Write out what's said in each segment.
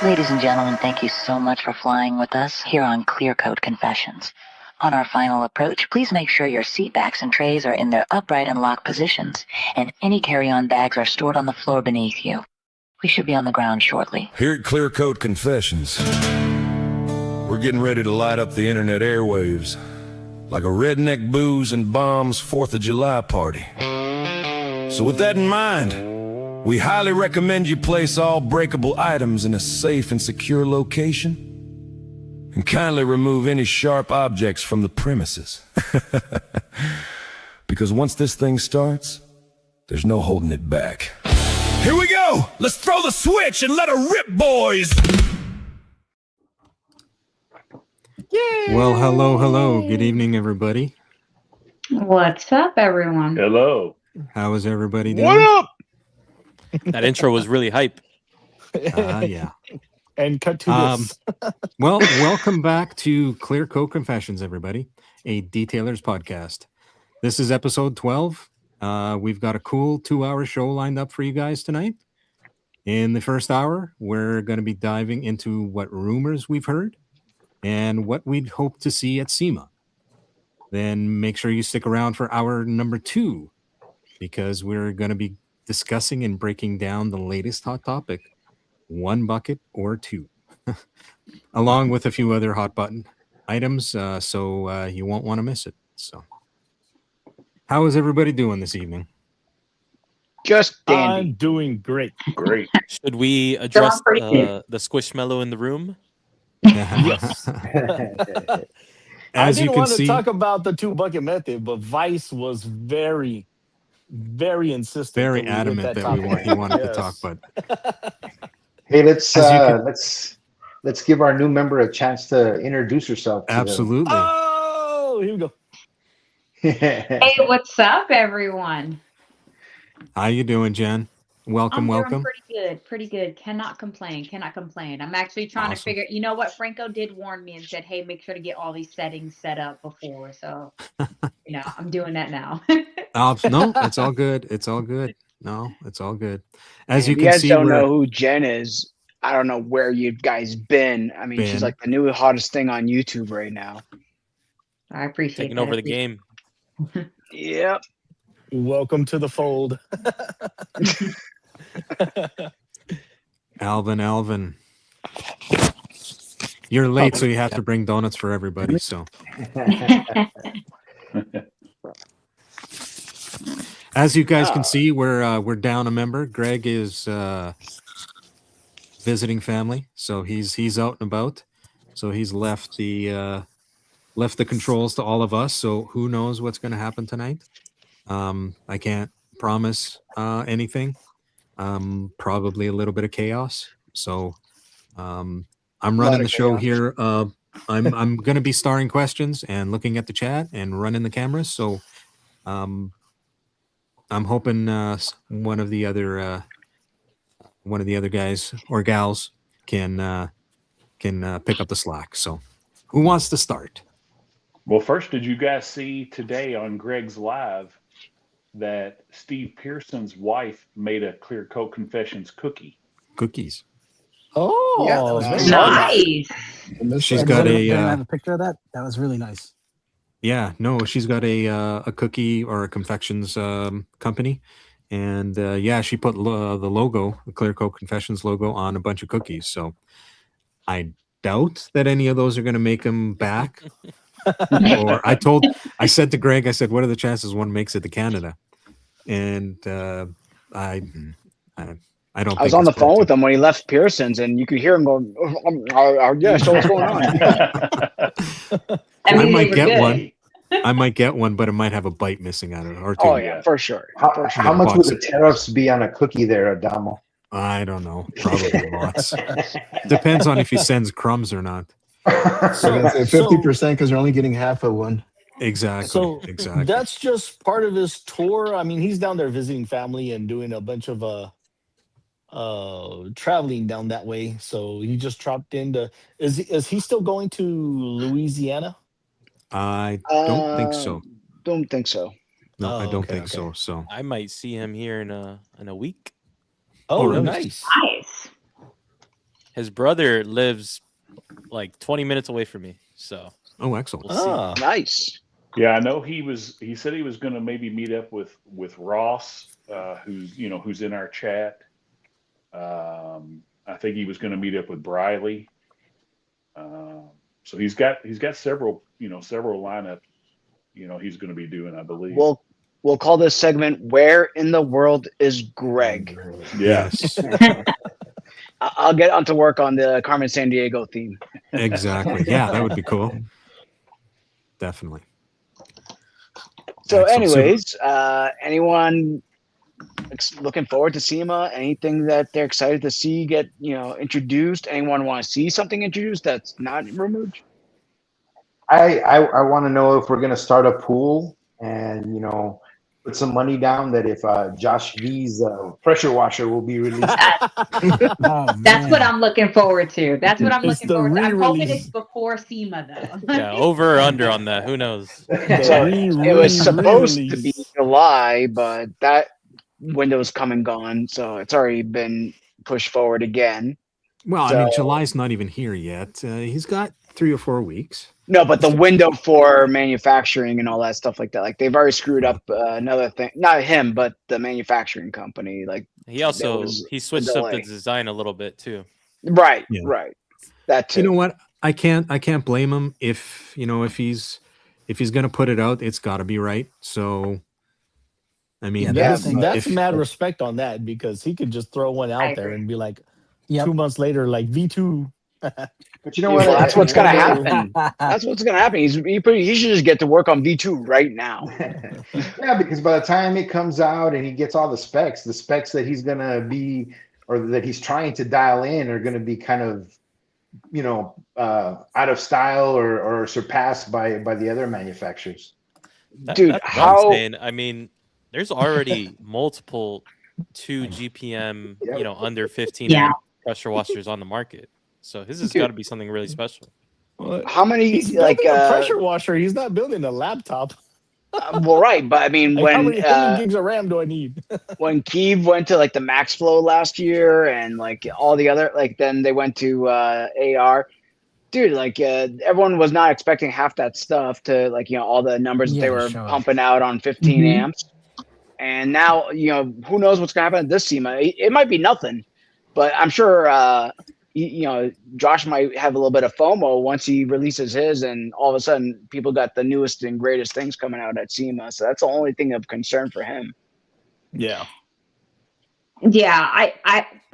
Ladies and gentlemen, thank you so much for flying with us here on Clear Coat Confessions. On our final approach, please make sure your seat backs and trays are in their upright and locked positions, and any carry-on bags are stored on the floor beneath you. We should be on the ground shortly. Here at Clear Coat Confessions, we're getting ready to light up the internet airwaves like a redneck booze and bombs 4th of July party. So with that in mind, we highly recommend you place all breakable items in a safe and secure location, and kindly remove any sharp objects from the premises. Because once this thing starts, there's no holding it back. Here we go! Let's throw the switch and let her rip, boys! Yay! Well, hello. Good evening, everybody. What's up, everyone? Hello. How is everybody doing? What up? That intro was really hype. Yeah. And cut to this. Well, welcome back to Clear Coat Confessions, everybody, a detailer's podcast. This is episode 12. We've got a cool 2-hour show lined up for you guys tonight. In the first hour, we're going to be diving into what rumors we've heard and what we'd hope to see at SEMA. Then make sure you stick around for hour number 2, because we're going to be discussing and breaking down the latest hot topic, one bucket or two, along with a few other hot button items, so you won't want to miss it. So, how is everybody doing this evening? Just dandy. I'm doing great. Great. Should we address pretty good. the squishmallow in the room? Yes. I As you didn't can want to see, talk about the 2-bucket method, but Vice was very insistent. very that we hit adamant that topic. he wanted to Yes. talk, but Hey, let's As you let's give our new member a chance to introduce herself. To absolutely. Oh, here we go. them. Hey, what's up, everyone? How you doing, Jen? Welcome. Doing pretty good. Cannot complain. I'm actually trying to Awesome. figure. You know what? Franco did warn me and said, "Hey, make sure to get all these settings set up before." So, I'm doing that now. No, it's all good. It's all good. No, it's all good. As you If you can guys see, don't we're know who Jen is, I don't know where you guys been. I mean, Been. she's like the new hottest thing on YouTube right now. I appreciate Taking that. over the game. Yep. Welcome to the fold. Alvin. You're late, so you have to bring donuts for everybody. So, as you guys can see, we're down a member. Greg is visiting family, so he's out and about. So he's left the controls to all of us. So who knows what's going to happen tonight? I can't promise anything. Probably a little bit of chaos. So I'm running the show here. I'm going to be starring questions and looking at the chat and running the cameras. So I'm hoping one of the other guys or gals can pick up the slack. So who wants to start? Well, first, did you guys see today on Greg's Live that Steve Pearson's wife made a Clear Coat Confessions Cookies. Oh, Yeah, that was nice. very Nice. She's got I a have a picture of that. That was really nice. yeah, no, she's got a cookie or a confections company, and yeah, she put the logo, the Clear Coat Confessions logo, on a bunch of cookies. So I doubt that any of those are going to make them back. Or I said to Greg, I said, what are the chances one makes it to Canada? And I don't. I was on the phone with him when he left Pearson's, and you could hear him going, "Yeah, so what's going on?" I mean, might they were get good. one. I might get one, but it might have a bite missing out of it, or two. Oh yeah, for sure. How much would the tariffs be on a cookie there, Adamo? I don't know. Probably lots. Depends on if he sends crumbs or not. So that's 50% because they're only getting half of one. Exactly. So exactly. that's just part of his tour. I mean, he's down there visiting family and doing a bunch of traveling down that way. So he just dropped into. Is he still going to Louisiana? I don't think so. Don't think so. No, I don't okay, think okay. so. So I might see him here in a week. Oh, really? nice. Nice. His brother lives like 20 minutes away from me. So Oh, excellent. we'll see. Ah, Nice. Yeah, I know he said he was going to maybe meet up with Ross, who's in our chat. I think he was going to meet up with Briley. So he's got several lineups. He's going to be doing, I believe. We'll call this segment "Where in the World is Greg?" Yes. I'll get onto work on the Carmen Sandiego theme. Exactly. Yeah, that would be cool. Definitely. So, Excellent. anyways, anyone looking forward to SEMA? Anything that they're excited to see get introduced? Anyone want to see something introduced that's not rumored? I want to know if we're going to start a pool and put some money down that if Josh V's pressure washer will be released. That's what I'm looking forward to. That's what I'm It's looking the forward to. I'm hoping re-release. it's before SEMA though. Yeah, over or under on that. Who knows? So it was supposed to be Re-release. July, but that window's come and gone, so it's already been pushed forward again. Well, I mean, July's not even here yet. He's got 3 or 4 weeks. No, but the window for manufacturing and all that stuff like that, like they've already screwed up another thing. Not him, but the manufacturing company. Like He also was he switched up the design a little bit too. right, Yeah. right. That too. You know what? I can't blame him if he's going to put it out, it's got to be right. So, I mean, That's if- mad respect on that, because he could just throw one out there and be like, Yep. 2 months later, like V2. But you know what? Well, that's what's gonna happen. That's what's gonna happen. He should just get to work on V2 right now. Yeah, because by the time it comes out and he gets all the specs that he's gonna be or that he's trying to dial in are gonna be kind of out of style or surpassed by the other manufacturers. Dude, that's what I'm saying. I mean, there's already multiple 2 GPM, under 15 amp pressure washers on the market. So his has got to be something really special. How many He's building a pressure washer? He's not building a laptop. Well, right, but I mean, Like, how when many gigs of RAM do I need? when Kiev went to like the Max Flow last year and like all the other then they went to AR. Dude, like everyone was not expecting half that stuff to all the numbers that they were pumping out on 15 amps. And now, who knows what's going to happen at this SEMA? It might be nothing, but I'm sure, Josh might have a little bit of FOMO once he releases his, and all of a sudden people got the newest and greatest things coming out at SEMA. So that's the only thing of concern for him. Yeah. Yeah,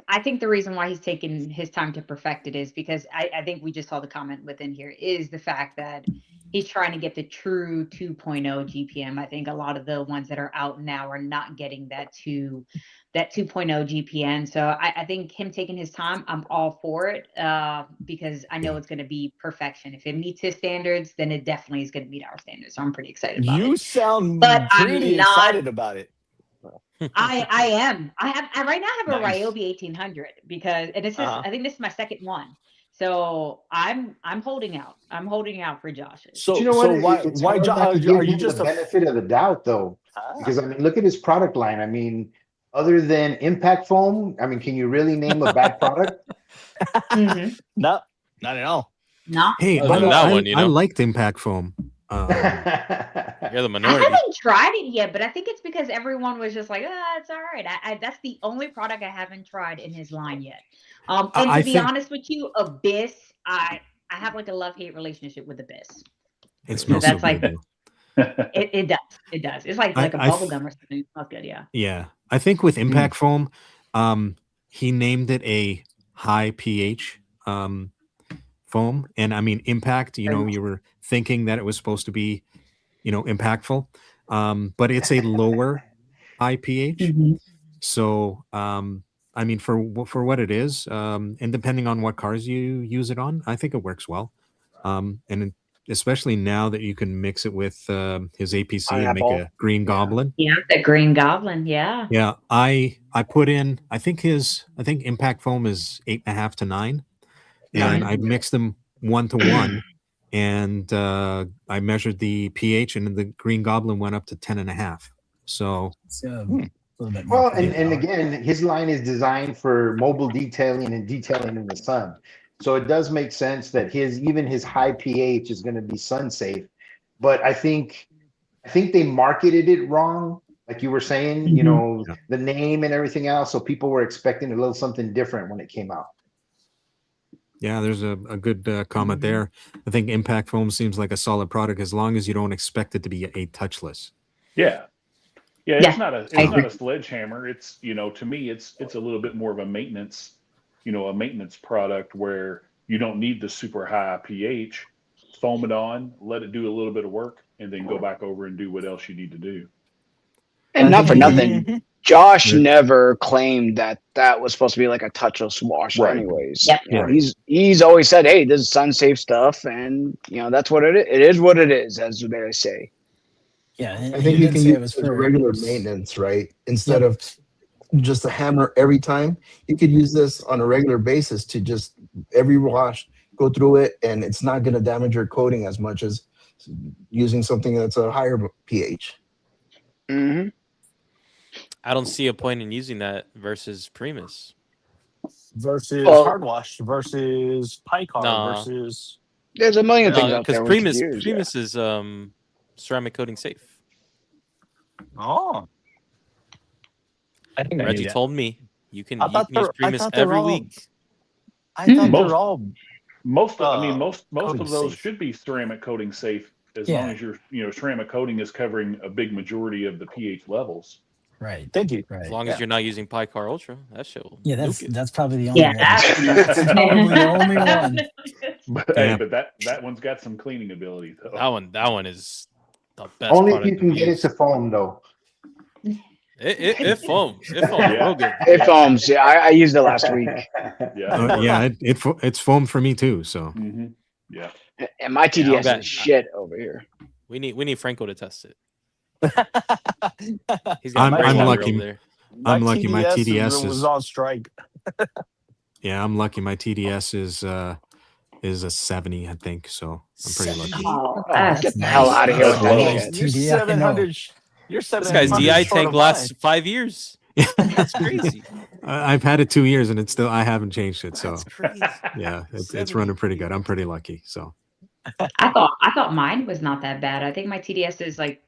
I think the reason why he's taking his time to perfect it is because I think we just saw the comment within here is the fact that he's trying to get the true 2.0 GPM. I think a lot of the ones that are out now are not getting that 2.0 GPM. So I think him taking his time, I'm all for it because I know it's going to be perfection. If it meets his standards, then it definitely is going to meet our standards. So I'm pretty excited about it. You sound But pretty excited about it. I am. I right now have a Nice. Ryobi 1800 because, and it's I think this is my second one. So I'm holding out. I'm holding out for Josh's. So, But you know what? so It's why hard not Josh? to give Are you him just the a benefit of the doubt, though? Because I mean, look at his product line. I mean, other than Impact Foam, I mean, can you really name a bad product? Mhm. No, not at all. No. Hey, Other than that one, I liked Impact Foam. You're the I minority. haven't tried it yet, but I think it's because everyone was just like, it's all right. That's the only product I haven't tried in his line yet. And I to be think- honest with you, Abyss, I have like a love-hate relationship with Abyss. It smells that's so like good. It does. It does. It's like a bubble gum or something. It smells good, yeah. Yeah, I think with Impact Foam, he named it a high pH foam, and I mean impact. You were thinking that it was supposed to be, impactful, but it's a lower high pH. So, I mean, for what it is, and depending on what cars you use it on, I think it works well, and especially now that you can mix it with his APC and make a Green Goblin. Yeah, the Green Goblin. Yeah. Yeah, I put in. I think Impact Foam is 8.5 to 9, and I mixed them 1 to 1, and I measured the pH, and the Green Goblin went up to 10.5. So little bit more Well, cooling and power. again, his line is designed for mobile detailing and detailing in the sun. So it does make sense that even his high pH is going to be sun safe. But I think they marketed it wrong. Like you were saying, Yeah. the name and everything else. So people were expecting a little something different when it came out. Yeah, there's a good comment there. I think Impact Foam seems like a solid product as long as you don't expect it to be a touchless. Yeah. Yeah, Yeah, it's not I not agree. a sledgehammer. It's, to me, it's a little bit more of a maintenance, a maintenance product where you don't need the super high pH. Foam it on, let it do a little bit of work, and then go back over and do what else you need to do. And I not think for you can- nothing, Josh Yeah. never claimed that was supposed to be like a touchless washer. Right. Anyways, Yep. Yeah. he's always said, "Hey, this is sun safe stuff," and that's what it is. It is what it is, as they say. Yeah, I he think you did can say use it was it as for regular maintenance, right? Instead of just a hammer every time, you could use this on a regular basis to just every wash, go through it, and it's not going to damage your coating as much as using something that's a higher pH. Mm-hmm. I don't see a point in using that versus Primus. versus Well- hard wash versus Picar Nah. versus. There's a million things No, out there because we could use. yeah. Primus is ceramic coating safe. Oh, I think Reggie told me you can I thought use I Primus thought they were every all- week. I thought Most- they're all. Most of coating of those safe. should be ceramic coating safe as Yeah. long as your ceramic coating is covering a big majority of the pH levels. Right. Thank you. Right. As long as you're not using Picar Ultra, that shit will Yeah, nuke it. that's probably the only Yeah, one. that's probably the only one. But Yeah. but that one's got some cleaning ability though. That one is the best. Only if product you can to get it use. to foam, though. It foams. It foams Yeah. real good. It foams. Yeah, I used it last week, Yeah. Yeah, it's foam for me too. So hmm Yeah. and my TDS bet. is shit over here. We need Franco to test it. He's I'm got I'm lucky. over there. I'm lucky my TDS was is- on strike. yeah, I'm lucky. My TDS is a 70, I think. So I'm pretty lucky. Oh, that's Get the hell out of here with that nice. shit. You're TD, I know. 700. You're This 700. guy's DI short tank of lasts mine. 5 years. That's crazy. I've had it 2 years and I haven't changed it. So That's crazy. yeah, it's running pretty good. I'm pretty lucky. So I thought mine was not that bad. I think my TDS is like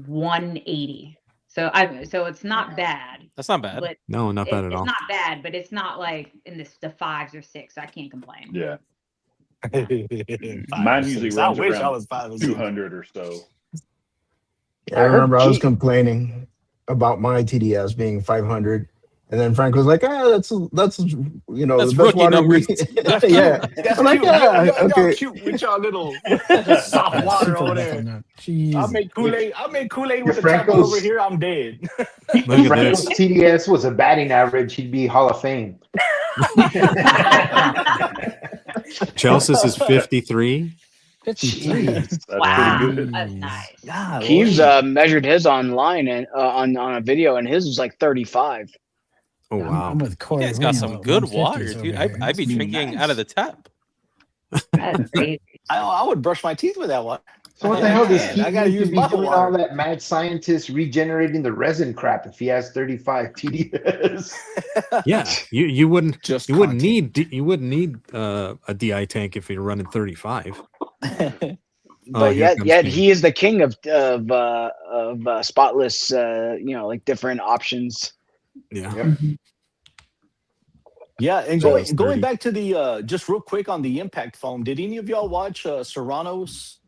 180. So it's not bad. That's not bad. But no, not bad at it's all. not bad, but it's not like in the 5s or 6. I can't complain. Yeah. Five Mine or usually six. I runs wish I around was 5 or 6. 200 or so. I remember I was complaining about my TDS being 500, and then Frank was like, That's that's the best rookie water numbers. yeah. That's I'm like, cute. yeah, Y'all okay. cute with y'all little soft water over there. I make Kool-Aid with the chopper Franco's- over here. I'm dead. Look at Franco's this. TDS was a batting average, he'd be Hall of Fame. Chelsea's is 53. 53. That's Wow, pretty good. that's nice. Yeah. He's measured his online and on a video, and his was like 35. Oh wow. I'm with You Corey. guys got We're, some good 150s water, over dude. here. I'd be drinking out of the tap. That's crazy. I would brush my teeth with that one. So what the hell does Man, he I gotta need to use be bottled doing all water. that mad scientist regenerating the resin crap if he has 35 TDS? Yeah, you wouldn't Just you wouldn't content. need a DI tank if you're running 35. But here yet comes he is the king of spotless, like different options. Yeah. Yeah, and So going it's going 30. back to the just real quick on the impact foam. Did any of y'all watch Serrano's?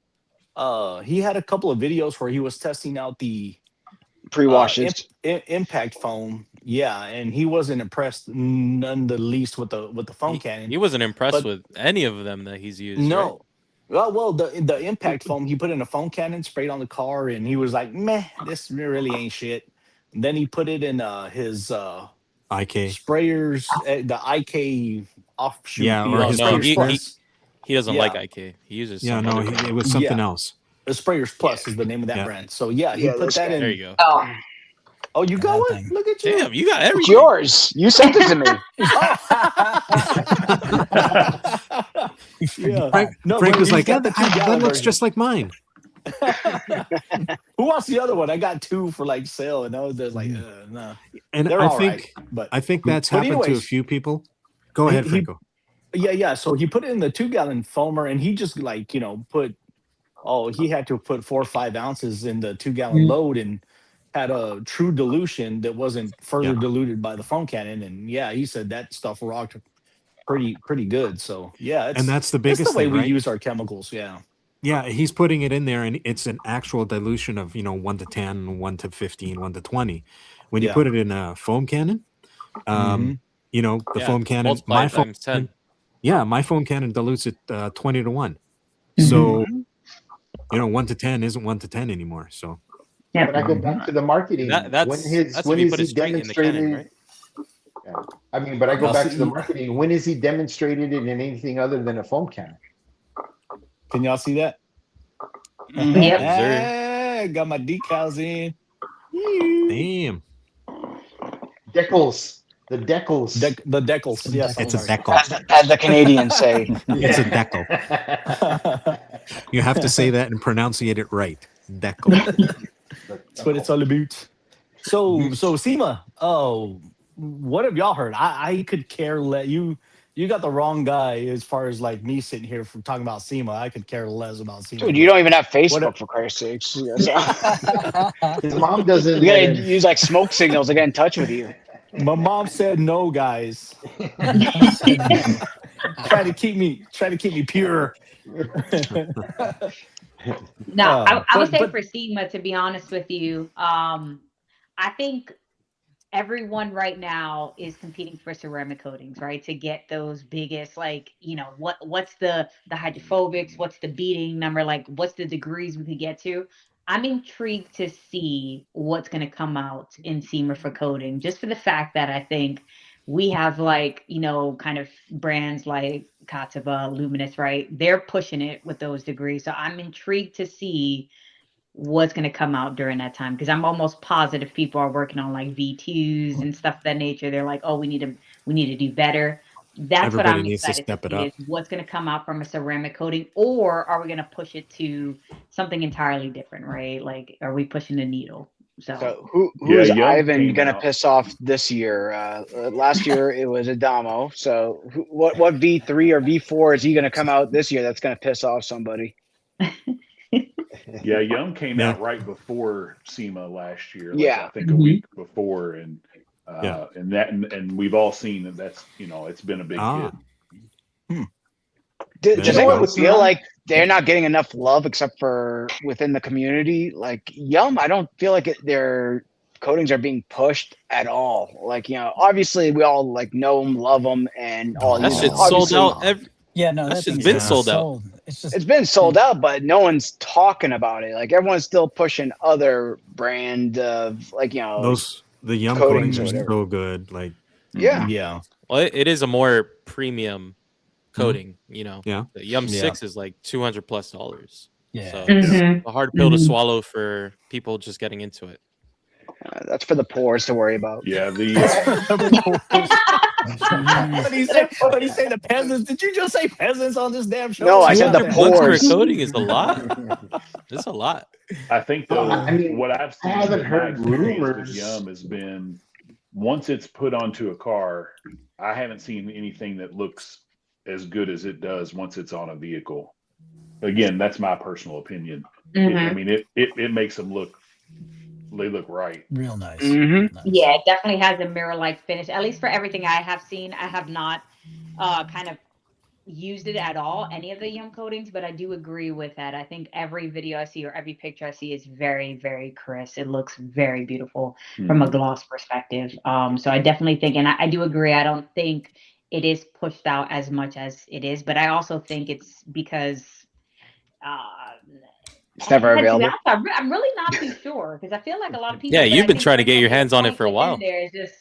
He had a couple of videos where he was testing out the Pre-washes. impact foam. Yeah, and he wasn't impressed none the least with the foam cannon. He wasn't impressed But- with any of them that he's used. No. Well, the impact foam, he put in a foam cannon, sprayed on the car, and he was like, meh, this really ain't shit. And then he put it in his IK. sprayers, the IK offshoot. Yeah, or No, his no, Sprayers Plus. He doesn't Yeah. like IK. He uses Yeah, some no, other brand. it was something Yeah. else. The Sprayers Plus is the name of that Yeah. brand. So yeah, he Yeah, put this that guy. in. There you go. Oh, Oh, you got that one? thing. Look at you. Damn, you got It's everything. yours. You sent it to me. Yeah. Frank, No, Frank but was he's like, got the that 2-gallon looks version. just like mine. Who wants the other one? I got 2 for like sale, and I was just like, no. And They're all right, but I think that's but happened to a anyways, few people. Go ahead, Franco. Yeah. So he put it in the 2-gallon foamer, and he just like he had to put 4 or 5 ounces in the 2-gallon load, and had a true dilution that wasn't further diluted by the foam cannon. And yeah, he said that stuff rocked pretty good. So yeah, And that's the it's biggest the way thing, we right? use our chemicals. Yeah. Yeah, he's putting it in there, and it's an actual dilution of 1 to 10, 1 to 15, 1 to 20. When you Yeah. put it in a foam cannon, the foam cannon, multiply my it foam, times 10. my foam cannon dilutes it 20 to 1. So 1 to 10 isn't 1 to 10 anymore. So But I go back to the marketing. That's if when you is put he it straight in the cannon, right? Yeah. I mean, but I go Now, back see, to the marketing. When is he demonstrated it in anything other than a foam cannon? Can y'all see that? Yep. Got my decals in. damn, Decals. The decals. The decals. Yes, it's a sorry. decal. As the Canadians say. It's a decal. You have to say that and pronunciate it right. Decal. That's what it's all about. So SEMA. Oh, what have y'all heard? I could care less. You got the wrong guy as far as like me sitting here from talking about SEMA. I could care less about SEMA. Dude, you don't even have Facebook, for Christ's sakes. His mom doesn't. You gotta use like smoke signals to get in touch with you. My mom said no, guys. Try to keep me pure. No, I would say but- for SEMA, to be honest with you, I think everyone right now is competing for ceramic coatings, right? To get those biggest, like, what's the hydrophobics, what's the beating number, like what's the degrees we could get to. I'm intrigued to see what's going to come out in SEMA for coating, just for the fact that I think we have like, kind of brands like Katava, Luminous, right? They're pushing it with those degrees. So I'm intrigued to see what's going to come out during that time, because I'm almost positive people are working on like V2s and stuff of that nature. They're like, oh, we need to do better. That's Everybody what I'm needs to excited step to it see up. is what's going to come out from a ceramic coating, or are we going to push it to something entirely different, right? Like, are we pushing the needle? So who's Yum Ivan came gonna out. piss off this year? Last year it was Adamo. So what V3 or V4 is he gonna come out this year that's gonna piss off somebody? Yeah, Yum came Yeah. out right before SEMA last year. Yeah. I think a week before, and and we've all seen that. That's it's been a big hit. There Does you anyone go. feel like they're not getting enough love except for within the community? Like Yum, I don't feel like their coatings are being pushed at all. Like, obviously we all like know them, love them, and all. That shit's sold out. That shit's thing's been sold out. sold. It's been sold out, but no one's talking about it. Like everyone's still pushing other brand of like The Yum coatings coatings or are whatever. so good. Like, Yeah. Well, it is a more premium coating. Yeah. The Yum Yeah. 6 is like $200+. Yeah. So it's a hard pill to swallow for people just getting into it. That's for the poors to worry about. Yeah, What do you say the peasants? Did you just say peasants on this damn show? No, I said the $200 for a poors. coating is a lot. It's a lot. I think though, I mean, what I've seen, I haven't my heard experience with rumors. Yum has been once it's put onto a car, I haven't seen anything that looks as good as it does once it's on a vehicle. Again, that's my personal opinion. I mean, it makes them look. They look right. Real nice. Mhm. Nice. Yeah, it definitely has a mirror-like finish. At least for everything I have seen, I have not kind of used it at all, any of the Yum coatings, but I do agree with that. I think every video I see or every picture I see is very, very crisp. It looks very beautiful from a gloss perspective. So I definitely think, and I do agree, I don't think it is pushed out as much as it is, but I also think it's because It's never available. I'm really not too sure, because I feel like a lot of people. Yeah, but you've I been think trying to get your sometimes hands on it point for a while. There is just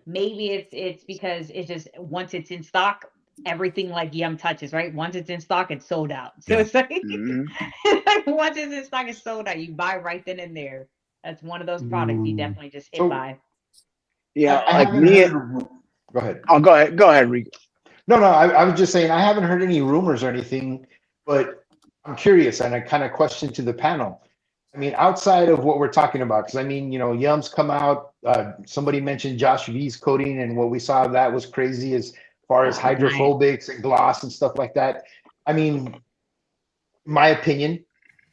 maybe it's because it's just once it's in stock, everything like Yum touches, right? Once it's in stock, it's sold out. So it's like, once it's in stock, it's sold out. You buy right then and there. That's one of those products you definitely just hit by. Yeah, I like haven't me. heard Go ahead. Oh, go ahead, Rico. No, I was just saying I haven't heard any rumors or anything, but I'm curious, and I kind of question to the panel. I mean, outside of what we're talking about, because I mean, Yum's come out. Somebody mentioned Josh V's coating, and what we saw of that was crazy as far as hydrophobics and gloss and stuff like that. I mean, my opinion,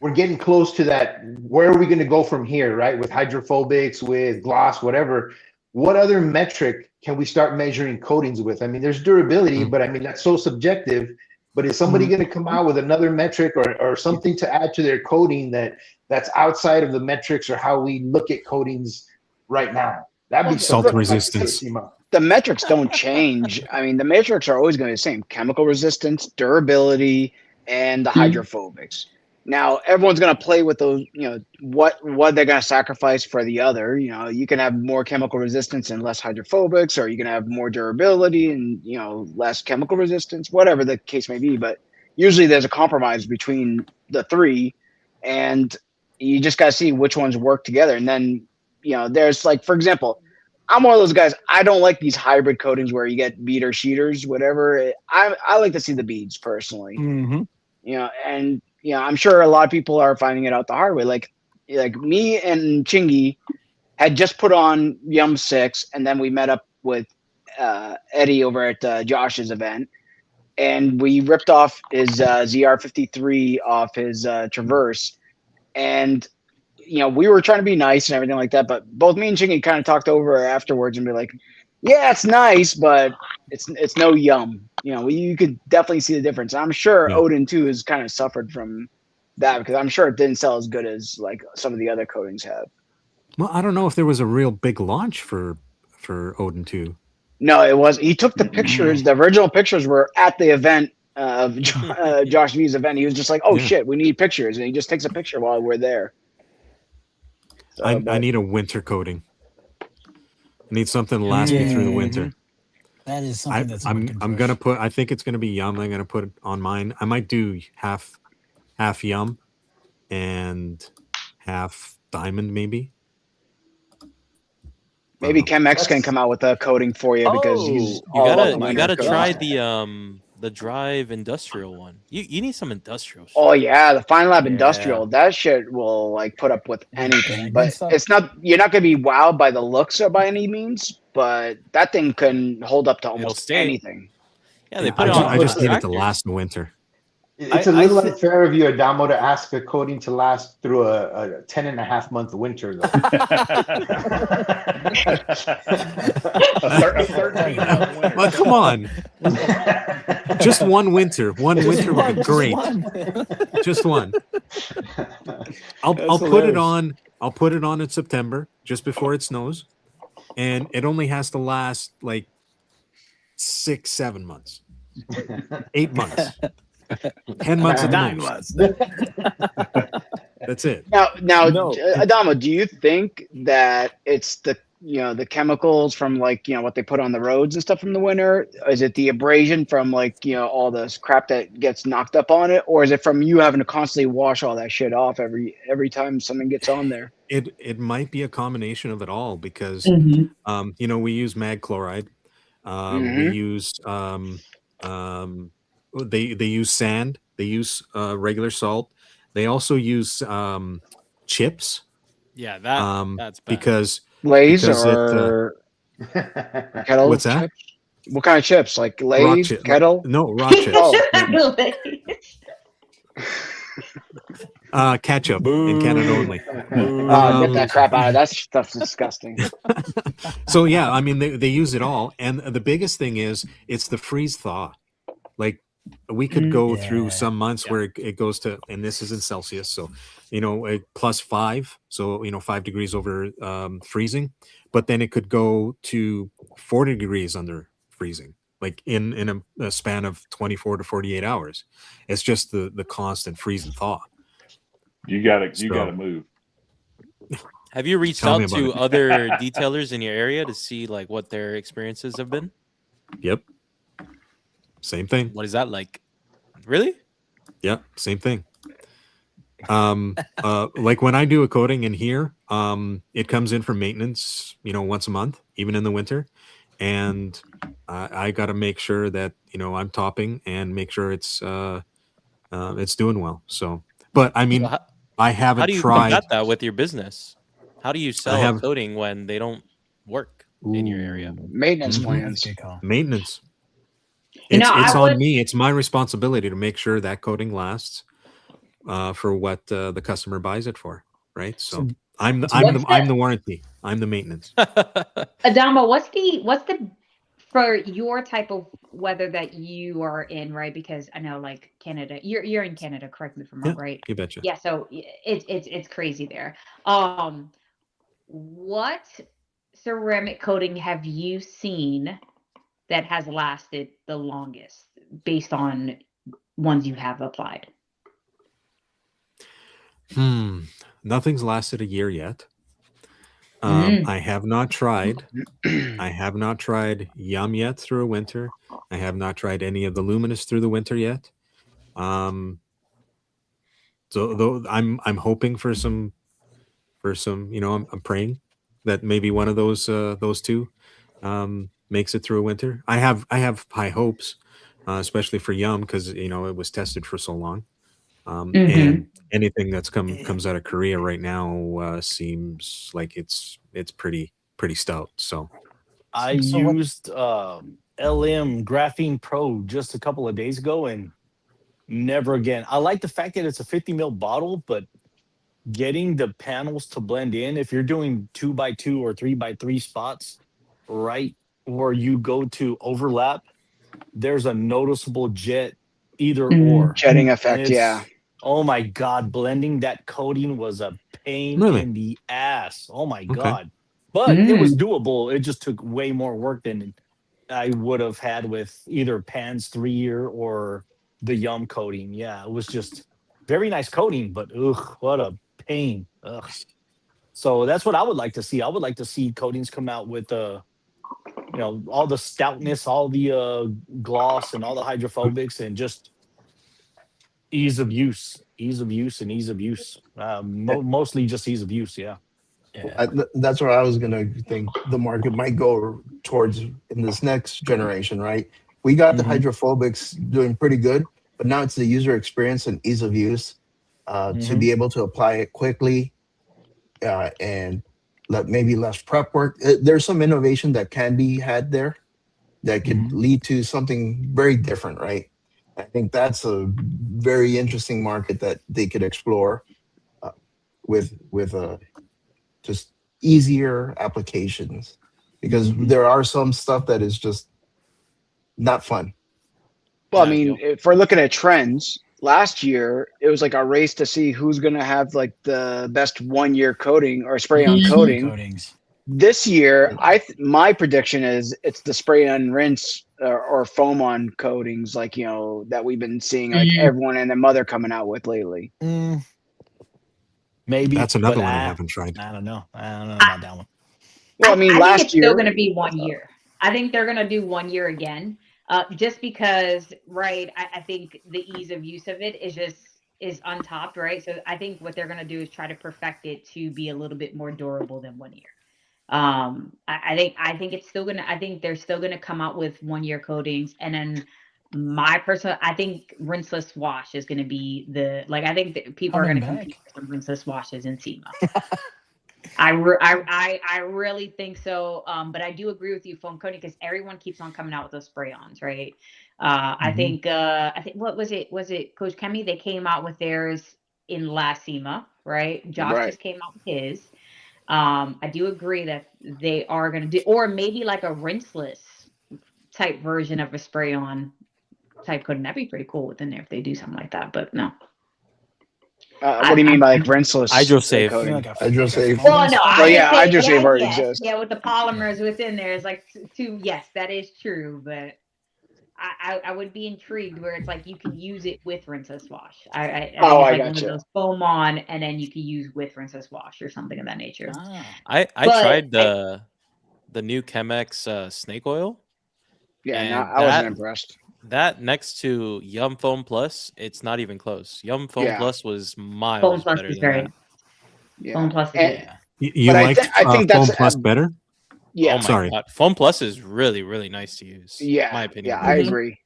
we're getting close to that. Where are we going to go from here, right? With hydrophobics, with gloss, whatever. What other metric can we start measuring coatings with? I mean, there's durability, but I mean, that's so subjective. But is somebody going to come out with another metric or something to add to their coating that's outside of the metrics or how we look at coatings right now? That'd be Salt something resistance. The metrics don't change. I mean, the metrics are always going to be the same: chemical resistance, durability, and the hydrophobics. Now, everyone's going to play with those, what they're going to sacrifice for the other. You can have more chemical resistance and less hydrophobics, or you can have more durability and, less chemical resistance, whatever the case may be. But usually there's a compromise between the three, and you just got to see which ones work together. And then, there's like, for example, I'm one of those guys. I don't like these hybrid coatings where you get bead or sheeters, whatever. I like to see the beads personally. And I'm sure a lot of people are finding it out the hard way. Like me and Chingy had just put on Yum 6, and then we met up with Eddie over at Josh's event, and we ripped off his ZR53 off his Traverse, and we were trying to be nice and everything like that, but both me and Chingy kind of talked over afterwards and be like, yeah, it's nice, but it's no Yum. You could definitely see the difference. I'm sure Odin too has kind of suffered from that, because I'm sure it didn't sell as good as like some of the other coatings have. Well, I don't know if there was a real big launch for Odin 2. No, it was. He took the pictures. The original pictures were at the event of Josh V's event. He was just like, "Oh shit, we need pictures," and he just takes a picture while we're there. So, I need a winter coating. I need something to last me through the winter. That is something that's I'm gonna put. I think it's gonna be Yum. I'm gonna put it on mine. I might do half Yum and half Diamond, maybe. Maybe Chemex can come out with a coating for you, because he's you gotta try the Drive Industrial one. You need some industrial shit. Oh yeah, the Fine Lab Industrial. That shit will like put up with anything. But it's not. You're not gonna be wowed by the looks by any means. But that thing can hold up to almost anything. Yeah, they put it on. I just need it to last in winter. It's a little unfair of you, Adamo, to ask a coating to last through a 10.5-month winter, though. a 13-month winter. Well, come on. Just one winter. One winter would be great. Just one. I'll put it on. I'll put it on in September, just before it snows, and it only has to last like 6-7 months, 8 months. 10 months at the most. That's it. Now, Adamo, do you think that it's the chemicals from like what they put on the roads and stuff from the winter? Is it the abrasion from like all this crap that gets knocked up on it, or is it from you having to constantly wash all that shit off every time something gets on there? It might be a combination of it all, because we use mag chloride. We use they use sand, they use regular salt, they also use chips. Yeah, that's bad. because Lay's or kettle. What's that? Chips? What kind of chips? Like Lay's, kettle? No, raw chips. Ketchup in Canada only. Get that crap out of that stuff's disgusting. So yeah, I mean they use it all, and the biggest thing is it's the freeze thaw. Like we could go through some months where it goes to, and this is in Celsius, so +5, so 5 degrees over freezing, but then it could go to 40 degrees under freezing, like in a span of 24 to 48 hours. It's just the constant freeze and thaw. You gotta move. Have you reached out to other detailers in your area to see like what their experiences have been? Yep. Same thing. What is that like? Really? Yeah, same thing. Like when I do a coating in here, it comes in for maintenance, once a month, even in the winter. And I got to make sure that, I'm topping and make sure it's it's doing well. So, but I mean, So I haven't how do you tried. combat that with your business? How do you sell have- a coating when they don't work in your area? Maintenance Mhm. plans. Good call. Maintenance. You It's know, I on would- me. It's my responsibility to make sure that coating lasts for what the customer buys it for, right? So I'm the warranty. I'm the maintenance. Adama, what's the for your type of weather that you are in, right? Because I know, like Canada, you're in Canada. Correct me if I'm wrong, right? You betcha. Yeah. So it's crazy there. What ceramic coating have you seen that has lasted the longest, based on ones you have applied? Nothing's lasted a year yet. I have not tried. I have not tried Yum yet through a winter. I have not tried any of the Luminous through the winter yet. So though I'm hoping for some, I'm praying that maybe one of those two makes it through a winter. I have high hopes, especially for Yum, because it was tested for so long. And anything that's comes out of Korea right now seems like it's pretty stout. So I used LM Graphene Pro just a couple of days ago, and never again. I like the fact that it's a 50 ml bottle, but getting the panels to blend in, if you're doing 2x2 or 3x3 spots, right where you go to overlap, there's a noticeable jet either or. Jetting And effect, yeah. Oh my God, blending that coating was a pain Really? in the ass. Oh my Okay. God. But it was doable. It just took way more work than I would have had with either Pan's 3-year or the Yum coating. Yeah, it was just very nice coating, but ugh, what a pain. Ugh. So that's what I would like to see. I would like to see coatings come out with all the stoutness, all the gloss, and all the hydrophobics, and just ease of use. Mostly just ease of use. Yeah. That's where I was gonna think the market might go towards in this next generation, right? We got the hydrophobics doing pretty good, but now it's the user experience and ease of use to be able to apply it quickly and maybe less prep work. There's some innovation that can be had there that could lead to something very different, right? I think that's a very interesting market that they could explore with just easier applications, because there are some stuff that is just not fun. Well, I mean, if we're looking at trends, last year it was like a race to see who's going to have like the best 1-year coating or spray on coating. Coatings. This year, my prediction is it's the spray on rinse or foam on coatings, like that we've been seeing, like everyone and their mother coming out with lately. Maybe that's another one I haven't tried. I don't know about that one. Well, I mean, I last think it's year still going to be 1 year. I think they're going to do 1 year again, just because, right? I think the ease of use of it is untopped, right? So I think what they're going to do is try to perfect it to be a little bit more durable than 1 year. I think it's still gonna. I think they're still gonna come out with 1 year coatings, and then I think rinseless wash is gonna be I think that people are gonna compete for some rinseless washes in SEMA. I really think so. But I do agree with you, foam coating, because everyone keeps on coming out with those spray-ons, right? I think what was it? Was it Coach Kemi? They came out with theirs in last SEMA, right? Josh just came out with his. I do agree that they are going to do, or maybe like a rinseless type version of a spray-on type coating. That'd be pretty cool within there if they do something like that. But no. What do you mean by like rinseless? Hydrosave. Hydrosave. Well, no. Hydrosave already exists. Yeah, with the polymers within there, it's like two. Yes, that is true, but I would be intrigued where it's like you can use it with rinseless wash. I think it's like one of those foam on, and then you can use with rinseless wash or something of that nature. I tried the new Chemex snake oil. Yeah, no, I wasn't impressed. That next to Yum Foam Plus, it's not even close. Yum Foam Plus was miles better than that. Yeah. Foam Plus is You like Foam Plus better? Yeah. Oh my God. Foam Plus is really, really nice to use. Yeah. In my opinion. Yeah, I agree.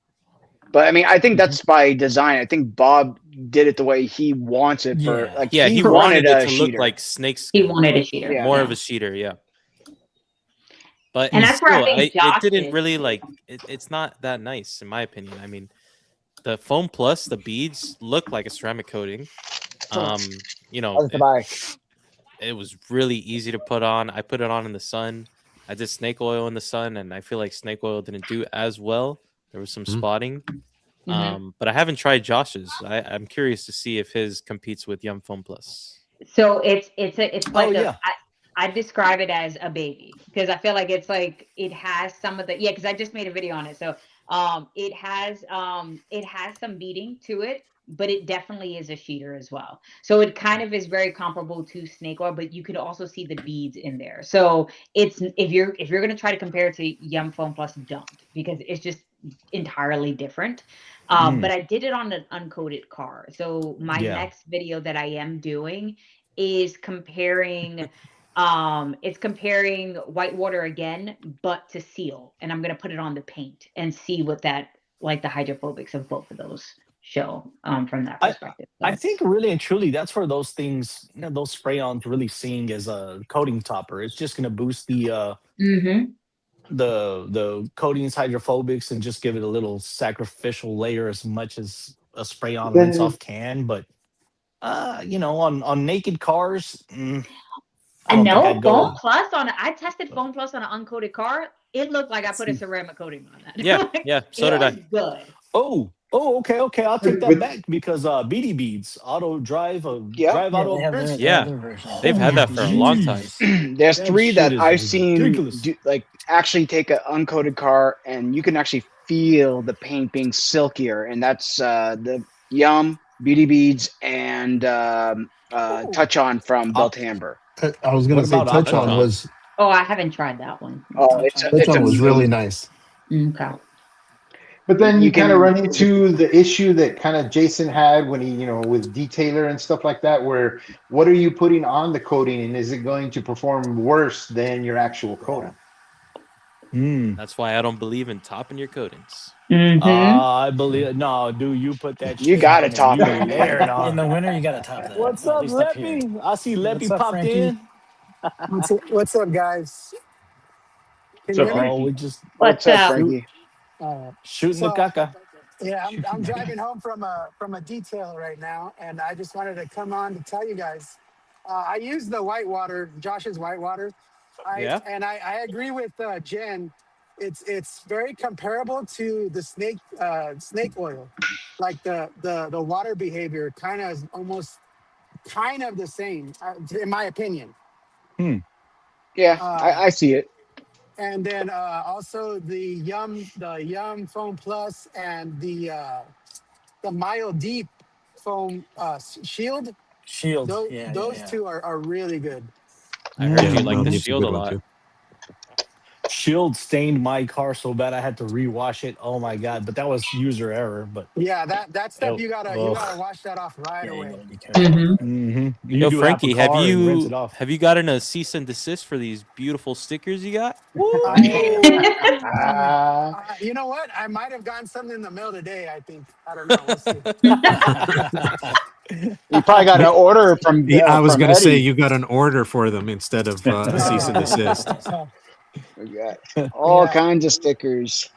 But I mean, I think that's by design. I think Bob did it the way he wants it for like he wanted it to look like snake skin. He wanted a cheater. More of a cheater, yeah. But and that's still, where I think it didn't really like it's not that nice in my opinion. I mean, the foam plus the beads look like a ceramic coating. You know, it was really easy to put on. I put it on in the sun. I did snake oil in the sun, and I feel like snake oil didn't do as well. There was some spotting. But I haven't tried Josh's. I'm curious to see if his competes with Yum Foam Plus. So it's like I describe it as a baby because I feel like it's like it has some of the because I just made a video on it. So it has some beading to it, but it definitely is a sheeter as well. So it kind of is very comparable to snake oil, but you could also see the beads in there. So it's if you're gonna try to compare it to Yum Foam Plus, don't, because it's just entirely different. But I did it on an uncoated car. So my next video that I am doing is comparing it's comparing whitewater again, but to seal. And I'm going to put it on the paint and see what that, like the hydrophobics of both of those show from that perspective. I think really and truly that's where those things, those spray-ons really sing as a coating topper. It's just going to boost the coatings, hydrophobics, and just give it a little sacrificial layer as much as a spray-on rinse off can. But on naked cars, no, Foam Plus I tested Foam Plus on an uncoated car. It looked like I put a ceramic coating on that. Yeah, so did I. Good. Oh, okay. I'll take that back because BD Beads auto drive, drive auto. They've had that for a long time. There's three that I've seen actually take an uncoated car, and you can actually feel the paint being silkier, and that's the Yum, BD Beads, and Touch On from Beltamber. I was going to say Touch On was. Oh, I haven't tried that one. Oh, Touch On was really nice. Okay. But then you kind of run into the issue that kind of Jason had when he, with detailer and stuff like that, where what are you putting on the coating, and is it going to perform worse than your actual coating? That's why I don't believe in topping your coatings. I believe no, dude. You put that. You got to top it. In the winter, you got to top that. What's up, Leppy? I see Leppy popped in. What's up, guys? What's up, Frankie? What's up, Frankie? Shooting the caca. Yeah, I'm driving home from a detail right now, and I just wanted to come on to tell you guys. I use the whitewater, Josh's whitewater. And I agree with Jen. It's very comparable to the snake oil, like the water behavior kind of is almost kind of the same, in my opinion. Yeah, I see it. And then also the Yum Foam Plus and the Mile Deep Foam Shield. Those two are really good. I heard you like the Shield a lot. Shield stained my car so bad I had to rewash it. Oh my god! But that was user error. But yeah, that stuff you gotta wash that off right away. Yo, Frankie, have you gotten a cease and desist for these beautiful stickers you got? You know what? I might have gotten something in the mail today. I think. I don't know. We'll see. You probably got an order from. I was going to say you got an order for them instead of a cease and desist. We got all kinds of stickers.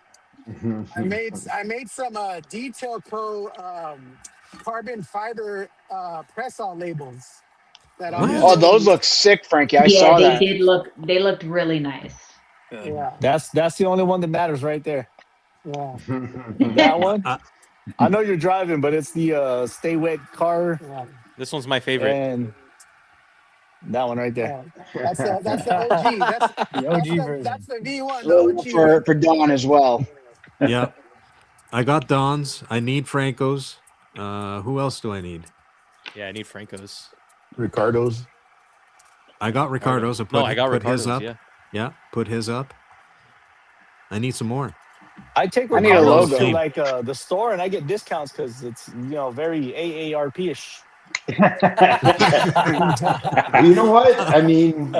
I made some Detail Co. Carbon fiber press-on labels. Those look sick, Frankie. I saw that. They looked really nice. Yeah. That's the only one that matters right there. Yeah. That one. I know you're driving, but it's the Stay Wet car. Yeah. This one's my favorite. And that one right there. That's the OG. That's the OG version. That's the V1. The OG. For Dawn as well. Yeah. I got Don's. I need Franco's. Who else do I need? Yeah, I need Franco's. Ricardo's. I got Ricardo's. I got Ricardo's, his up. Yeah, put his up. I need some more. I take need a logo to like the store, and I get discounts because it's very AARP-ish. You know what? I mean,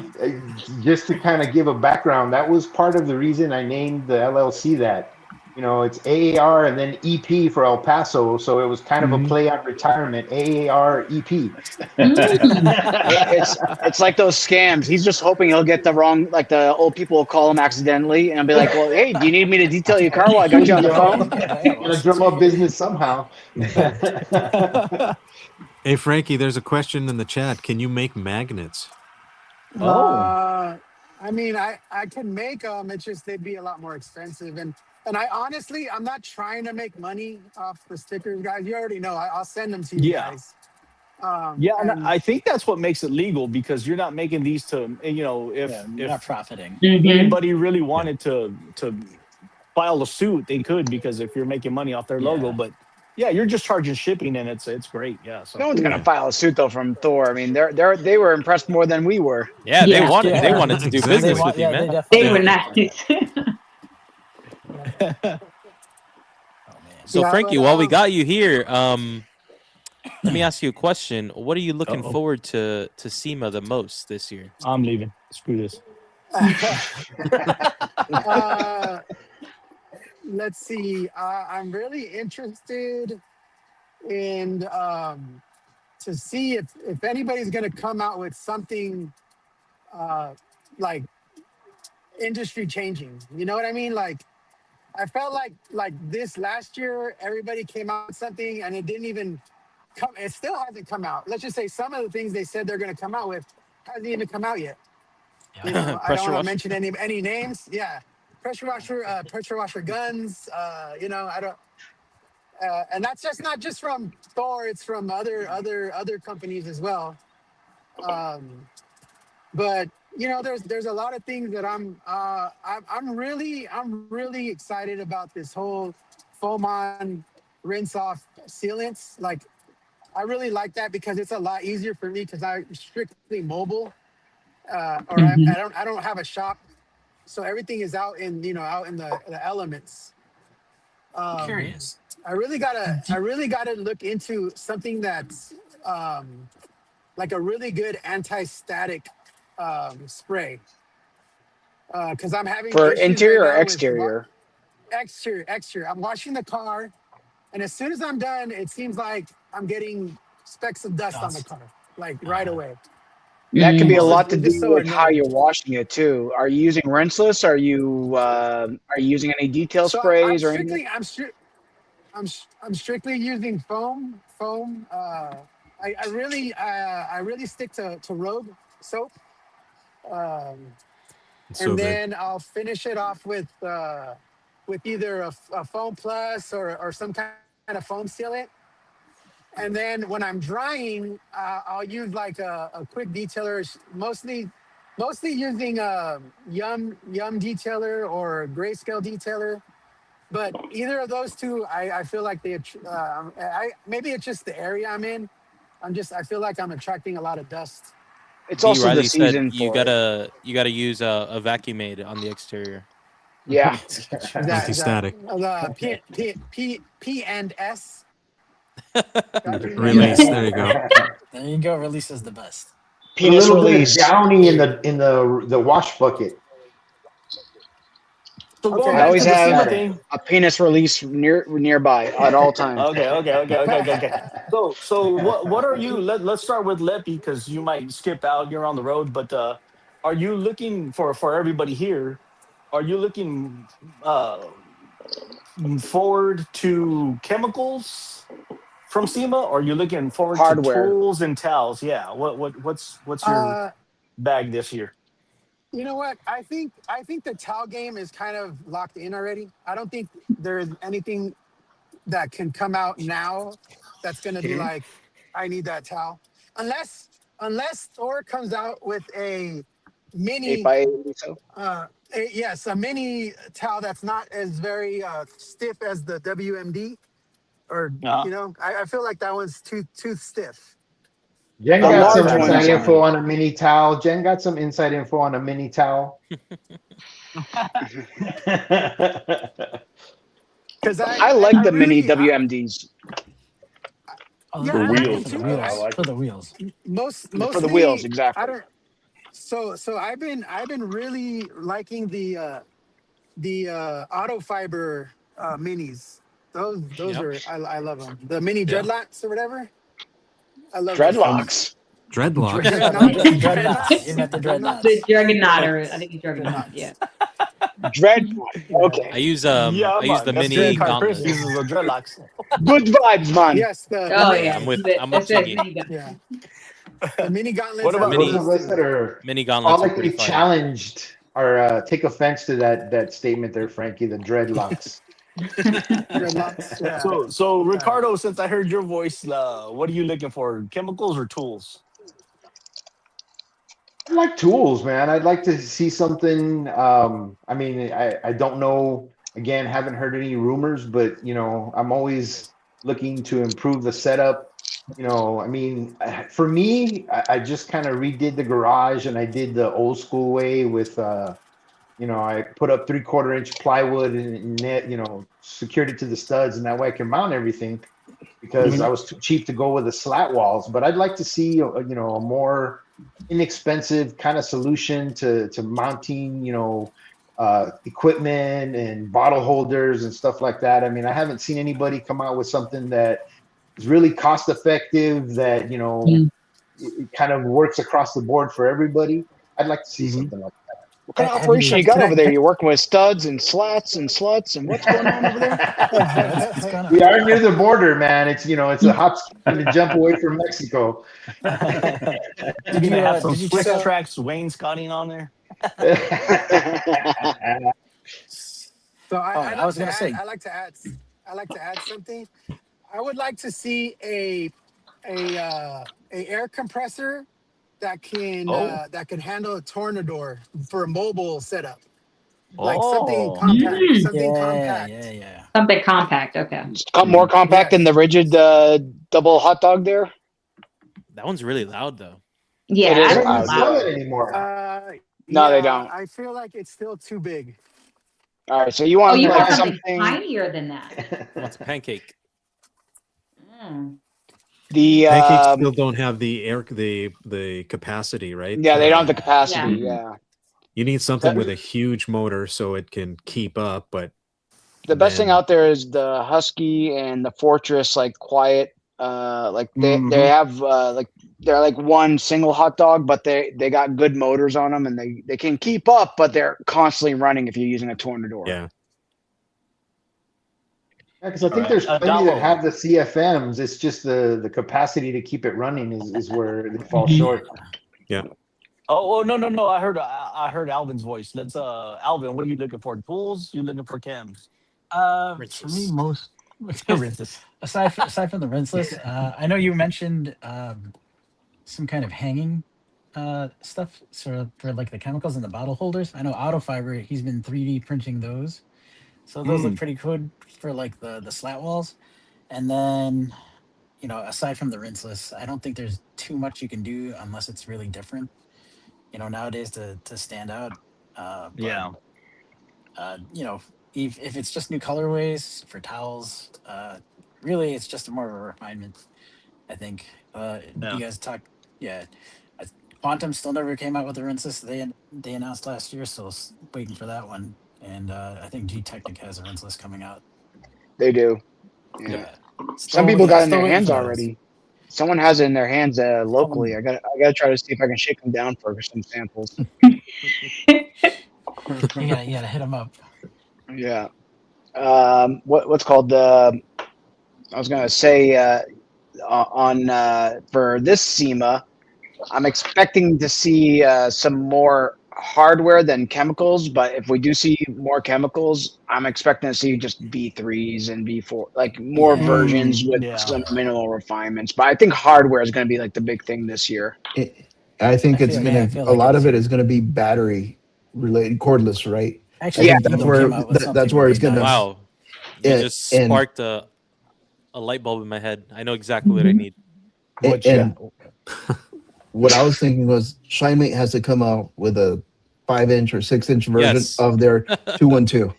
just to kind of give a background, that was part of the reason I named the LLC that. You know, it's AAR and then EP for El Paso, so it was kind of a play on retirement. AAR EP. It's like those scams. He's just hoping he'll get the wrong, like the old people will call him accidentally, and I'll be like, "Well, hey, do you need me to detail your car while I got you on the phone?" Gotta drum up business somehow. Hey, Frankie, there's a question in the chat. Can you make magnets? I mean, I can make them. It's just they'd be a lot more expensive. And I honestly, I'm not trying to make money off the stickers, guys. You already know. I'll send them to you guys. And I think that's what makes it legal, because you're not making these to, you know, if not profiting. Anybody really wanted to file a suit, they could, because if you're making money off their logo, but yeah, you're just charging shipping, and it's great. Yeah, so no one's gonna file a suit though from Thor. I mean, they were impressed more than we were. Yeah, they wanted to do business with you, man. They were nice. So Frankie, while we got you here, let me ask you a question. What are you looking forward to SEMA the most this year? I'm leaving. Screw this. Let's see. I'm really interested in to see if anybody's going to come out with something like industry changing. You know what I mean? Like, I felt like this last year, everybody came out with something and it didn't even come. It still hasn't come out. Let's just say some of the things they said they're going to come out with hasn't even come out yet. You know, I don't want to mention any names. Yeah. Pressure washer guns. You know, I don't. And that's just not just from Thor; it's from other companies as well. But you know, there's a lot of things that I'm really excited about this whole foam on, rinse off sealants. Like, I really like that because it's a lot easier for me because I'm strictly mobile, I don't have a shop. So everything is out in the elements. Curious. I really gotta look into something that's like a really good anti-static spray. Because I'm having for issues interior right or now exterior. Exterior. I'm washing the car, and as soon as I'm done, it seems like I'm getting specks of dust on the car, like right away. That could be a lot to do so with how annoying. you're washing it too. Are you using Rinseless? Are you using any detail sprays or anything? I'm strictly using foam. I really stick to Rogue soap. So then I'll finish it off with either a foam plus or some kind of foam sealant. And then when I'm drying, I'll use like a quick detailer, mostly using Yum detailer or Grayscale detailer. But either of those two, I feel like maybe it's just the area I'm in. I feel like I'm attracting a lot of dust. It's also Riley the season you for you gotta use a vacuum aid on the exterior. Yeah. Anti-static. P and S. Release. There you go. There you go. Release is the best. Penis a little release. bit of Downy in the wash bucket. So Okay. I always to the SEMA have thing. a penis release nearby at all times. Okay. So what are you? Let's start with Leppy, because you might skip out. You're on the road, but are you looking for everybody here? Are you looking forward to chemicals from SEMA, or are you looking forward Hardware. to tools and towels? Yeah. What's your bag this year? You know what? I think the towel game is kind of locked in already. I don't think there's anything that can come out now that's gonna be like, I need that towel. Unless Thor comes out with a mini 8x8. a mini towel that's not as very stiff as the WMD, or you know, I feel like that one's too stiff. Jen got some inside info on a mini towel. Because I like the mini WMDs. For wheels. I like for the wheels. Mostly for the wheels, exactly. I don't. So I've been really liking the auto fiber minis. Those are I love them. The mini Yeah. dreadlocks or whatever. I love those Dreadlocks. Dreadlocks. Dreadnoughts. You meant the The dreadnoughts. Juggernaut, or I think it's Juggernaut. Yeah. Dreadlocks. Yeah. Okay. I use Yeah, the man. That's mini good. Chris gauntlets. uses the dreadlocks. Good vibes, man. Yes, Oh Yeah, yeah. I'm with That's Chingy. mini gun. yeah. The mini What gauntlets. I about love Those mini of those us that too. are mini gauntlets are pretty audibly fire. challenged or take offense to that statement there, Frankie. The dreadlocks. Dreadlocks. Yeah. So Yeah. Ricardo, since I heard your voice, what are you looking for? Chemicals or tools? I like tools, man. I'd like to see something. I mean, I don't know. Again, haven't heard any rumors, but I'm always looking to improve the setup. I mean, for me, I just kind of redid the garage and I did the old school way with, I put up 3/4 inch plywood and net, secured it to the studs, and that way I can mount everything because I was too cheap to go with the slat walls. But I'd like to see, a more inexpensive kind of solution to mounting, equipment and bottle holders and stuff like that. I mean, I haven't seen anybody come out with something that is really cost effective that, it kind of works across the board for everybody. I'd like to see something like that. What kind of Have operation you? you got over there? You're working with studs and slats and sluts and what's going on over there? What's going on? We are near the border, man. It's a hop, skip, and a jump away from Mexico. You're gonna have some slick tracks wainscoting on there. So I was gonna say. I like to add something. I would like to see a air compressor that can handle a tornador for a mobile setup. Like something compact. Something compact. Yeah. Something compact. Okay. It's more compact than the rigid double hot dog there. That one's really loud though. Yeah, It is I don't loud. Sell it anymore. No, they don't. I feel like it's still too big. All right, so you want you like want something something tinier than that. That's a pancake. The Pancakes still don't have the capacity, right? Yeah, they don't have the capacity. Yeah. You need something with a huge motor so it can keep up, but the best thing out there is the Husky and the Fortress, like quiet. Like they have they're like one single hot dog, but they got good motors on them and they can keep up, but they're constantly running if you're using a Tornador. Yeah. Because I think there's plenty that have the CFMs. It's just the capacity to keep it running is where they fall short. Yeah. Oh no! I heard Alvin's voice. Let's Alvin. What are you looking for? Tools? You looking for chems? For me, most aside from the rinseless, I know you mentioned some kind of hanging stuff sort of for like the chemicals in the bottle holders. I know Autofiber, he's been 3D printing those, so those look pretty good for like the slat walls. And then, aside from the rinseless, I don't think there's too much you can do unless it's really different. Nowadays to stand out. If it's just new colorways for towels, really it's just more of a refinement, I think. You guys talk, Quantum still never came out with the rinseless they announced last year, so waiting for that one. And I think G-Technic has a rinseless coming out. They do. Yeah. Some people got it in their hands already. Someone has it in their hands locally. I gotta try to see if I can shake them down for some samples. You gotta hit them up. Yeah. What's called I was gonna say for this SEMA, I'm expecting to see some more hardware than chemicals, but if we do see more chemicals, I'm expecting to see just B3s and B4, like more versions with some minimal refinements. But I think hardware is going to be like the big thing this year. I think it's going to, a lot of it is going to be battery related, cordless, right? Actually, I think that's where it's going to. Wow, you just sparked a light bulb in my head. I know exactly what I need. What I was thinking was ShineMate has to come out with a 5-inch or 6-inch version of their 212.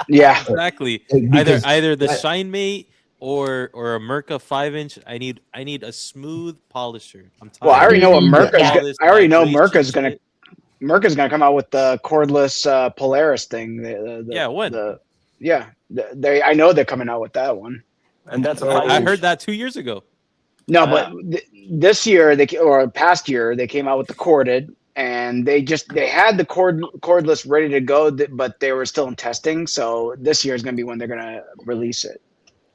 Yeah, exactly. Either the ShineMate or a Merca 5-inch. I need a smooth polisher. I'm tired. Well, I already know what Merca's. I already know Merca's gonna come out with the cordless Polaris thing. When? Yeah, I know they're coming out with that one. And that's I heard that 2 years ago. No, but this year or past year they came out with the corded, and they had the cordless ready to go, but they were still in testing. So this year is going to be when they're going to release it.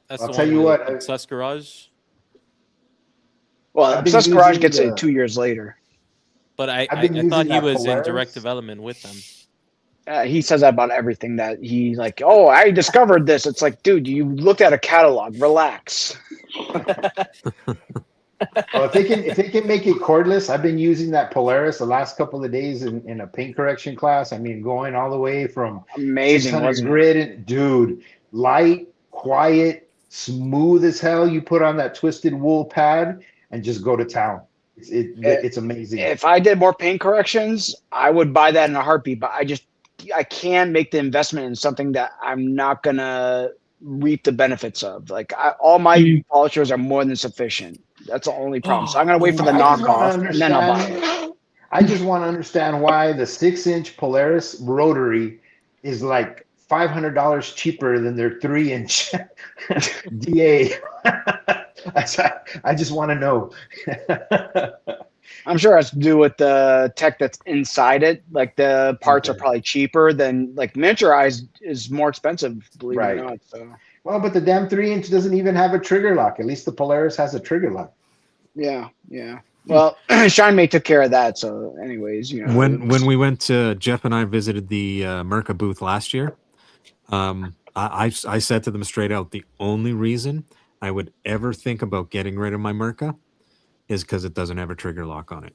That's I'll the tell one you with what, Obsessed Garage. Well, I've been Obsessed Garage using gets the- it 2 years later. But I I've been thought using he that was in Polaris. direct development with them. He says that about everything that he like. Oh, I discovered this. It's like, dude, you looked at a catalog. Relax. Well, if they can make it cordless, I've been using that Polaris the last couple of days in a paint correction class. I mean, going all the way from Amazing, 600 wasn't it? grit, dude, light, quiet, smooth as hell. You put on that twisted wool pad and just go to town. It's amazing. If I did more paint corrections, I would buy that in a heartbeat. But I can't make the investment in something that I'm not gonna reap the benefits of. Like all my polishers are more than sufficient. That's the only problem. So I'm gonna wait for the knockoff, and then I'll buy it. I just want to understand why the 6-inch Polaris rotary is like $500 cheaper than their 3-inch DA. I just want to know. I'm sure it has to do with the tech that's inside it. Like the parts are probably cheaper than like miniaturized is more expensive, believe it or not. So. Well, but the damn 3-inch doesn't even have a trigger lock. At least the Polaris has a trigger lock. Yeah. Well, ShineMate took care of that. So, anyways, when we went to Jeff and I visited the Merca booth last year, I said to them straight out, the only reason I would ever think about getting rid of my Merca is because it doesn't have a trigger lock on it.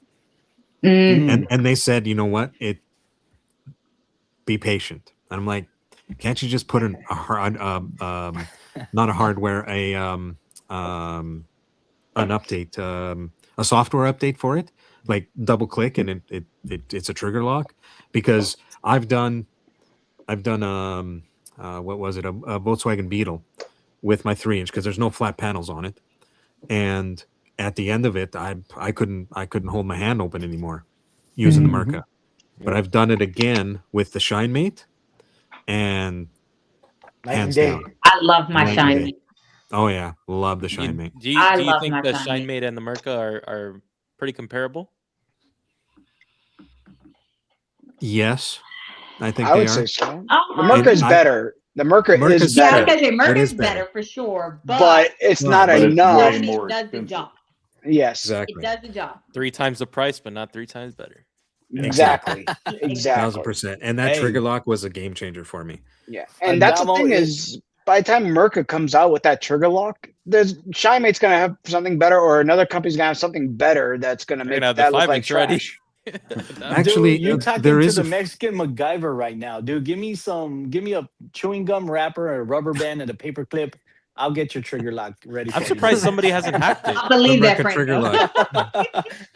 And they said, you know what? Be patient. And I'm like, can't you just put not a hardware, an update, a software update for it, like double click and it's a trigger lock? Because I've done what was it, a Volkswagen Beetle with my 3-inch, because there's no flat panels on it, and at the end of it, I couldn't hold my hand open anymore using the Merca. But I've done it again with the ShineMate, and hands down. I love my ShineMate. Oh yeah, love the ShineMate. Do you think the ShineMate and the Merca are pretty comparable? Yes, I think I they would are. say so. The Merca is better. The Merca is better. Yeah, I was gonna say Merca's better for sure, but it's not enough. It does the job. Yes, exactly. It does the job. 3 times the price, but not 3 times better. Exactly. 1000%. And that trigger lock was a game changer for me. Yeah, and that's the thing is, by the time Merca comes out with that trigger lock, ShineMate's gonna have something better, or another company's gonna have something better that's gonna make that look like trash. Actually, dude, you're talking there to is the Mexican MacGyver right now, dude. Give me a chewing gum wrapper, a rubber band, and a paper clip. I'll get your trigger lock ready. I'm surprised somebody hasn't hacked it. I believe that, trigger lock.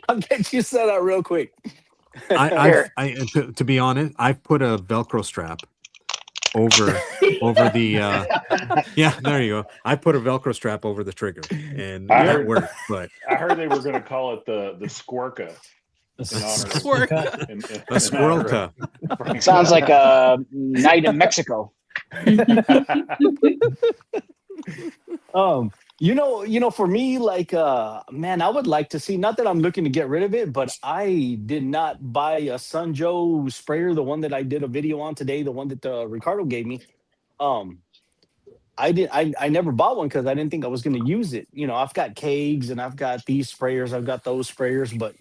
I'll get you set up real quick. To be honest, I've put a Velcro strap over the yeah, there you go. I put a Velcro strap over the trigger, and that worked. But I heard they were going to call it the Squirka. A Squirrelka. Sounds like a night in Mexico. For me, like, man, I would like to see, not that I'm looking to get rid of it, but I did not buy a Sunjo sprayer, the one that I did a video on today, the one that Ricardo gave me. I never bought one because I didn't think I was going to use it. I've got kegs and I've got these sprayers, I've got those sprayers, but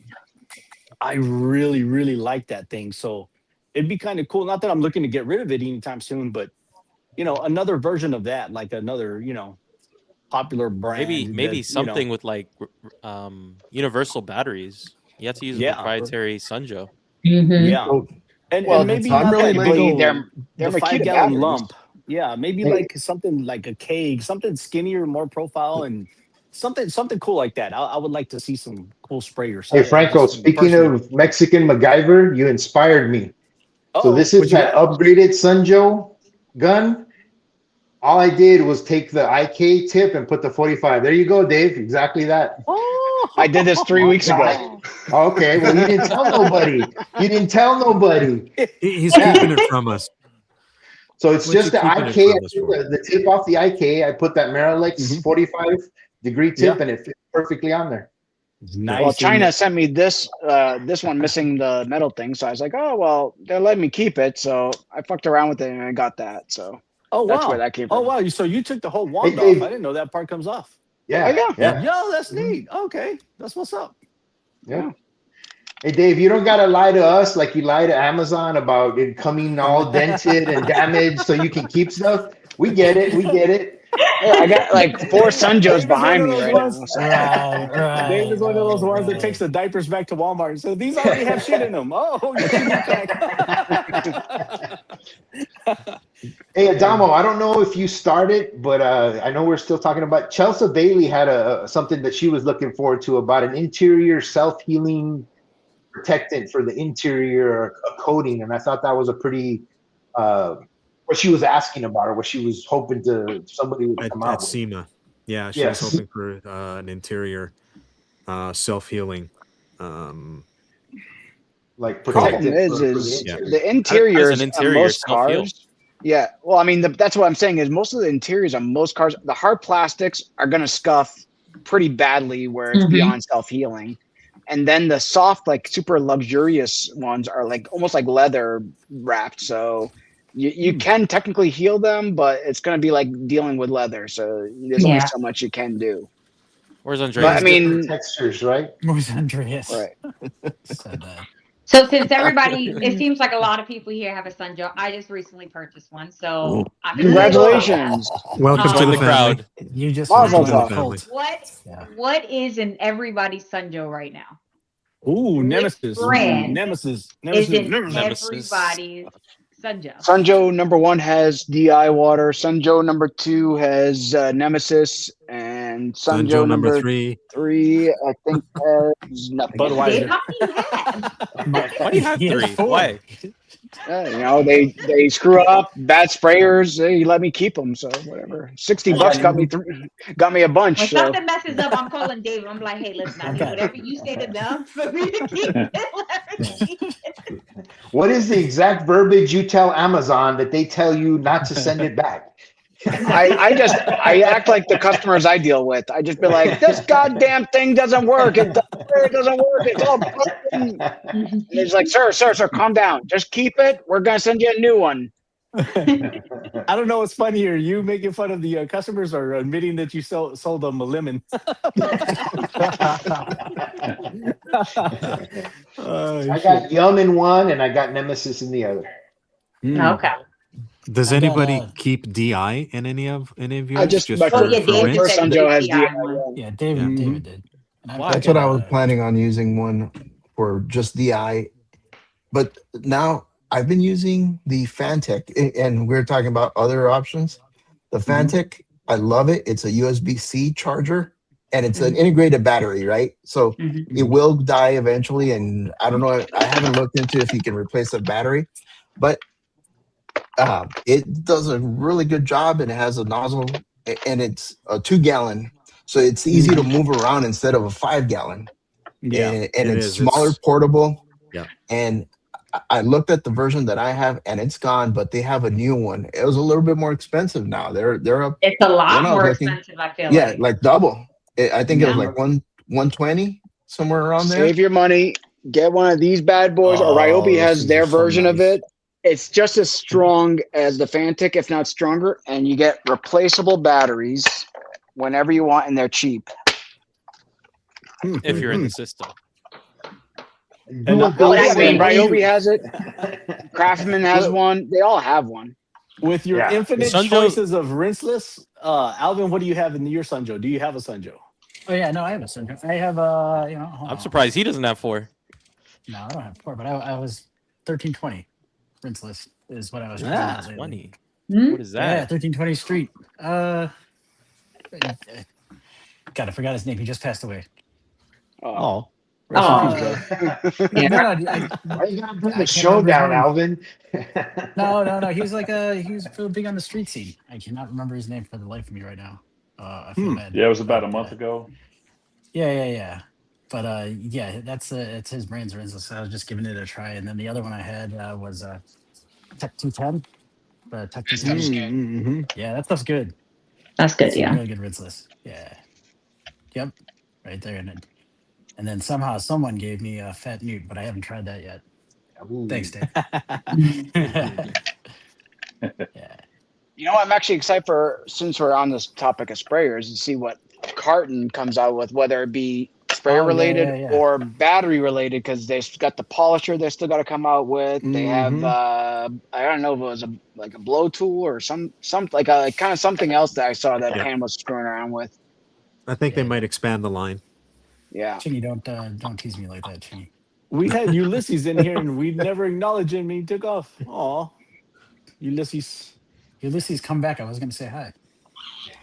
I really, really like that thing. So it'd be kind of cool. Not that I'm looking to get rid of it anytime soon, but another version of that, like another, popular brand. Maybe something with like universal batteries. You have to use a proprietary Sunjo. Yeah. And maybe not really they're the 5-gallon lump. Yeah, maybe like something like a keg, something skinnier, more profile, and something cool like that. I would like to see some cool sprayers. Hey, Franco, speaking of Mexican MacGyver, you inspired me. So this is that upgraded Sunjo gun. All I did was take the IK tip and put the 45. There you go, Dave. Exactly that. Oh, I did this 3 weeks ago. Okay, well, you didn't tell nobody. He's keeping it from us. So it's What just you the keeping it IK, from us for? the tip off the IK. I put that Miralex 45-degree tip, Yeah. and it fits perfectly on there. Nice. Well, China sent me this one missing the metal thing, so I was like, oh well, they're letting me keep it, so I fucked around with it and I got that. So that's where that came from. Oh wow! So you took the whole wand Dave. off? I didn't know that part comes off. Yeah. Oh, Yeah. Yo, that's neat. Okay, that's what's up. Yeah. Hey Dave, you don't gotta lie to us like you lie to Amazon about it coming all dented and damaged so you can keep stuff. We get it. We get it. Yeah, I got like 4 Sunjos behind me right now. So. Right. Dave is one of those ones that takes the diapers back to Walmart and says, "These already have shit in them." Oh, you can back. Hey Adamo, I don't know if you started, but I know we're still talking about Chelsea Bailey had something that she was looking forward to about an interior self-healing protectant for the interior coating, and I thought that was a pretty what she was asking about, or what she was hoping somebody would come out at with. SEMA. Yeah, she was hoping for an interior self-healing. Like problem is the interiors on most cars. Yeah, well, I mean, that's what I'm saying is most of the interiors on most cars, the hard plastics are going to scuff pretty badly where it's beyond self-healing. And then the soft, like super luxurious ones are like almost like leather wrapped. So you can technically heal them, but it's going to be like dealing with leather. So there's only so much you can do. Where's Andreas? But, I mean, textures, right? Where's Andreas? Right. So since everybody, it seems like a lot of people here have a Sunjo. I just recently purchased one, so I'm congratulations! Welcome to the crowd. You just What is in everybody's Sunjo right now? Ooh, Nemesis. Brand Nemesis. is in everybody's Sunjo. Sunjo number 1 has DI water. Sunjo number 2 has Nemesis, and Sunjo number 3 I think has nothing. Budweiser. How many do you have? Why do you have 3? Why? You know, they screw up, bad sprayers. They let me keep them, so whatever. $60 got me a bunch. When so. something messes up, I'm calling Dave. I'm like, hey, listen, I do whatever you say to them for me to keep it. What is the exact verbiage you tell Amazon that they tell you not to send it back? I act like the customers I deal with. I just be like, this goddamn thing doesn't work. It doesn't work. It's all broken. And it's like, sir, calm down. Just keep it. We're gonna send you a new one. I don't know what's funnier, you making fun of the customers or admitting that you sold them a lemon. I got Yum in one, and I got Nemesis in the other. Okay. Does anybody keep DI in any of yours? I just for Dave rinse? first Sunjo has DI. Yeah, David did. That's what I was planning on using one for, just DI. But now I've been using the Fantech, and we're talking about other options. The Fantech, I love it. It's a USB-C charger, and it's an integrated battery, right? So it will die eventually, and I don't know. I haven't looked into if you can replace the battery, but it does a really good job, and it has a nozzle, and it's a 2-gallon, so it's easy to move around instead of a 5-gallon. Yeah, and it's smaller, portable. Yeah, and I looked at the version that I have, and it's gone, but they have a new one. It was a little bit more expensive now. They're up. It's a lot more expensive, I feel like. Like double. I think it was like 120, somewhere around there. Save your money. Get one of these bad boys. Or Ryobi has their version of it. It's just as strong as the Fantech, if not stronger, and you get replaceable batteries whenever you want, and they're cheap. If you're in the system. And Ryobi has it. Craftsman has one. They all have one. With your infinite choices of rinseless, Alvin, what do you have in your Sunjo? Do you have a Sunjo? Oh yeah, no, I have a Sunjo. I have I'm surprised he doesn't have 4. No, I don't have 4, but I was 1320 rinseless is what I was. 20. What is that? Yeah, 1320 Street. God, I forgot his name. He just passed away. Oh. Yeah. Why you gotta bring the show down, Alvin? No. He was really big on the street scene. I cannot remember his name for the life of me right now. I feel bad. Yeah, it was about a month ago. Yeah. But it's his brains. So I was just giving it a try, and then the other one I had was Tech 210 tucked in. Mm-hmm. Yeah, that stuff's good. That's good. That's some Yeah. really good Rinseless. Yeah. Yep. Right there. And then somehow someone gave me a fat newt, but I haven't tried that yet. Ooh. Thanks, Dave. Yeah. You know, I'm actually excited for, since we're on this topic of sprayers, to see what Carton comes out with, whether it be sprayer Oh, yeah, related yeah, yeah. or battery related, because they've got the polisher they still got to come out with. They have I don't know if it was like a blow tool or some like a kind of something else that I saw that Pam was screwing around with. I think they might expand the line. Yeah. Chingy, don't tease me like that, Chingy. We had Ulysses in here and we never acknowledged him. He took off. Aw, Ulysses. Ulysses, come back. I was going to say hi.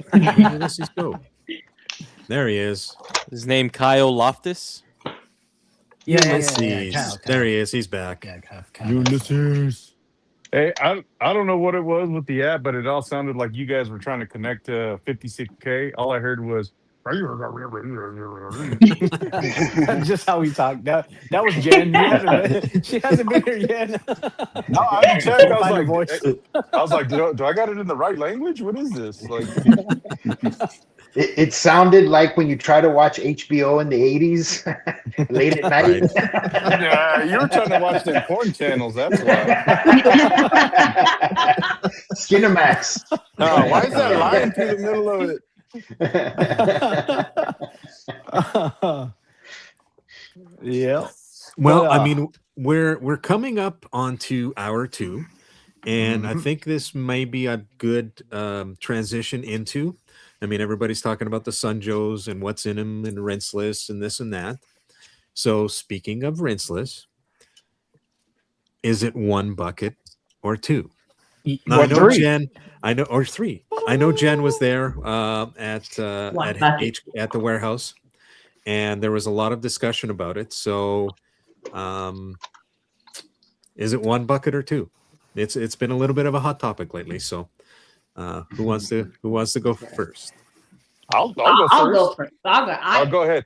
Where did Ulysses go? There he is. His name Kyle Loftus. Yeah, Ulysses. Kyle. There he is. He's back. Yeah, Kyle. Ulysses. Hey, I don't know what it was with the app, but it all sounded like you guys were trying to connect to 56K. All I heard was just how we talk. That was Jen. She hasn't been here yet. No, I had to check. I Find her was voice. like, do I got it in the right language? What is this? Like, It sounded like when you try to watch HBO in the 80s, late at night. yeah, you were trying to watch them porn channels. That's why. Skinamax. Why is that lying through the middle of it? Yeah. Well, I mean, we're coming up onto hour 2, and I think this may be a good transition into. I mean, everybody's talking about the Sunjos and what's in them and Rinseless and this and that. So, speaking of Rinseless, is it 1 bucket or 2? Now, I know 3. Jen. I know, or 3. I know Jen was there at the warehouse, and there was a lot of discussion about it. So, is it 1 bucket or 2? It's been a little bit of a hot topic lately. So, who wants to go first? I'll go first. I'll go ahead.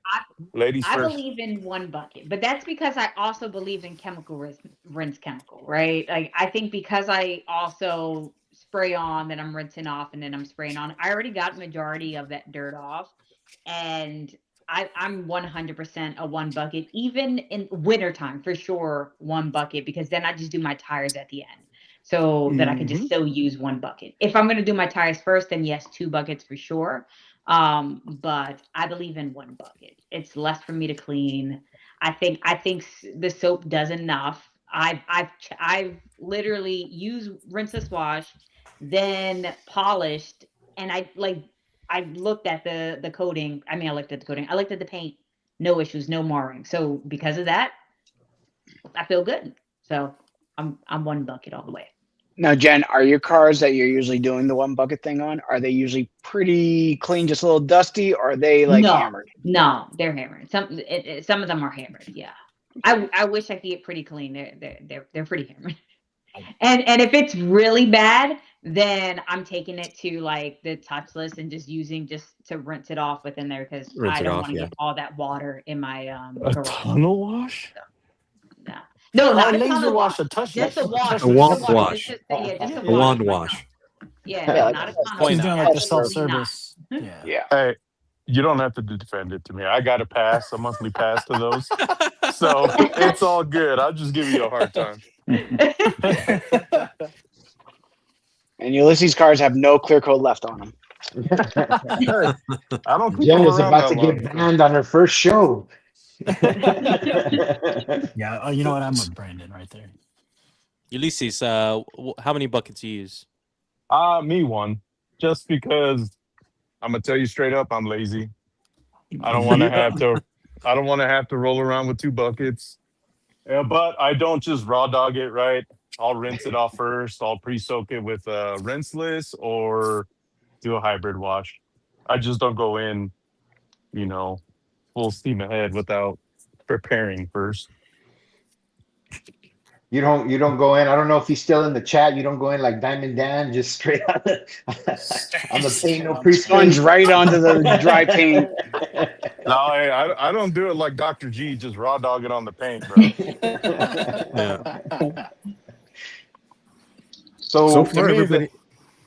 Ladies I first. believe in 1 bucket, but that's because I also believe in chemical rinse chemical, right? Like I think because I also spray on, then I'm rinsing off, and then I'm spraying on. I already got majority of that dirt off, and I'm 100% a 1 bucket, even in wintertime for sure. 1 bucket, because then I just do my tires at the end, so that I can just still use 1 bucket. If I'm going to do my tires first, then yes, 2 buckets for sure. But I believe in 1 bucket. It's less for me to clean. I think the soap does enough. I've literally used Rinseless wash, then polished, and I looked at the coating. I mean, I looked at the coating. I looked at the paint. No issues, no marring. So because of that, I feel good. So I'm 1 bucket all the way. Now, Jen, are your cars that you're usually doing the 1 bucket thing on, are they usually pretty clean, just a little dusty, or are they like hammered? No, they're hammered. Some of them are hammered. Yeah, I wish I could get pretty clean. They're pretty hammered. And if it's really bad, then I'm taking it to like the touchless and just using to rinse it off within there, because I don't want to get all that water in my a tunnel wash. So, no, not a laser tunnel wash, wash. a touchless. Just a wash. A wand wash. Just a wand wash. Yeah, not a tunnel. She's doing like the self-service. Yeah. Hey, you don't have to defend it to me. I got a pass, a monthly pass to those. So it's all good. I'll just give you a hard time. And Ulysses cars have no clear coat left on them. I don't. Jen was about to get banned on her first show. Yeah. Oh, you know what? I'm with Brandon right there. Ulysses, how many buckets you use? Me 1, just because I'm gonna tell you straight up, I'm lazy. I don't want to have to. I don't want to have to roll around with 2 buckets. Yeah, but I don't just raw dog it, right? I'll rinse it off first. I'll pre-soak it with Rinseless or do a hybrid wash. I just don't go in, full steam ahead without preparing first. You don't go in. I don't know if he's still in the chat. You don't go in like Diamond Dan, just straight on the paint, no Sponge right onto the dry paint. No, I don't do it like Dr. G. Just raw dog it on the paint, bro. Yeah. So to far, me, everybody.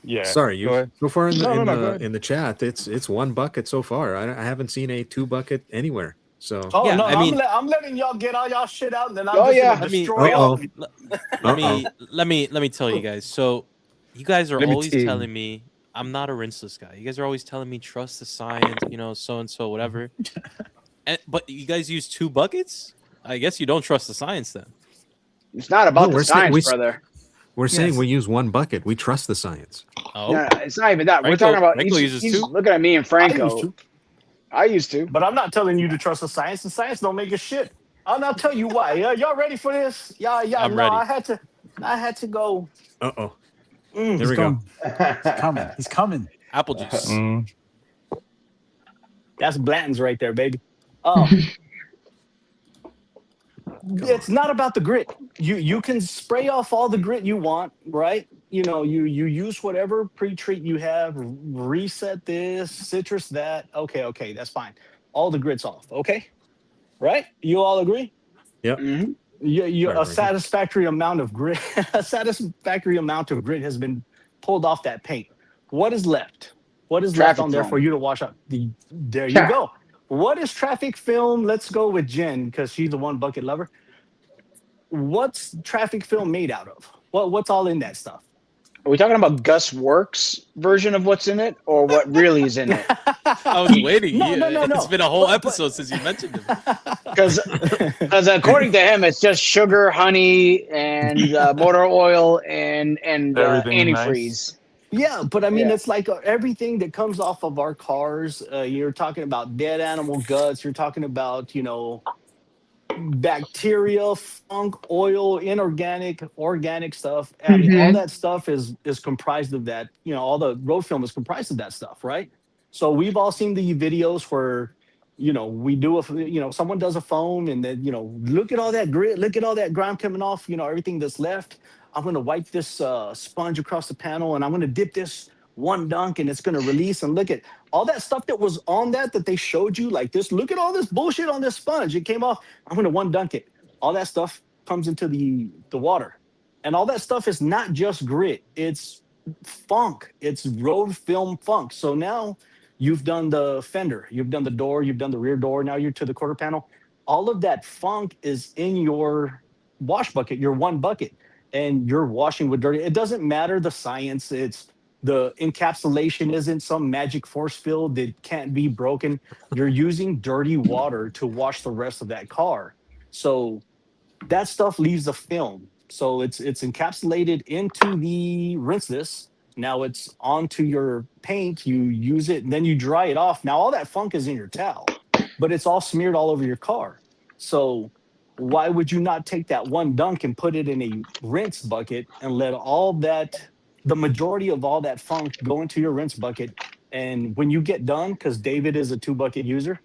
yeah. Sorry, Go ahead. so far in No, the no, in no, go the ahead. in the chat, it's one bucket so far. I haven't seen a 2 bucket anywhere. So Oh Yeah, no, I mean, I'm letting y'all get all y'all shit out, and then I'm Oh just gonna yeah. let me destroy all. let me tell you guys. So you guys are Let me always tell you. telling me I'm not a rinseless guy. You guys are always telling me trust the science, so and so, whatever. But you guys use 2 buckets? I guess you don't trust the science then. It's not no, about the science, brother. we're saying Yes. we use 1 bucket. We trust the science. Oh, No, it's not even that. We're talking about. Franco uses He's 2. looking at me and I used Franco. to, I used to. but I'm not telling you to trust the science. The science don't make a shit. I'll tell you why. Y'all ready for this? Yeah. I'm No, ready. I had to go. Uh-oh. Mm. Here He's we go. going. He's coming. He's coming. Apple juice. Mm. That's Blanton's right there, baby. It's not about the grit. You can spray off all the grit you want, right? You use whatever pre-treat you have, reset this, citrus that. Okay, that's fine. All the grit's off, okay? Right? You all agree? Yep. Mm-hmm. A satisfactory amount of grit, a satisfactory amount of grit has been pulled off that paint. What is left? What is left Traffic on there film. for you to wash up? There you go. What is traffic film? Let's go with Jen because she's the 1 bucket lover. What's traffic film made out of? What's all in that stuff? Are we talking about Gus Works version of what's in it, or what really is in it? I was waiting. No. It's been a whole episode since you mentioned him. Because according to him, it's just sugar, honey, and motor oil and Everything antifreeze. Yeah, but I mean, Yeah. it's like everything that comes off of our cars. You're talking about dead animal guts. You're talking about, bacteria, funk, oil, inorganic, organic stuff. I mean, all that stuff is comprised of that. All the road film is comprised of that stuff, right? So we've all seen the videos where, we do someone does a foam and then, look at all that grit, look at all that grime coming off, everything that's left. I'm going to wipe this sponge across the panel and I'm going to dip this one dunk and it's going to release. And look at all that stuff that was on that they showed you like this. Look at all this bullshit on this sponge. It came off. I'm going to one dunk it. All that stuff comes into the water. And all that stuff is not just grit. It's funk. It's road film funk. So now you've done the fender, you've done the door, you've done the rear door. Now you're to the quarter panel. All of that funk is in your wash bucket, your 1 bucket, and you're washing with dirty. It doesn't matter the science. It's the encapsulation isn't some magic force field that can't be broken. You're using dirty water to wash the rest of that car. So that stuff leaves a film. So it's encapsulated into the rinseless. Now it's onto your paint. You use it and then you dry it off. Now all that funk is in your towel, but it's all smeared all over your car. So why would you not take that one dunk and put it in a rinse bucket and let the majority of all that funk go into your rinse bucket? And when you get done, because David is a 2 bucket user,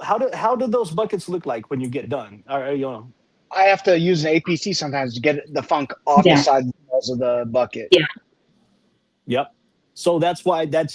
how do those buckets look like when you get done? I have to use an APC sometimes to get the funk off the side walls of the bucket. Yeah. Yep. So that's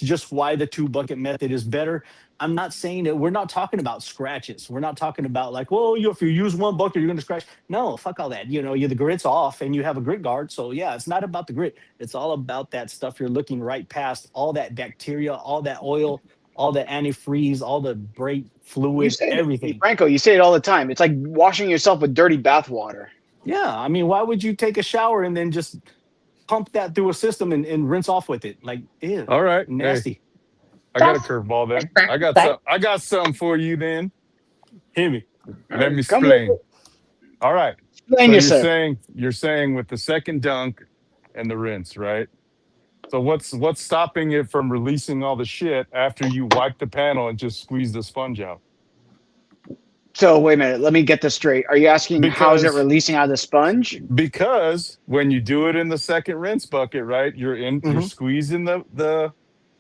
just why the 2 bucket method is better. I'm not saying that we're not talking about scratches. We're not talking about like, well, if you use 1 bucket, you're going to scratch. No, fuck all that. The grit's off and you have a grit guard. So yeah, it's not about the grit. It's all about that stuff you're looking right past, all that bacteria, all that oil, all the antifreeze, all the brake fluid, everything. Franco, you say it all the time. It's like washing yourself with dirty bath water. Yeah. I mean, why would you take a shower and then just pump that through a system and rinse off with it? Like, ew. All right. Nasty. Hey, I got a curveball then. I got something for you then. Hit me. Let me explain. All right. So you're saying with the second dunk and the rinse, right? So what's stopping it from releasing all the shit after you wipe the panel and just squeeze the sponge out? So wait a minute, let me get this straight. Are you asking how is it releasing out of the sponge? Because when you do it in the second rinse bucket, right? You're squeezing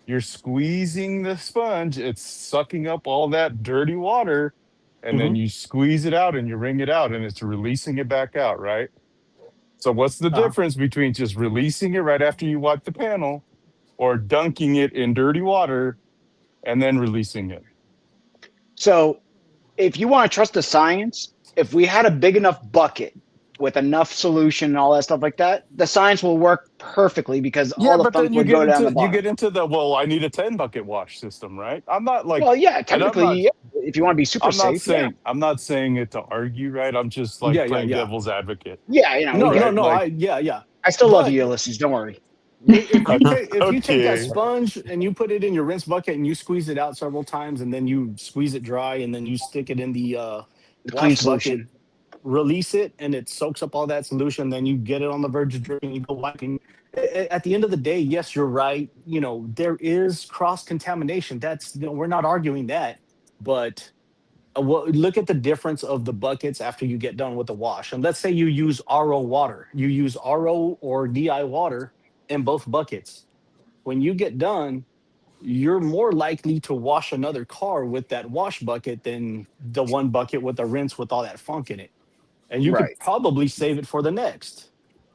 you're squeezing the sponge. It's sucking up all that dirty water, and then you squeeze it out and you wring it out, and it's releasing it back out, right? So what's the difference between just releasing it right after you wipe the panel or dunking it in dirty water and then releasing it? So if you want to trust the science, if we had a big enough bucket with enough solution and all that stuff like that, the science will work perfectly because Yeah, all the but funk then you would get go down the into bottom. the well, I need a 10 bucket wash system, right? I'm not like, Well, yeah, and I'm technically, not yeah, if you want to be super safe, yeah. I'm not saying it to argue, right? I'm just like Yeah, yeah, playing yeah. devil's advocate, Yeah, you know, we No, get no, it. no. right? Yeah. I still love But you, Ulysses. Don't worry. if you take that Okay. sponge and you put it in your rinse bucket and you squeeze it out several times and then you squeeze it dry and then you stick it in the The clean wash bucket, solution. release it, and it soaks up all that solution. Then you get it on the verge of dripping. You go wiping. At the end of the day, yes, you're right. You know, there is cross contamination. That's, you know, we're not arguing that, but look at the difference of the buckets after you get done with the wash. And let's say you use RO water. You use RO or DI water in both buckets. When you get done, you're more likely to wash another car with that wash bucket than the one bucket with the rinse with all that funk in it. And you could Right. probably save it for the next,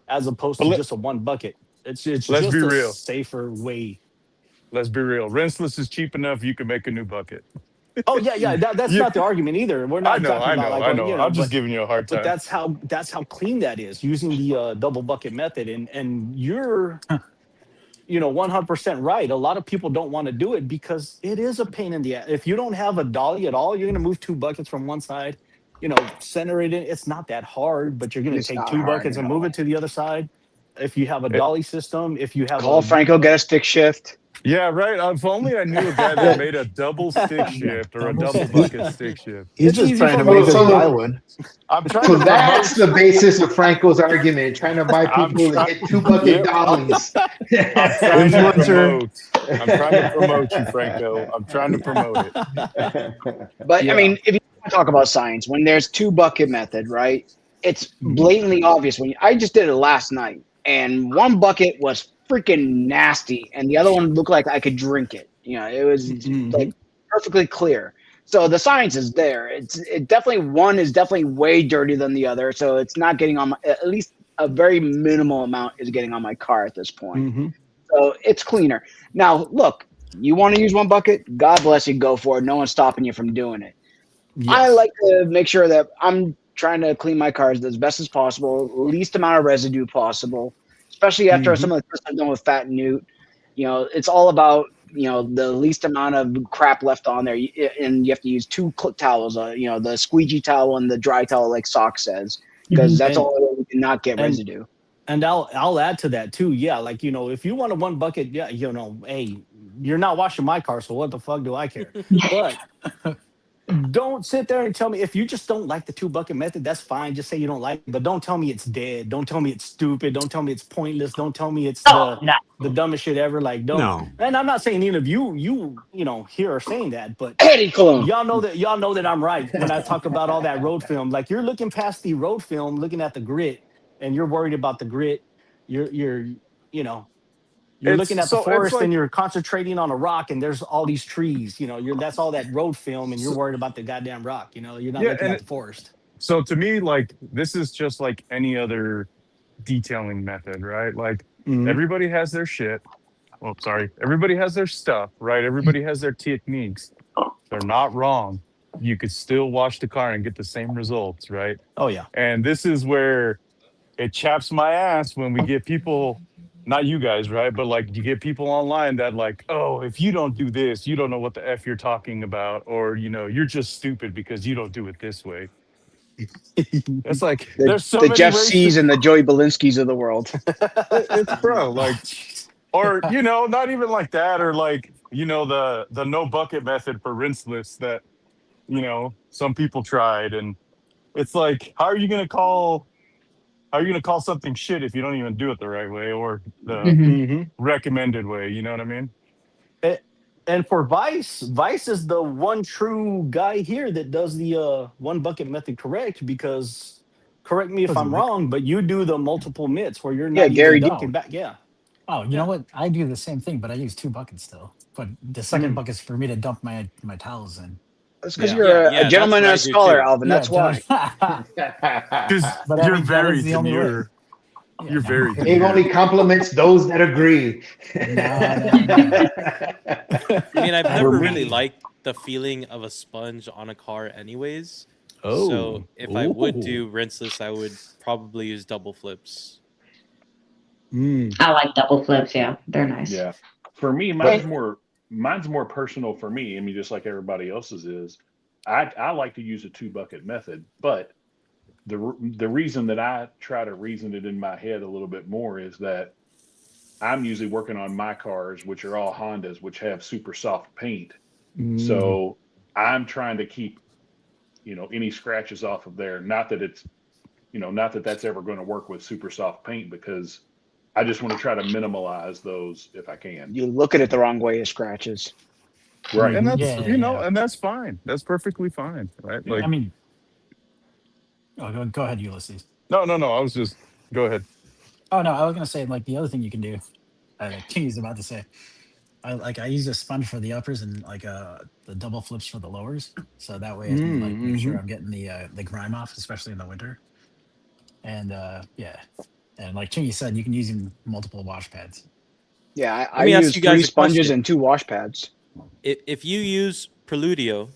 as opposed But to just a one bucket. It's let's be just a real. safer way. Let's be real. Rinseless is cheap enough. You can make a new bucket. Oh yeah. That's Yeah, not the argument either. We're I not know, talking I about know, like, I oh, know. you know, I'm just giving you a hard but time. that's how clean that is using the double bucket method. And you're, you know, 100% right. A lot of people don't want to do it because it is a pain in the ass. If you don't have a dolly at all, you're going to move two buckets from one side, you know, center it in. It's not that hard, but you're going to It's take not two hard buckets at and move all. it to the other side. If you have a It- dolly system, if you have Call Franco, get a stick shift. yeah, right. If only I knew a guy that made a double stick Yeah, shift or a double double stick. bucket stick shift. He's it's just easy trying for to So, make us most. buy so, one. I'm trying so to that's promote. the basis of Franco's argument, trying to buy I'm people to trying. get 2 bucket Yep. dollies. I'm trying to Influencer. promote. I'm trying to promote you, Franco. I'm trying to promote it. But I Yeah. mean, if you want to talk about science, when there's two bucket method, right? It's Mhm. blatantly obvious. I just did it last night, and one bucket was freaking nasty, and the other one looked like I could drink it. You know, it was like Mhm. perfectly clear. So the science is there. It definitely, one is definitely way dirtier than the other. So it's not getting on my, at least a very minimal amount is getting on my car at this point. Mhm. So it's cleaner. Now, look, you want to use one bucket? God bless you, go for it. No one's stopping you from doing it. I Yes. like to make sure that I'm trying to clean my cars as best as possible, least amount of residue possible, especially after some Mhm. of the tests I've done with Fat and Newt. You know, it's all about, you know, the least amount of crap left on there. And you have to use two towels, you know, the squeegee towel and the dry towel, like Sock says, because that's And all way we can not get and residue. and I'll add to that too. Yeah, like, you know, if you want a one bucket, yeah, you know, hey, you're not washing my car, so what the fuck do I care? But don't sit there and tell me if you just don't like the two bucket method. That's fine. Just say you don't like it, but don't tell me it's dead. Don't tell me it's stupid. Don't tell me it's pointless. Don't tell me it's No, no. the dumbest shit ever. Like, don't. No. And I'm not saying any of you know here are saying that, but Eddie Cologne. y'all know that I'm right when I talk about all that road film. Like, you're looking past the road film, looking at the grit, and you're worried about the grit. You're you know, you're looking at the It's forest like and you're concentrating on a rock and there's all these trees, you know, that's all that road film and you're so, worried about the goddamn rock, you know, you're not yeah, looking at the forest. so to me, like this is just like any other detailing method, right? Like Mhm. everybody has their shit. Well, sorry, everybody has their stuff, right? Everybody has their techniques. They're not wrong. You could still wash the car and get the same results, right? Oh yeah. And this is where it chaps my ass when we get people, not you guys, right? But like you get people online that like, oh, if you don't do this, you don't know what the F you're talking about, or you know, you're just stupid because you don't do it this way. It's like there's so The many Jeff ways to C's and the Joey Balinskis of the world. it's bro, Oh, like, jeez. or you know, not even like that, or like, you know, the no bucket method for rinseless that, you know, some people tried. And it's like, how are you gonna call something shit if you don't even do it the right way or the Mhm. recommended way? You know what I mean? A- And for Vice is the one true guy here that does the one bucket method correct, because correct me if Was it I'm Rick? wrong, but you do the multiple mitts where you're Yeah, not even Gary D. looking back. Yeah. Oh, you know Yeah. what? I do the same thing, but I use two buckets still. But the second Mm. bucket's for me to dump my towels in. That's because Yeah. you're Yeah, a yeah, that's gentleman what and I a do scholar, too. Alvin. Yeah, That's John. why. Because But I you're mean, that is very the only way. demure. Yeah, You're no, very Dave demure. only compliments those that agree. no. I mean, I've For never really me, liked the feeling of a sponge on a car anyways. So if I would do rinseless, I would probably use double flips. I like double flips. Yeah, they're nice. Yeah, for me, mine's more personal for me. I mean, just like everybody else's is. I like to use a 2 bucket method, but the reason that I try to reason it in my head a little bit more is that I'm usually working on my cars, which are all Hondas, which have super soft paint. So I'm trying to keep, any scratches off of there. Not that it's, not that that's ever going to work with super soft paint, because I just want to try to minimize those if I can. You look at it the wrong way, it scratches. Right. And that's and that's fine. That's perfectly fine, right? Like, I mean, go ahead, Ulysses. no. I was just go ahead. Oh no, I was gonna say like the other thing you can do. Kingy's about to say. I use a sponge for the uppers and like the double flips for the lowers, so that way I can like make sure I'm getting the grime off, especially in the winter. And and like Chingy said, you can use multiple wash pads. Yeah, I use 3 sponges and 2 wash pads. If you use Preludio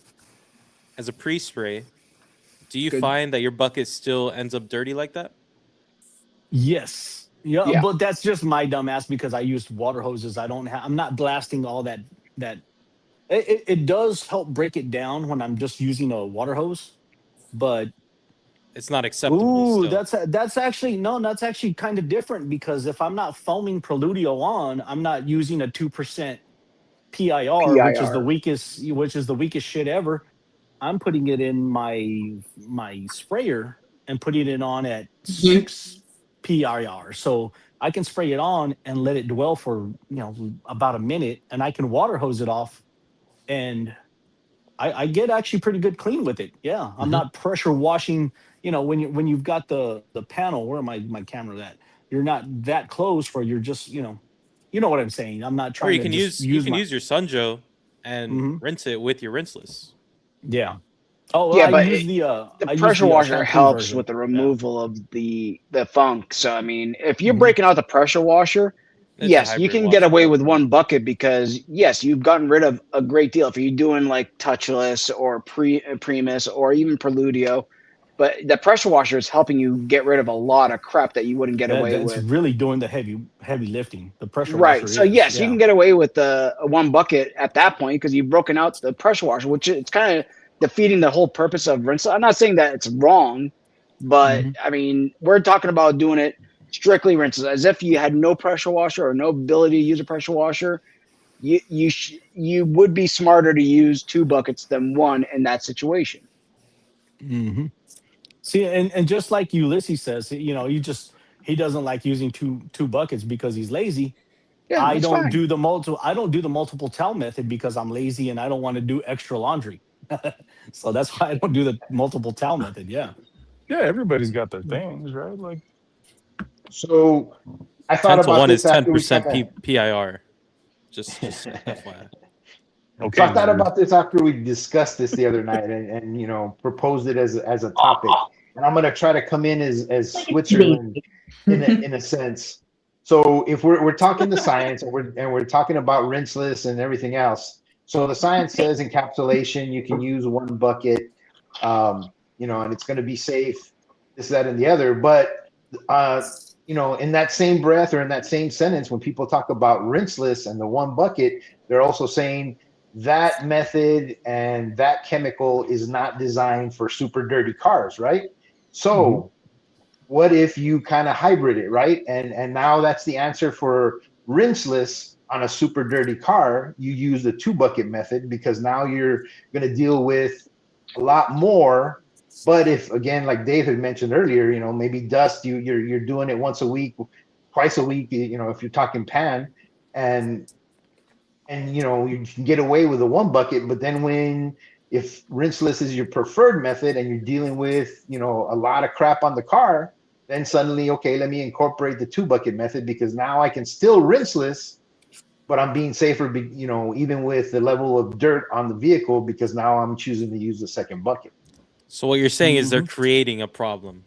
as a pre-spray, do you find that your bucket still ends up dirty like that? Yes. Yeah, but that's just my dumbass because I used water hoses. I'm not blasting all that. It does help break it down when I'm just using a water hose, but it's not acceptable. That's actually kind of different, because if I'm not foaming Preludio on, I'm not using a 2% PIR, which is the weakest shit ever. I'm putting it in my sprayer and putting it on at 6 PIR. So I can spray it on and let it dwell for about a minute, and I can water hose it off, and I get actually pretty good clean with it. Yeah, I'm not pressure washing. When you've got the panel, where my camera at? You're not that close where you're just you know what I'm saying. I'm not trying. Or you can use your Sunjo and rinse it with your rinseless. Yeah. I use the pressure washer helps with the removal of the funk. So I mean, if you're breaking out the pressure washer, yes, you can get away with 1 bucket, because yes, you've gotten rid of a great deal. If you're doing like touchless or Primus or even Preludio, but the pressure washer is helping you get rid of a lot of crap that you wouldn't get away with. It's really doing the heavy lifting. The pressure washer. Right. So yes, you can get away with the 1 bucket at that point, because you've broken out the pressure washer, which it's kind of defeating the whole purpose of rinse. I'm not saying that it's wrong, but I mean, we're talking about doing it strictly rinses. As if you had no pressure washer or no ability to use a pressure washer, you would be smarter to use 2 buckets than 1 in that situation. See, and just like Ulysses says, he doesn't like using two buckets because he's lazy. Yeah, I don't do the multiple towel method because I'm lazy and I don't want to do extra laundry. So that's why I don't do the multiple towel method. Yeah. Yeah, everybody's got their things, right? Like, so I thought about 1 this is 10% PIR. Just FYI. Okay. So I thought about this after we discussed this the other night and proposed it as a topic. And I'm gonna try to come in as Switzerland in a sense. So if we're talking the science and we're talking about rinseless and everything else. So the science says encapsulation, you can use 1 bucket, and it's going to be safe, this, that, and the other. But, in that same breath or in that same sentence, when people talk about rinseless and the 1 bucket, they're also saying that method and that chemical is not designed for super dirty cars, right? So what if you kind of hybrid it, right? And now that's the answer for rinseless. On a super dirty car, you use the 2 bucket method, because now you're going to deal with a lot more. But if, again, like David mentioned earlier, maybe dust, you're doing it once a week, twice a week, if you're talking pan, and you can get away with a 1 bucket. But then if rinseless is your preferred method and you're dealing with, a lot of crap on the car, then suddenly, okay, let me incorporate the 2 bucket method, because now I can still rinseless, but I'm being safer, even with the level of dirt on the vehicle, because now I'm choosing to use the 2nd bucket. So what you're saying is they're creating a problem.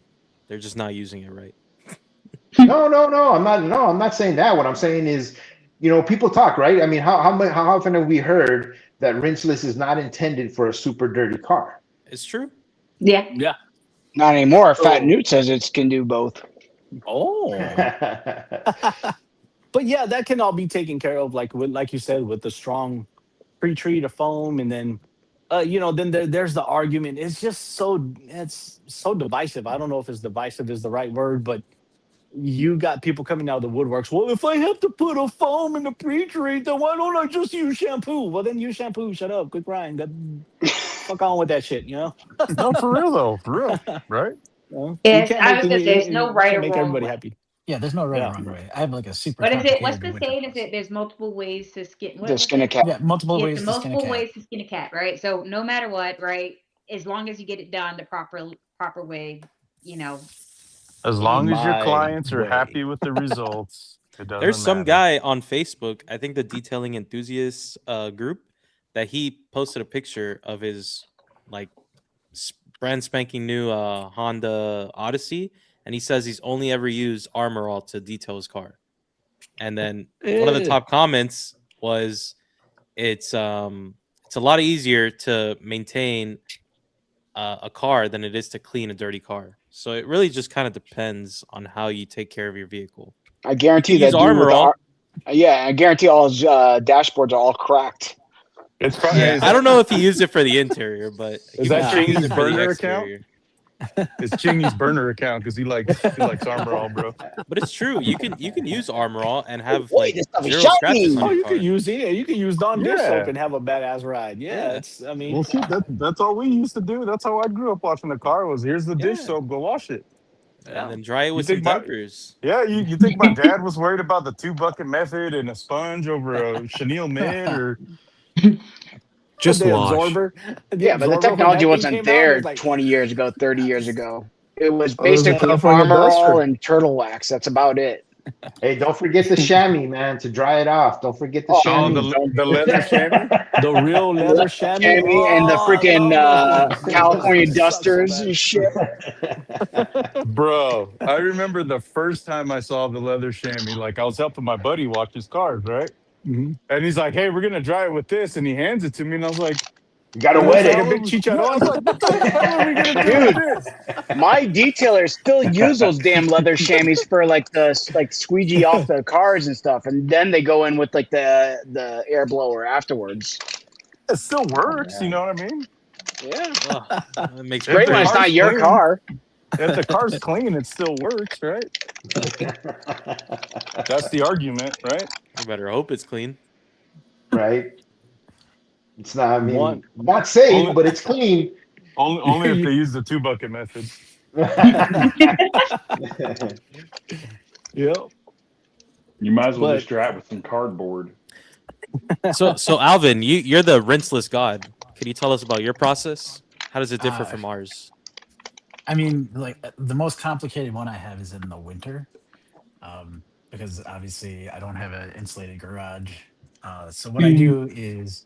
They're just not using it right. No, I'm not saying that. What I'm saying is, people talk, right? I mean, how often have we heard that rinseless is not intended for a super dirty car? It's true. Yeah. Yeah. Not anymore. Fat So- Newt says it can do both. Oh. But yeah, that can all be taken care of, like you said, with the strong pre-treat of foam, and then then there's the argument. It's so divisive. I don't know if it's divisive is the right word, but you got people coming out of the woodworks. Well, if I have to put a foam in the pre-treat, then why don't I just use shampoo? Well, then use shampoo. Shut up. Quit crying. Fuck on with that shit. No, for real though, for real, right? You Yes, can't I make was gonna say there's no right or wrong everybody way. happy. Yeah, there's no right Yeah. or wrong way. I have like a super What is it? What's complicated the winter saying? Is process. it there's multiple ways to skin To skin a it? cat. Yeah, multiple Yeah, ways the to skin a multiple cat. ways to skin a cat, right? So no matter what, right? As long as you get it done the proper way, As long as your clients are happy with the results, it doesn't There's some matter. guy on Facebook, I think the detailing enthusiasts group, that he posted a picture of his like brand spanking new Honda Odyssey, and he says he's only ever used Armor All to detail his car. And then one of the top comments was, it's a lot easier to maintain a car than it is to clean a dirty car. So it really just kind of depends on how you take care of your vehicle. I guarantee that dude with I guarantee all his dashboards are all cracked. It's probably, yeah, I don't know if he used it for the interior, but is that Chingy's burner account? It's Chingy's burner account because he likes Armor All, bro. But it's true. You can use Armor All and have Wait, like this stuff is zero shiny. scratches on Oh, your you car. could use Dawn dish Yeah. soap and have a badass ride. Yeah, it's. I mean, Well, see, that's all we used to do. That's how I grew up washing the car. Was here's the dish soap, go wash it. And then dry it with some diapers. Yeah, you think my dad was worried about the 2-bucket method and a sponge over a chenille mid or just the wash. absorber? Yeah, but the absorber, when technology that thing wasn't came out, there it was like 20 years ago, 30 years ago. It was Oh, there's a basically California Armor All duster. and turtle wax. That's about it. Hey, don't forget the chamois, man, to dry it off. Don't forget the Oh, chamois. the leather chamois? the real leather chamois. Chamois and the Oh, I freaking love those things. California Those suck so dusters bad. and shit. Bro, I remember the first time I saw the leather chamois. Like I was helping my buddy wash his cars, right? Mm-hmm. And he's like, "Hey, we're gonna dry it with this," and he hands it to me, and I was like, You gotta "What wet the it. hell Like a big are we-" chicharron. Yeah, I was like, "What the hell are we gonna do with Dude, this?" my detailers still use those damn leather chamois for like squeegee off the cars and stuff, and then they go in with like the air blower afterwards. It still works, you know what I mean? Yeah, It makes great when it's not your car. If the car's clean, it still works, right? That's the argument, right? You better hope it's clean. Right? It's not, I mean, One- not safe, Only- but it's clean. Only if they use the 2-bucket method. Yep. You might as well But- just dry it with some cardboard. So Alvin, you're the rinseless god. Can you tell us about your process? How does it differ from ours? I mean, like the most complicated one I have is in the winter, because obviously I don't have an insulated garage. So what I do is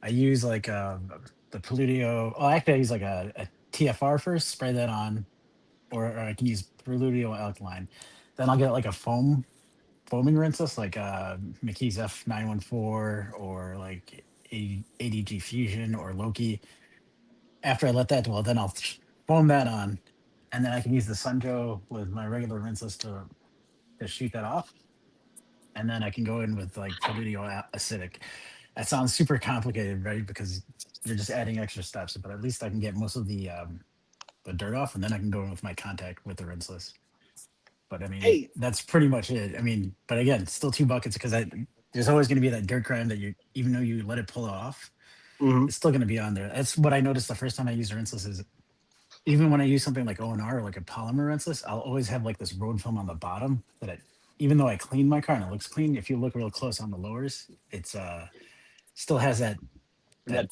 I use like the Paludio. Oh, actually, I use like a TFR first. Spray that on, or I can use Paludio alkaline. Then I'll get like a foaming rinseless, like McKee's F914 or like ADG Fusion or Loki. After I let that dwell, then I'll foam that on, and then I can use the Sunjo with my regular rinseless to shoot that off. And then I can go in with like Paludio acidic. That sounds super complicated, right? Because you're just adding extra steps, but at least I can get most of the dirt off, and then I can go in with my contact with the rinseless. But I mean, that's pretty much it. I mean, but again, still 2 buckets because there's always going to be that dirt crime that even though you let it pull off, it's still going to be on there. That's what I noticed the first time I used rinseless is even when I use something like ONR or like a polymer rinseless, I'll always have like this road film on the bottom that even though I clean my car and it looks clean, if you look real close on the lowers, it's still has that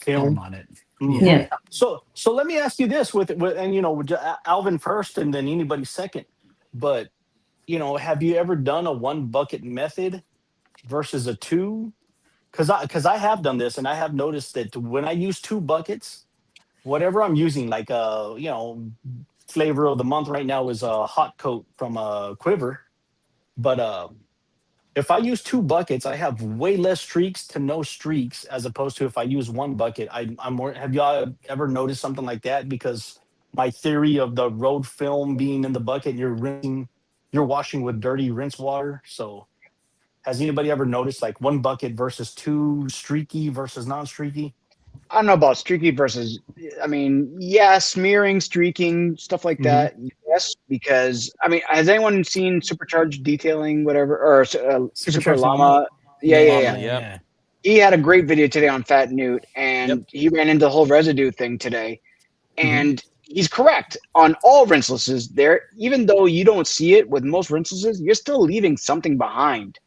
film on it. Yeah. So let me ask you this with and with Alvin first and then anybody second, but have you ever done a 1 bucket method versus a 2? Because I have done this and I have noticed that when I use 2 buckets, whatever I'm using, like flavor of the month right now is a hot coat from Quiver, but if I use 2 buckets, I have way less streaks to no streaks as opposed to if I use 1 bucket. I'm more. Have y'all ever noticed something like that? Because my theory of the road film being in the bucket, and you're washing with dirty rinse water. So has anybody ever noticed like one bucket versus two, streaky versus non-streaky? I don't know about streaky versus. I mean, yeah, smearing, streaking, stuff like that. Yes, because I mean, has anyone seen Supercharged Detailing, whatever, or Super Supercharged Llama? Llama? Yeah. He had a great video today on Fat Newt, and he ran into the whole residue thing today. And he's correct on all rinselesses. There, even though you don't see it with most rinselesses, you're still leaving something behind.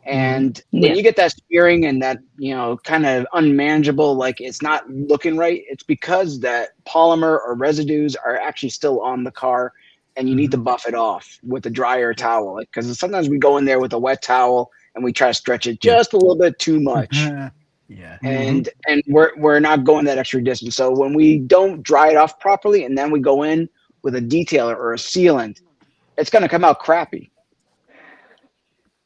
And when you get that spearing and that, kind of unmanageable, like it's not looking right, it's because that polymer or residues are actually still on the car, and you need to buff it off with a dryer towel. Because sometimes we go in there with a wet towel and we try to stretch it just a little bit too much. And we're not going that extra distance. So when we don't dry it off properly and then we go in with a detailer or a sealant, it's going to come out crappy.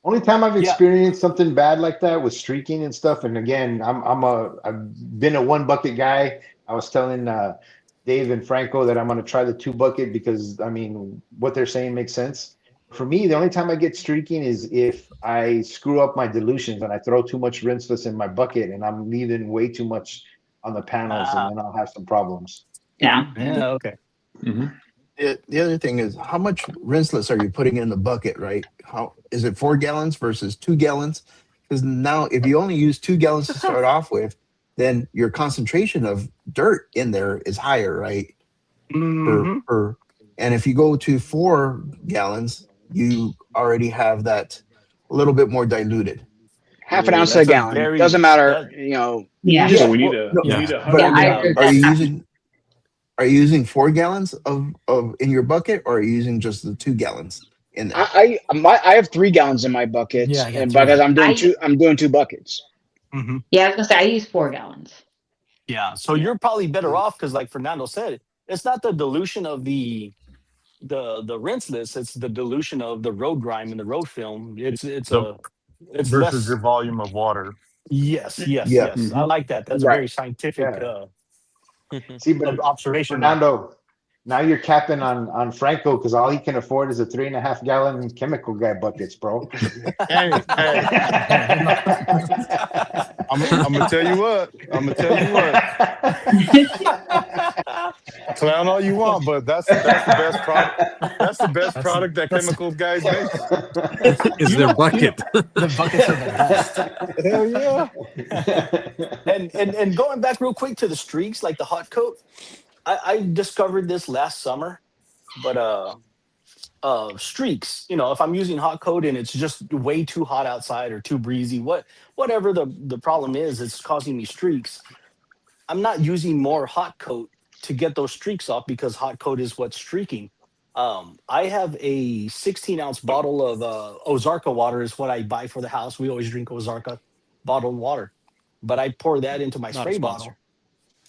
Only time I've experienced something bad like that was streaking and stuff. And again, I've been a one bucket guy. I was telling Dave and Franco that I'm going to try the 2 bucket because I mean, what they're saying makes sense. For me, the only time I get streaking is if I screw up my dilutions and I throw too much rinseless in my bucket and I'm leaving way too much on the panels, and then I'll have some problems. Yeah. Okay. The other thing is, how much rinseless are you putting in the bucket, right? How is it 4 gallons versus 2 gallons? Because now if you only use 2 gallons to start off with, then your concentration of dirt in there is higher, right? And if you go to 4 gallons, you already have that a little bit more diluted. Half an ounce a gallon. Doesn't matter, Yeah. So we need a Are you using 4 gallons of in your bucket, or are you using just the 2 gallons in there? I have 3 gallons in my bucket, and because I'm doing 2 buckets. Yeah, I was gonna say I use 4 gallons. Yeah, so you're probably better off because, like Fernando said, it's not the dilution of the rinseless; it's the dilution of the road grime and the road film. It's versus less your volume of water. Yes. I like that. That's a very scientific See, but observation. Fernando, now you're capping on Franco because all he can afford is a 3.5 gallon chemical guy buckets, bro. Hey. I'm gonna tell you what. Clown all you want, but that's the best product. That's the best product that chemical guys make. Is their bucket? The buckets are the best. Hell yeah. And going back real quick to the streaks, like the hot coat, I discovered this last summer, but streaks, if I'm using hot coat and it's just way too hot outside or too breezy, whatever the problem is, it's causing me streaks. I'm not using more hot coat to get those streaks off because hot coat is what's streaking. I have a 16-ounce bottle of Ozarka water is what I buy for the house. We always drink Ozarka bottled water, but I pour that into my spray bottle.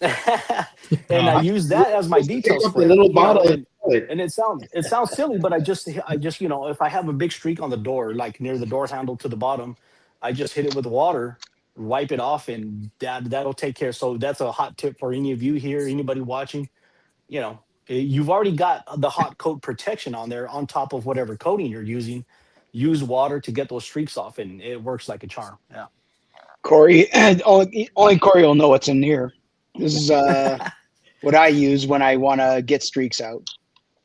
And I use that as my detail spray. A little bottle, and it sounds silly, but I just if I have a big streak on the door, like near the door handle to the bottom, I just hit it with water, wipe it off, and that'll take care. So that's a hot tip for any of you here, anybody watching. You've already got the hot coat protection on there on top of whatever coating you're using. Use water to get those streaks off, and it works like a charm. Yeah. Corey, only Corey will know what's in here. This is what I use when I want to get streaks out.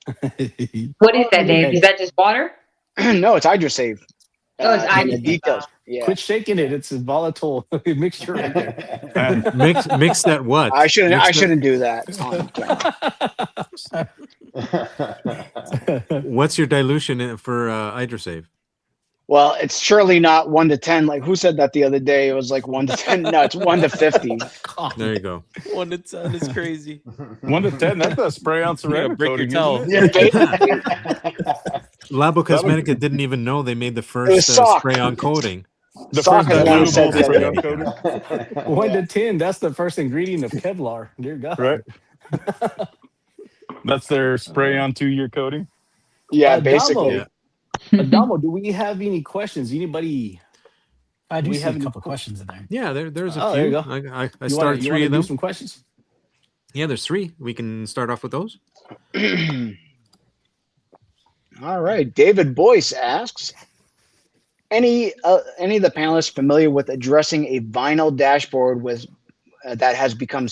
What is that, Dave? Is that just water? No, it's HydroSave. Oh, it's HydroSave. Details. Yeah. Quit shaking it. It's a volatile mixture right there. Mix that what? I shouldn't do that. What's your dilution for HydroSave? Well, it's surely not 1 to 10. Like, who said that the other day? It was like 1 to 10. No, it's 1 to 50. There you go. 1 to 10 is crazy. 1 to 10. That's a spray on ceramic break coating. your towel. Labo Cosmetica didn't even know they made the first spray on coating. The first Sock spray on coating. 1 to 10. That's the first ingredient of Kevlar. Dear God. Right. That's their spray on 2-year coating. Yeah, basically. Adamo, do we have any questions? Anybody? I do see a couple questions in there. Yeah, there's a few. There you go. I started 3 of them. Some questions? Yeah, there's 3. We can start off with those. All right. David Boyce asks, any of the panelists familiar with addressing a vinyl dashboard with that has become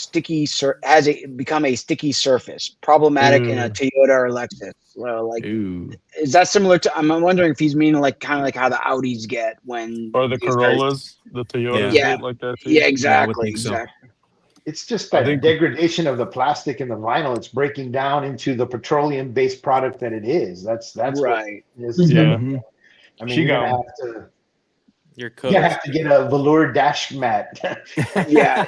become a sticky surface, problematic in a Toyota or Lexus? Well, like, is that similar to? I'm wondering if he's meaning like kind of like how the Audis get when Or the they start. Corollas, the Toyotas Yeah, get like that too. yeah, exactly, exactly. It's just I that think- degradation of the plastic and the vinyl. It's breaking down into the petroleum-based product that it is. That's right. What it is. Yeah. I mean, you're gonna have to. You're You have to get a velour dash mat. Yeah.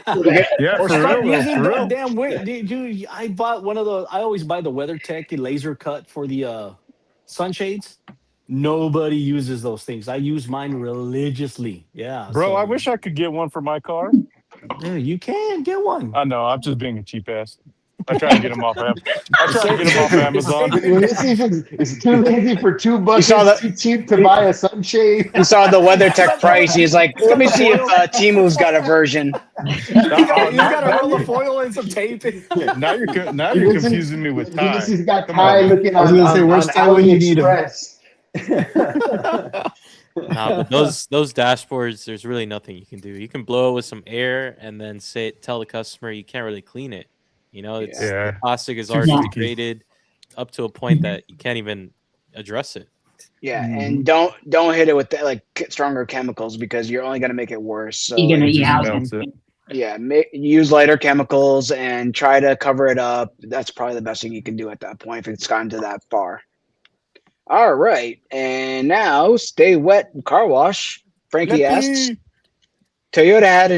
Yeah, Or for start real, using for the real. damn dude. I bought one of the. I always buy the WeatherTech laser cut for the sunshades. Nobody uses those things. I use mine religiously. Yeah, Bro, I wish I could get one for my car. Yeah, you can get one. I know. I'm just being a cheap ass. I try to get them off. I try to get them off Amazon. It's too lazy for $2. saw It's too cheap to buy a sunshade. He saw the WeatherTech price. He's like, let me see if Timu's got a version. He's got a roll of foil and some tape. Now you're confusing me with Ty. He's got Ty looking on, where's on Ty when you need him? AliExpress. Nah, but those dashboards, there's really nothing you can do. You can blow it with some air and then tell the customer you can't really clean it. You know, the plastic is already degraded up to a point that you can't even address it. Yeah, and don't hit it with like stronger chemicals because you're only gonna make it worse. So You're gonna use lighter chemicals and try to cover it up. That's probably the best thing you can do at that point if it's gotten to that far. All right, and now stay wet car wash. Frankie asks, Toyota had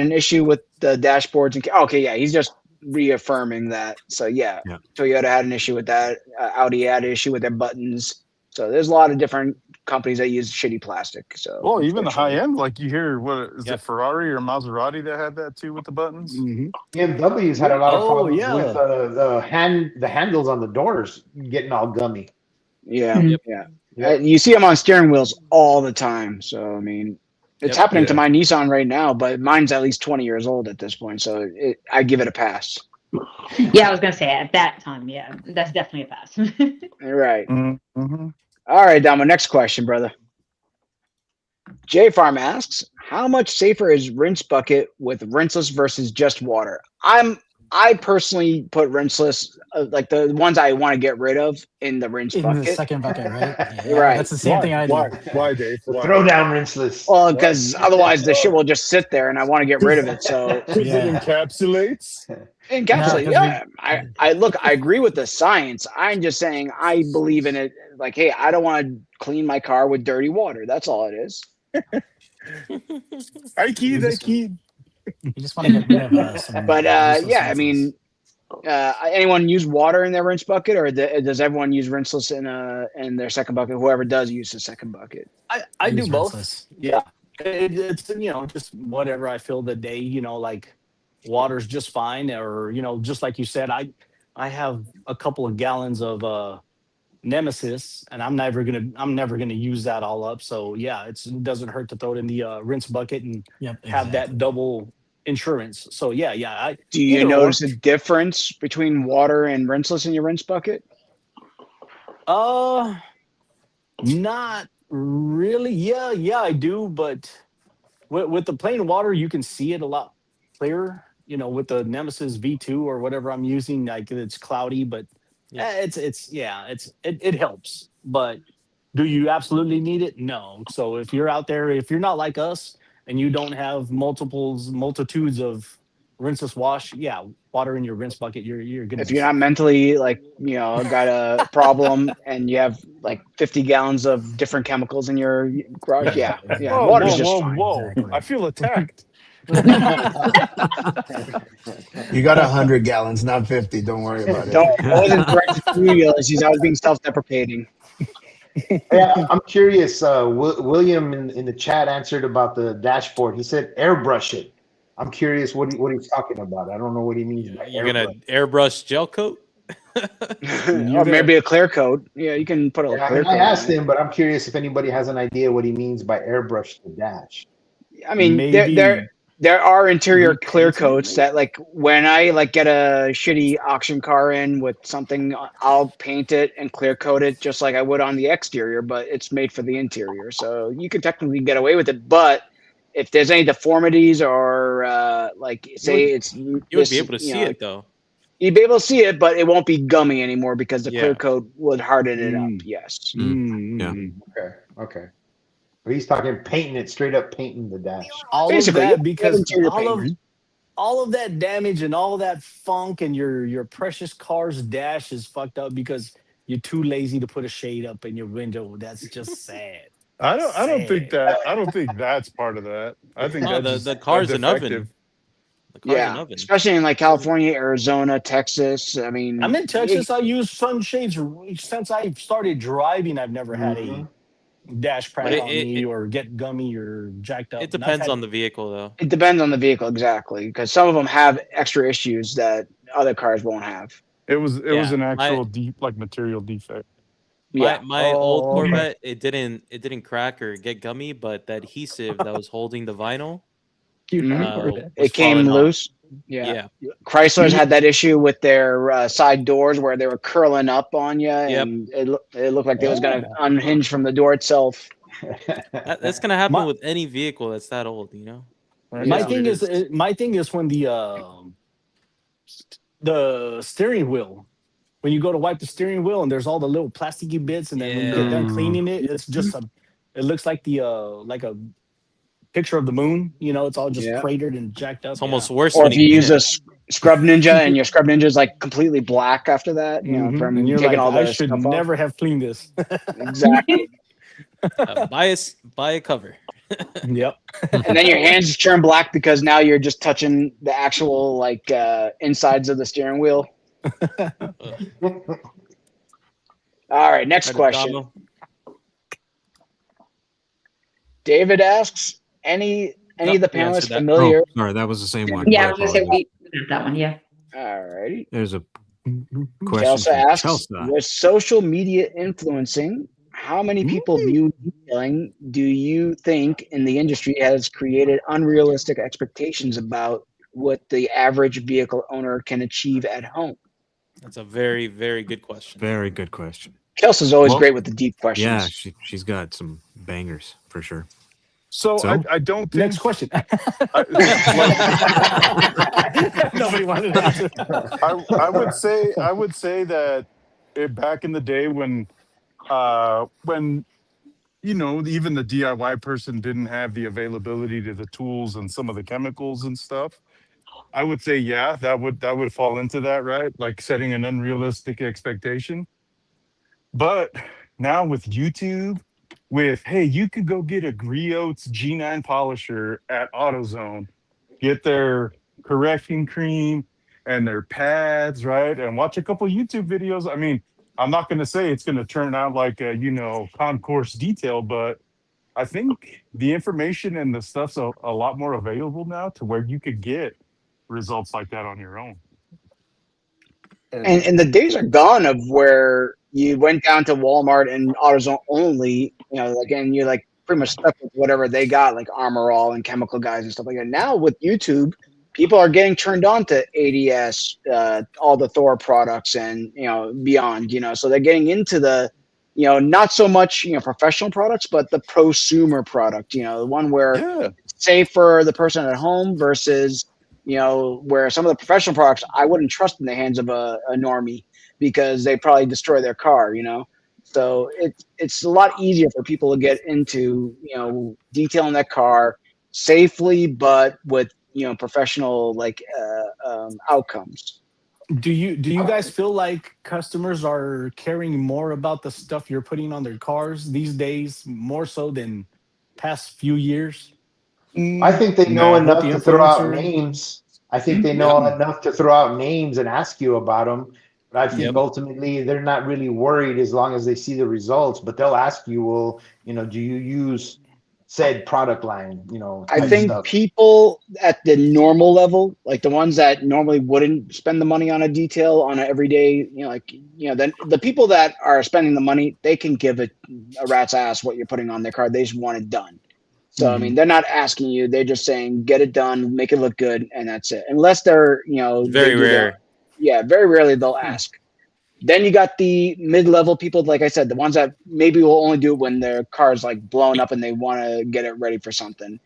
an issue with the dashboards and okay, yeah, he's just reaffirming that. So yeah, Toyota had an issue with that. Audi had an issue with their buttons. So there's a lot of different companies that use shitty plastic. So well, even the high end, like you hear, what is it, Ferrari or Maserati that had that too with the buttons? BMW's had a lot of problems with the handles on the doors getting all gummy. Yeah. You see them on steering wheels all the time. So I mean, it's happening to my Nissan right now, but mine's at least 20 years old at this point. So I give it a pass. Yeah, I was gonna say at that time, yeah, that's definitely a pass. Right. All right, Damo. Next question, brother. J Farm asks, how much safer is rinse bucket with rinseless versus just water? I personally put rinseless, like the ones I want to get rid of, in the rinse bucket. In the second bucket, right? Yeah, right. That's the same thing I do. Why, Dave? Throw down rinseless. Well, because otherwise the shit will just sit there, and I want to get rid of it. So it encapsulates. Encapsulate. Yeah. I agree with the science. I'm just saying I believe in it. Like, hey, I don't want to clean my car with dirty water. That's all it is. I keyed. You just want to get rid of some. But yeah, I mean, anyone use water in their rinse bucket, or does everyone use rinseless in their second bucket? Whoever does use the second bucket. I do both. Rinseless. Yeah, it's just whatever I feel the day. Like water's just fine, or just like you said, I have a couple of gallons of Nemesis, and I'm never gonna use that all up. So yeah, it doesn't hurt to throw it in the rinse bucket and have that double insurance. So yeah. Do you notice a difference between water and rinseless in your rinse bucket? Not really. Yeah, I do. But with the plain water, you can see it a lot clearer. With the Nemesis V2 or whatever I'm using, like it's cloudy, but it helps. But do you absolutely need it? No. So if you're out there, if you're not like us and you don't have multitudes of rinseless wash, water in your rinse bucket, you're gonna. If you're not mentally got a problem and you have like 50 gallons of different chemicals in your garage, water's just fine. Exactly. I feel attacked. You got 100 gallons, not 50. Don't worry about it. I wasn't directed to you, Ulysses. I was being self-deprecating. Yeah, I'm curious. William in the chat answered about the dashboard. He said airbrush it. I'm curious what he's talking about. I don't know what he means by You're gonna airbrush gel coat? Or maybe a clear coat. Yeah, you can put a clear coat. I asked him, but I'm curious if anybody has an idea what he means by airbrush the dash. I mean, There are interior clear coats that, like, when I like get a shitty auction car in with something, I'll paint it and clear coat it just like I would on the exterior, but it's made for the interior. So you could technically get away with it. But if there's any deformities or like say it's You would this, be able to see it though. you'd be able to see it, but it won't be gummy anymore because the clear Yeah. coat would harden it up. Yes. Yeah. Okay. But he's talking painting it, straight up painting the dash. All Basically, of yeah, that because interior paint. all of that damage and all that funk and your precious car's dash is fucked up because you're too lazy to put a shade up in your window. That's just sad. I don't think that's part of that. I think No, that's the just car's an defective. oven. The car's an Yeah, oven. especially in like California, Arizona, Texas. I mean, I'm in Texas. I use sunshades since I started driving. I've never had a dash But crack on me or get gummy or jacked up. It depends on the vehicle though. It depends on the vehicle exactly, because some of them have extra issues that other cars won't have. It was an actual deep material defect. My old Corvette, it didn't crack or get gummy, but the adhesive that was holding the vinyl, it came loose. Yeah. Chrysler's had that issue with their side doors where they were curling up on you, and it looked like they was gonna unhinge from the door itself. That's gonna happen with any vehicle that's that old, you know. My thing is when the steering wheel, when you go to wipe the steering wheel and there's all the little plasticky bits, and then when you get done cleaning it, it's just it looks like like a picture of the moon. You know, it's all just cratered and jacked up. It's almost worse. Or if you use a Scrub Ninja and your Scrub Ninja is like completely black after that, you know, from and you're taking like, all I the should stuff never off. have cleaned this. Exactly. Buy a cover. Yep. And then your hands turn black because now you're just touching the actual like insides of the steering wheel. All right, next question. David asks, any of the panelists familiar? Oh, sorry, that was the same one. Yeah, My I was gonna say apologies. we did that one. Yeah. All righty. There's a question Chelsea from asks, Chelsea. with social media influencing, how many people view detailing do you think in the industry has created unrealistic expectations about what the average vehicle owner can achieve at home? That's a very, very good question. Very good question. Kelsey's always great with the deep questions. Yeah, she's got some bangers for sure. So? I don't think... Next question. Nobody wanted to answer. I would say that back in the day when you know, even the DIY person didn't have the availability to the tools and some of the chemicals and stuff, I would say that would fall into that, right? Like setting an unrealistic expectation. But now with YouTube, hey, you could go get a Griots G9 polisher at AutoZone, get their correction cream and their pads, right? And watch a couple YouTube videos. I mean, I'm not going to say it's going to turn out like a, concourse detail, but I think the information and the stuff's a lot more available now to where you could get results like that on your own. And the days are gone of where you went down to Walmart and AutoZone only, and you're like pretty much stuck with whatever they got, like Armor All and Chemical Guys and stuff like that. Now with YouTube, people are getting turned on to ADS, all the Thor products and, beyond, so they're getting into the, not so much, professional products, but the prosumer product, the one where it's safe for the person at home versus, where some of the professional products I wouldn't trust in the hands of a normie because they probably destroy their car, So it's a lot easier for people to get into, detailing that car safely, but with, professional outcomes. Do you guys feel like customers are caring more about the stuff you're putting on their cars these days, more so than past few years? I think they know enough to throw out names. I think they know enough to throw out names and ask you about them. But I think ultimately they're not really worried as long as they see the results. But they'll ask you, well, do you use said product line? I think people at the normal level, like the ones that normally wouldn't spend the money on a detail on an everyday, then the people that are spending the money, they can give a rat's ass what you're putting on their car. They just want it done. So I mean, they're not asking you; they're just saying, "Get it done, make it look good," and that's it. Unless they're, Very rare. Very rarely they'll ask. Then you got the mid-level people, like I said, the ones that maybe will only do it when their car's like blown up and they want to get it ready for something.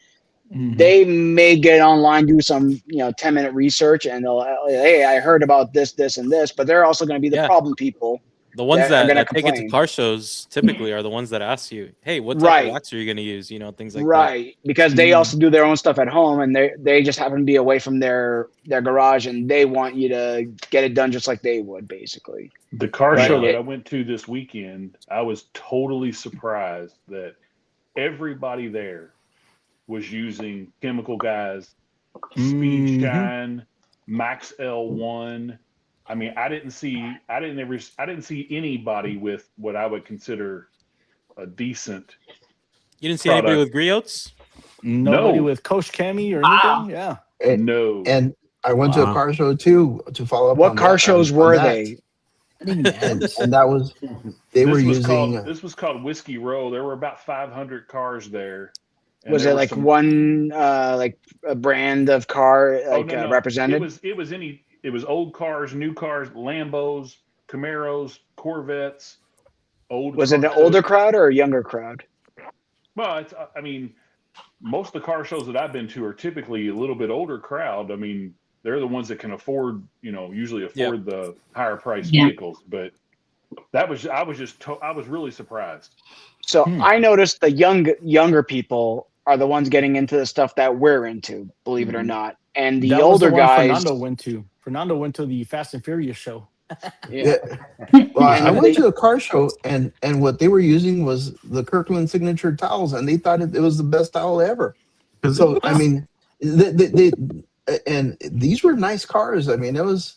They may get online, do some 10-minute research, and they'll, hey, I heard about this, this, and this. But they're also going to be the problem people. The ones that are going to that take it to complain. car shows typically are the ones that ask you, "Hey, what type of wax are you going to use?" Things like that. Right, because they also do their own stuff at home, and they just happen to be away from their garage, and they want you to get it done just like they would, basically. The car show that I went to this weekend, I was totally surprised that everybody there was using Chemical Guys, Speed Shine, Max L1. I mean, I didn't see anybody with what I would consider a decent. You didn't see anybody with griots? Nobody with Coach Cammy or anything? Yeah. No. And I went to a car show too to follow up. What car shows were they? And that was they were using. This was called Whiskey Row. There were about 500 cars there. Was it like one like a brand of car represented? It was old cars, new cars, Lambos, Camaros, Corvettes. Was it an older crowd or a younger crowd? Well, I mean, most of the car shows that I've been to are typically a little bit older crowd. I mean, they're the ones that can afford, usually afford the higher priced vehicles. But I was really surprised. So I noticed the younger people are the ones getting into the stuff that we're into, believe it or not. And the older guys. Fernando went to the Fast and Furious show. Well, I went to a car show, and what they were using was the Kirkland signature towels, and they thought it was the best towel ever. So I mean, and these were nice cars. I mean, it was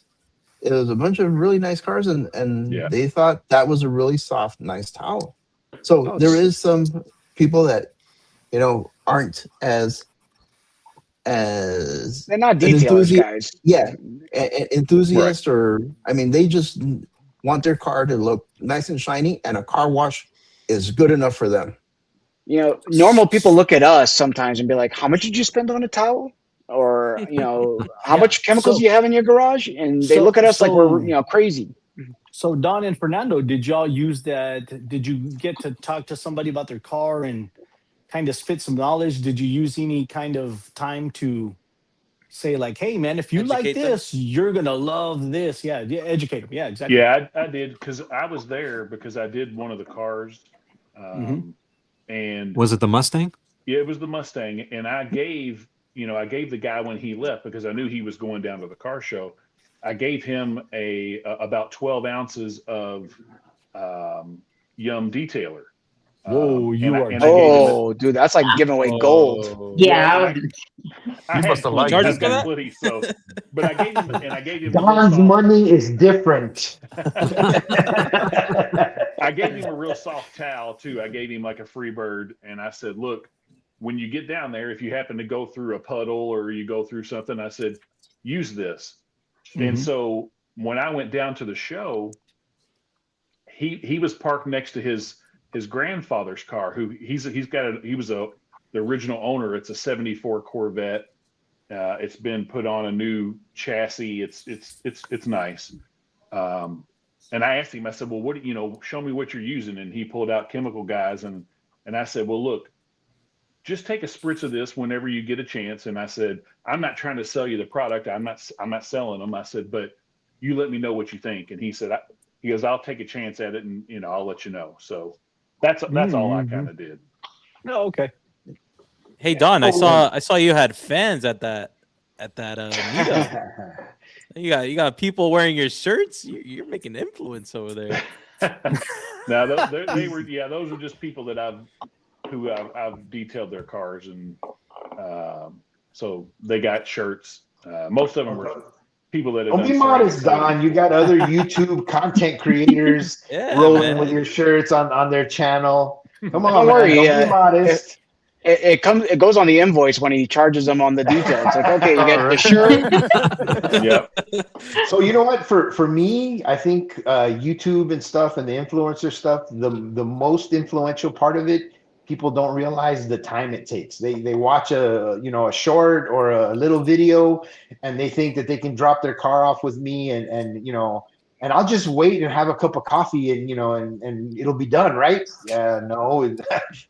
a bunch of really nice cars, and they thought that was a really soft, nice towel. So there is some people that aren't as they're not detailers, guys. Yeah, enthusiasts, or I mean, they just want their car to look nice and shiny, and a car wash is good enough for them. Normal people look at us sometimes and be like, "How much did you spend on a towel?" Or how much chemicals do you have in your garage? And they look at us like we're crazy. So Don and Fernando, did y'all use that? Did you get to talk to somebody about their car and kind of spit some knowledge? Did you use any kind of time to say like, "Hey man, if you like this, you're gonna love this"? Yeah, educate them. Yeah, exactly. Yeah, I did, because I was there because I did one of the cars. And was it the Mustang? Yeah, it was the Mustang, and I gave the guy, when he left, because I knew he was going down to the car show, I gave him about 12 ounces of Yum Detailer. Whoa, dude, that's like giving away gold. Yeah, I must have liked that footy, so. But I gave him. Don's money is different. I gave him a real soft towel too. I gave him like a free bird, and I said, "Look, when you get down there, if you happen to go through a puddle or you go through something," I said, "use this." And so when I went down to the show, he was parked next to his grandfather's car, who he was the original owner. It's a 74 Corvette. It's been put on a new chassis. It's nice. And I asked him, I said, "Well, show me what you're using." And he pulled out Chemical Guys, and I said, "Well, look, just take a spritz of this whenever you get a chance." And I said, "I'm not trying to sell you the product. I'm not selling them." I said, "But you let me know what you think." And he said, he goes, "I'll take a chance at it, and I'll let you know." So that's all I kind of did. Oh, okay. Hey Don, I saw you had fans at that meetup. You got people wearing your shirts. You're making influence over there. No, those are just people that I've detailed their cars, and so they got shirts. Most of them were people that have Don't be modest, Don. You got other YouTube content creators rolling with your shirts on their channel. Come on, don't worry. Don't be modest. It goes on the invoice when he charges them on the detail. It's like, okay, you get the shirt. Yeah. So you know what? For me, I think YouTube and stuff and the influencer stuff, the most influential part of it people don't realize the time it takes. They watch a short or a little video, and they think that they can drop their car off with me, and I'll just wait and have a cup of coffee, and it'll be done, right? Yeah, no,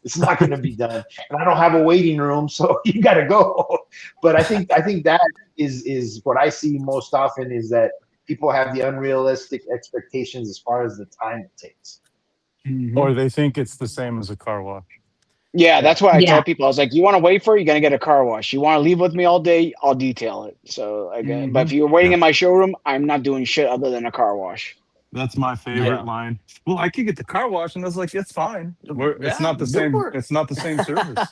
it's not going to be done. And I don't have a waiting room, so you got to go. But I think that is what I see most often, is that people have the unrealistic expectations as far as the time it takes. Or they think it's the same as a car wash. Yeah, that's why I tell people. I was like, you want to wait for it, you're going to get a car wash. You want to leave with me all day, I'll detail it. So, but if you're waiting in my showroom, I'm not doing shit other than a car wash. That's my favorite line. Well, I could get the car wash, and I was like, it's fine. It's not the same. It's not the same service.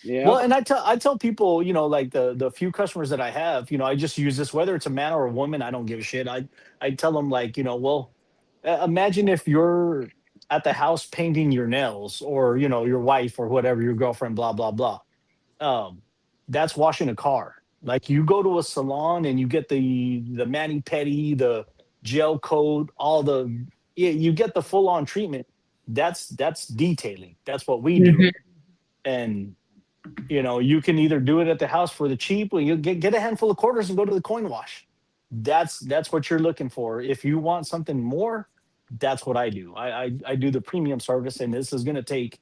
Yeah. Well, and I tell people, like the few customers that I have, I just use this, whether it's a man or a woman, I don't give a shit. I tell them, like, well, imagine if you're at the house painting your nails, or your wife or whatever, your girlfriend, blah blah blah. That's washing a car. Like, you go to a salon and you get the mani pedi, the gel coat, you get the full on treatment. That's detailing. That's what we do. And you can either do it at the house for the cheap, or you get a handful of quarters and go to the coin wash. That's what you're looking for. If you want something more, that's what I do. I do the premium service, and this is going to take,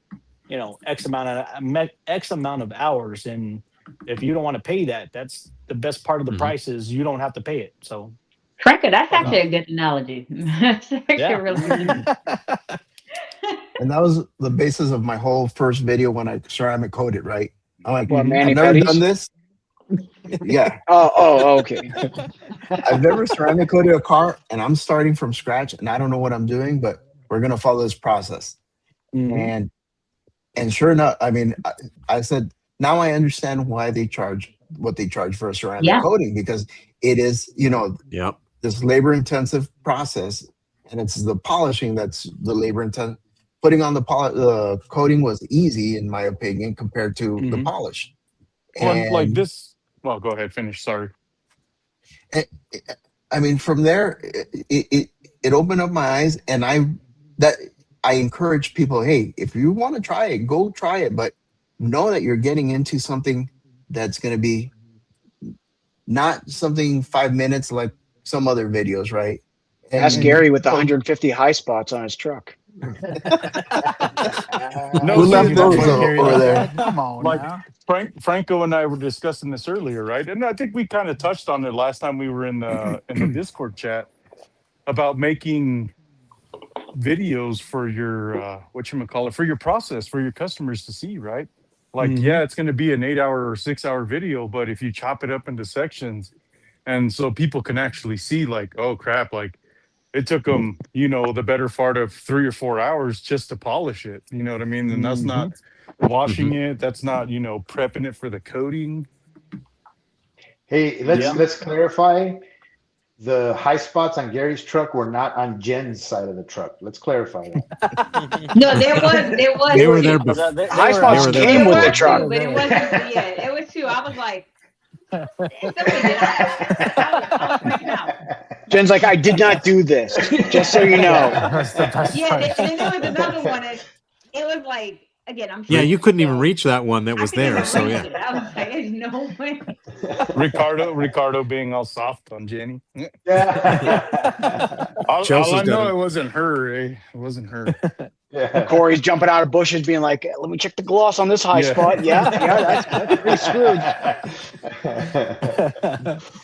X amount of hours. And if you don't want to pay that, that's the best part of the price, is you don't have to pay it. So, Franco, that's actually a good analogy. That's actually really good. And that was the basis of my whole first video when I ceramic coated, right? I'm like, I've never done this. Yeah. Oh, okay. I've never ceramic coated a car, and I'm starting from scratch, and I don't know what I'm doing, but we're gonna follow this process. And sure enough, I mean, I said, now I understand why they charge what they charge for a ceramic coating, because it is, this labor intensive process, and it's the polishing that's the labor intensive. Putting on the coating was easy, in my opinion, compared to the polish. Well, like this. Well, go ahead, finish. Sorry. I mean, from there, it opened up my eyes, and I encourage people, hey, if you want to try it, go try it, but know that you're getting into something that's going to be not something 5 minutes like some other videos, right? Ask Gary with the 150 high spots on his truck. Who left those over there? Come on, like now. Franco and I were discussing this earlier, right? And I think we kind of touched on it last time we were in the Discord chat about making videos for your for your process, for your customers to see, right? Like, it's going to be an 8-hour or 6-hour video, but if you chop it up into sections, and so people can actually see, like, oh crap, like, it took them, the better part of 3 or 4 hours just to polish it. You know what I mean? And that's not washing it. That's not, prepping it for the coating. Hey, let's clarify. The high spots on Gary's truck were not on Jen's side of the truck. Let's clarify that. No, there was. They were there before. High spots came with the truck. But it wasn't. Yeah, it was two. I was like, Jen's like, I did not do this, just so you know. That's the best yeah, part. and there was another one. It was like, again, I'm sure. Yeah, you couldn't even reach that one that was there. So yeah. I was like, there's no way. Ricardo being all soft on Jenny. Yeah. all I know, it wasn't her. It wasn't her. Yeah. Corey's jumping out of bushes, being like, "Let me check the gloss on this high spot." Yeah, that's pretty screwed.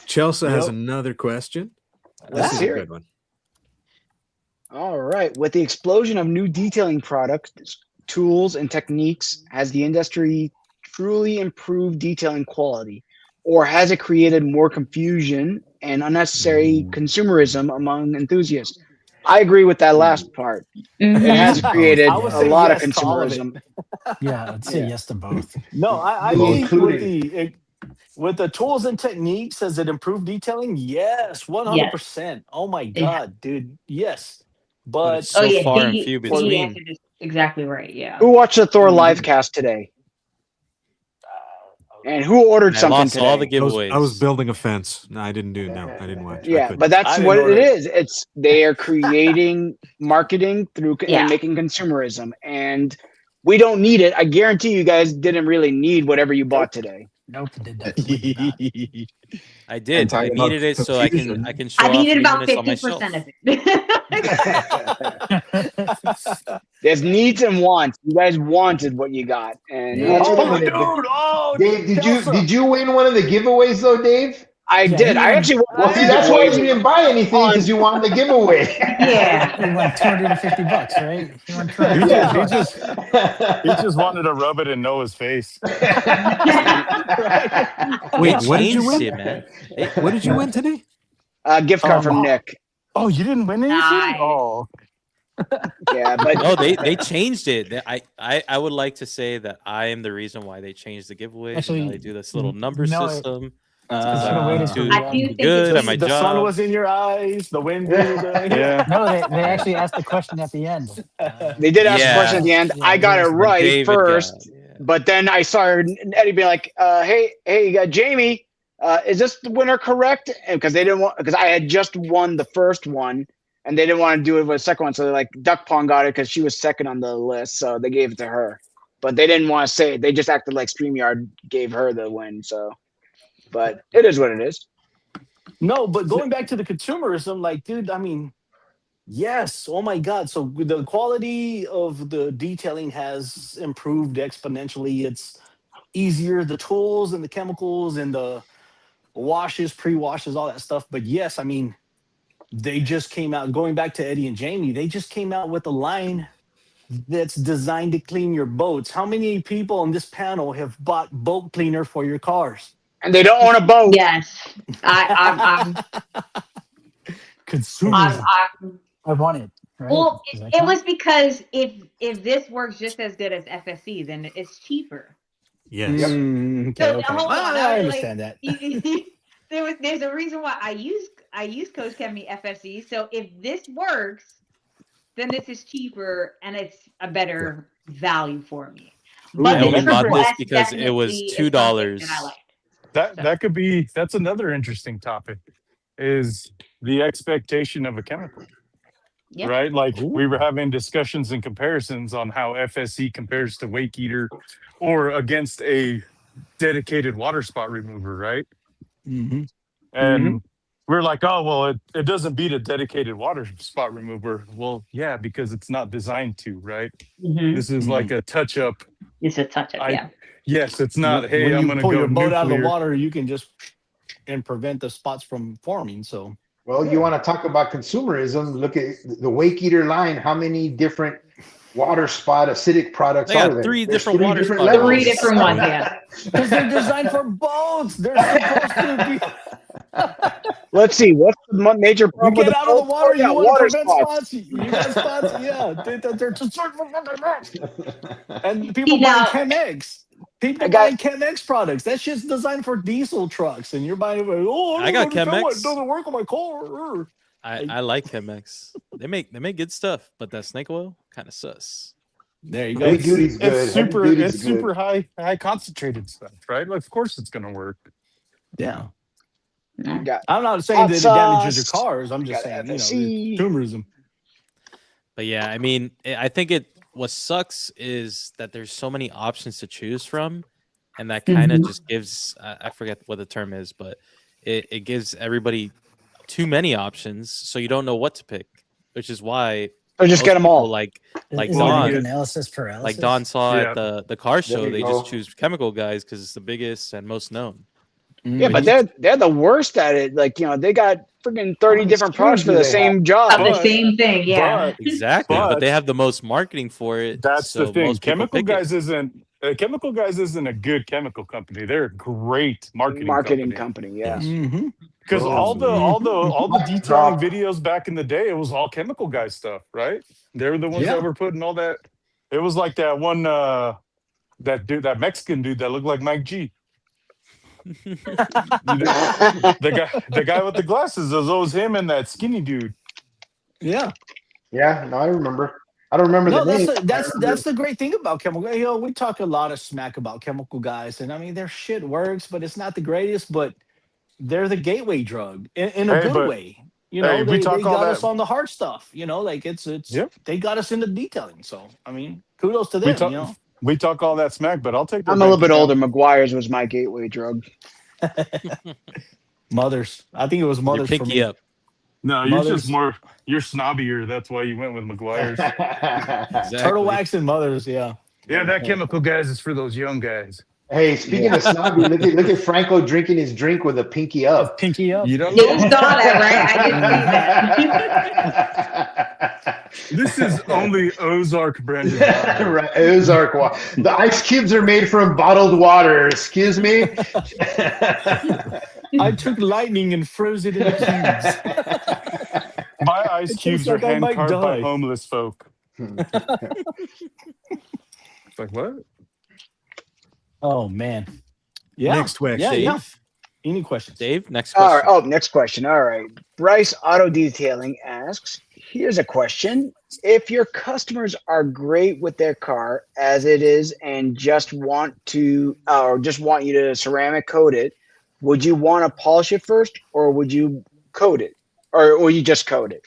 Chelsea has another question. This is a good one. All right. With the explosion of new detailing products, tools, and techniques, has the industry truly improved detailing quality, or has it created more confusion and unnecessary consumerism among enthusiasts? I agree with that last part. It has created a lot of consumerism. Yeah, I'd say yes to both. No, I think with the tools and techniques, has it improved detailing? Yes, 100%. Oh my God, dude. Yes. But it's so far and few between. Exactly right. Yeah. Who watched the Thor live cast today? And who ordered something today? All the giveaways. I was building a fence. No, I didn't do it. No, I didn't watch. Yeah, but that's what it is. They are creating marketing through and making consumerism. And we don't need it. I guarantee you guys didn't really need whatever you bought today. Nope, did definitely not. I did. I talking about needed it so I confusion. can show I off needed about luminous on my 50% shelf. of it. There's needs and wants. You guys wanted what you got, and Yeah. it's Oh, wait a fine. minute. Oh, Dave, Kelso. did you win one of the giveaways though, Dave? I Yeah, did. he I won- actually won Well, see, that's why you didn't buy anything on- because you wanted the giveaway. Yeah. He won $250, right? He won He $250. just wanted to rub it in Noah's face. Wait, They what did you changed win? it, man. What did you win today? gift card from Nick. Oh, you didn't win anything? Nice. Oh, Yeah, but No, they changed it. I would like to say that I am the reason why they changed the giveaway. Actually, They do this little number no, system. I should've waited Too till I do think good it's at my the job. sun was in your eyes, the wind blew the yeah. No, they actually asked the question at the end. they did ask a Yeah. question at the end. Yeah, I got it when right David first, got- yeah. but then I saw Eddie be like, "Hey, Jamie, is this the winner correct?" Because they didn't want, because I had just won the first one, and they didn't want to do it with the second one. So they're like, Duck Pong got it because she was second on the list, so they gave it to her. But they didn't want to say it. They just acted like StreamYard gave her the win. So, but it is what it is. No, but going back to the consumerism, like, dude, I mean, yes, oh my God. So the quality of the detailing has improved exponentially. It's easier, the tools and the chemicals and the washes, pre-washes, all that stuff. But yes, I mean, they just came out, going back to Eddie and Jamie, they just came out with a line that's designed to clean your boats. How many people on this panel have bought boat cleaner for your cars? And they don't own a boat. Yes. I'm Consumerism. I won it. Right? well, Does that it count? was because if this works just as good as FSC, then it's cheaper. Yes. Okay, So okay. hold on, I like, understand that. there's a reason why I use Coach Chemie FSC. So if this works, then this is cheaper and it's a better value for me. But I the only bought this nevertheless because it was definitely is something $2. that I like. That's another interesting topic, is the expectation of a chemical. Yep. Right? Like we were having discussions and comparisons on how FSC compares to Wake Eater or against a dedicated water spot remover, right? Mm-hmm. And we're like, oh, well, it doesn't beat a dedicated water spot remover. Well, yeah, because it's not designed to, right? Mm-hmm. This is like a touch up. It's a touch up, yeah. Yes, it's not, hey, when I'm you going to pull go your boat out of the nuclear. water, you can just and prevent the spots from forming. So, Well, you want to talk about consumerism? Look at the Wake Eater line. How many different water spot acidic products They are got there? three There's different water spots. levels. 3 different ones, yeah. because they're designed for boats, they're supposed to be. Let's see. What's the major You problem? get out of the water, you want to water prevent spots. You got spots, yeah. They're just and people Now- buying Chemex. People I got- buying Chemex products. That shit's designed for diesel trucks, and you're buying. Oh, I got don't understand why Chemex. It doesn't work on my car. I like Chemex. They make good stuff, but that snake oil kind of sus. There you go. Heavy duty's good. It's Heavy super. duty's It's good. super high concentrated stuff, right? Like, of course, it's going to work. Yeah. Got I'm not saying hot that it damages your sauce. cars. I'm just Got saying, FSC. consumerism. But yeah, I mean, I think what sucks is that there's so many options to choose from, and that kind of just gives I forget what the term is, but it gives everybody too many options, so you don't know what to pick, which is why So just get them people all. like Is it Don, like analysis paralysis? like Don saw Yeah. at the car show. we They go. just choose chemical guys because it's the biggest and most known. Yeah, but they're the worst at it. Like, they got freaking 30 different products for the same Of job. the same thing, yeah. Exactly, but But- they have the most marketing for it. That's so the thing. most people Chemical pick it. Guys isn't a good chemical company. They're a great marketing company. Yeah. Mm-hmm. Because all the detailing videos back in the day, it was all Chemical Guys stuff, right? They were the ones Yeah. that were putting all that. It was like that one that Mexican dude that looked like Mike G. The guy with the glasses. It was always him and that skinny dude. Yeah. Yeah, no, I remember. I don't remember No, the name. that's the great thing about chemical. We talk a lot of smack about chemical guys, and I mean their shit works, but it's not the greatest. But they're the gateway drug in a Hey, good but- way. You know, Hey, we they talk all got that. us on the hard stuff. You know, like it's Yep. they got us into detailing. So I mean, kudos to We them. talk. You know, We talk all that smack, but I'll take their I'm a little bank bit older. account. McGuire's was my gateway drug. mothers. I think it was Your mothers for pinky me. up. No, you're just Mothers, more. You're snobbier. That's why you went with McGuire's. turtle Exactly. wax, and mothers. Yeah. Yeah, that chemical guys is for those young guys. Hey, speaking of snobby, look at Franco drinking his drink with a pinky It's up. pinky up. You don't Yeah, you know. saw that, right? I did see that. This is only Ozark branded water. Right, Ozark water. The ice cubes are made from bottled water. Excuse me. I took lightning and froze it in the cubes. My ice It cubes tastes are like I hand might carved by die. homeless folk. It's like what? Oh man. Yeah. Next question. Yeah. Yeah. Dave? Any questions? Dave, next All question. right. Oh, next question. All right. Bryce Auto Detailing asks, here's a question. If your customers are great with their car as it is and just want you to ceramic coat it, would you want to polish it first or would you coat it? Or will you just coat it?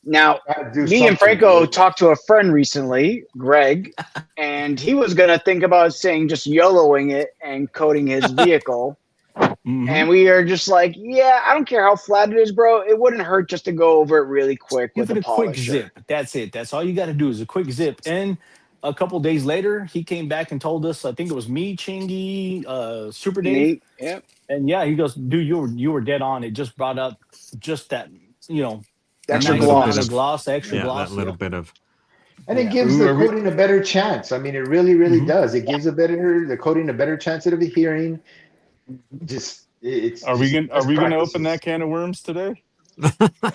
Now, Gotta do me and something, Franco dude. talked to a friend recently, Greg, and he was going to think about saying just YOLOing it and coating his vehicle. Mhm. And we are just like, yeah, I don't care how flat it is, bro. It wouldn't hurt just to go over it really quick Give with it a a quick polisher. zip. That's it. That's all you got to do is a quick zip. And a couple days later, he came back and told us, I think it was me, Chingy, Super Dave. Neat. Yeah. And yeah, he goes, dude, you were dead on. It just brought up just that, Extra nice gloss. amount of gloss, extra Yeah, gloss. that little bit of. And it Yeah. gives the coating a better chance. I mean, it really, really Mhm. does. It gives the coating a better chance of adhering. Just it's. Are we just gonna best open that practices. can of worms today?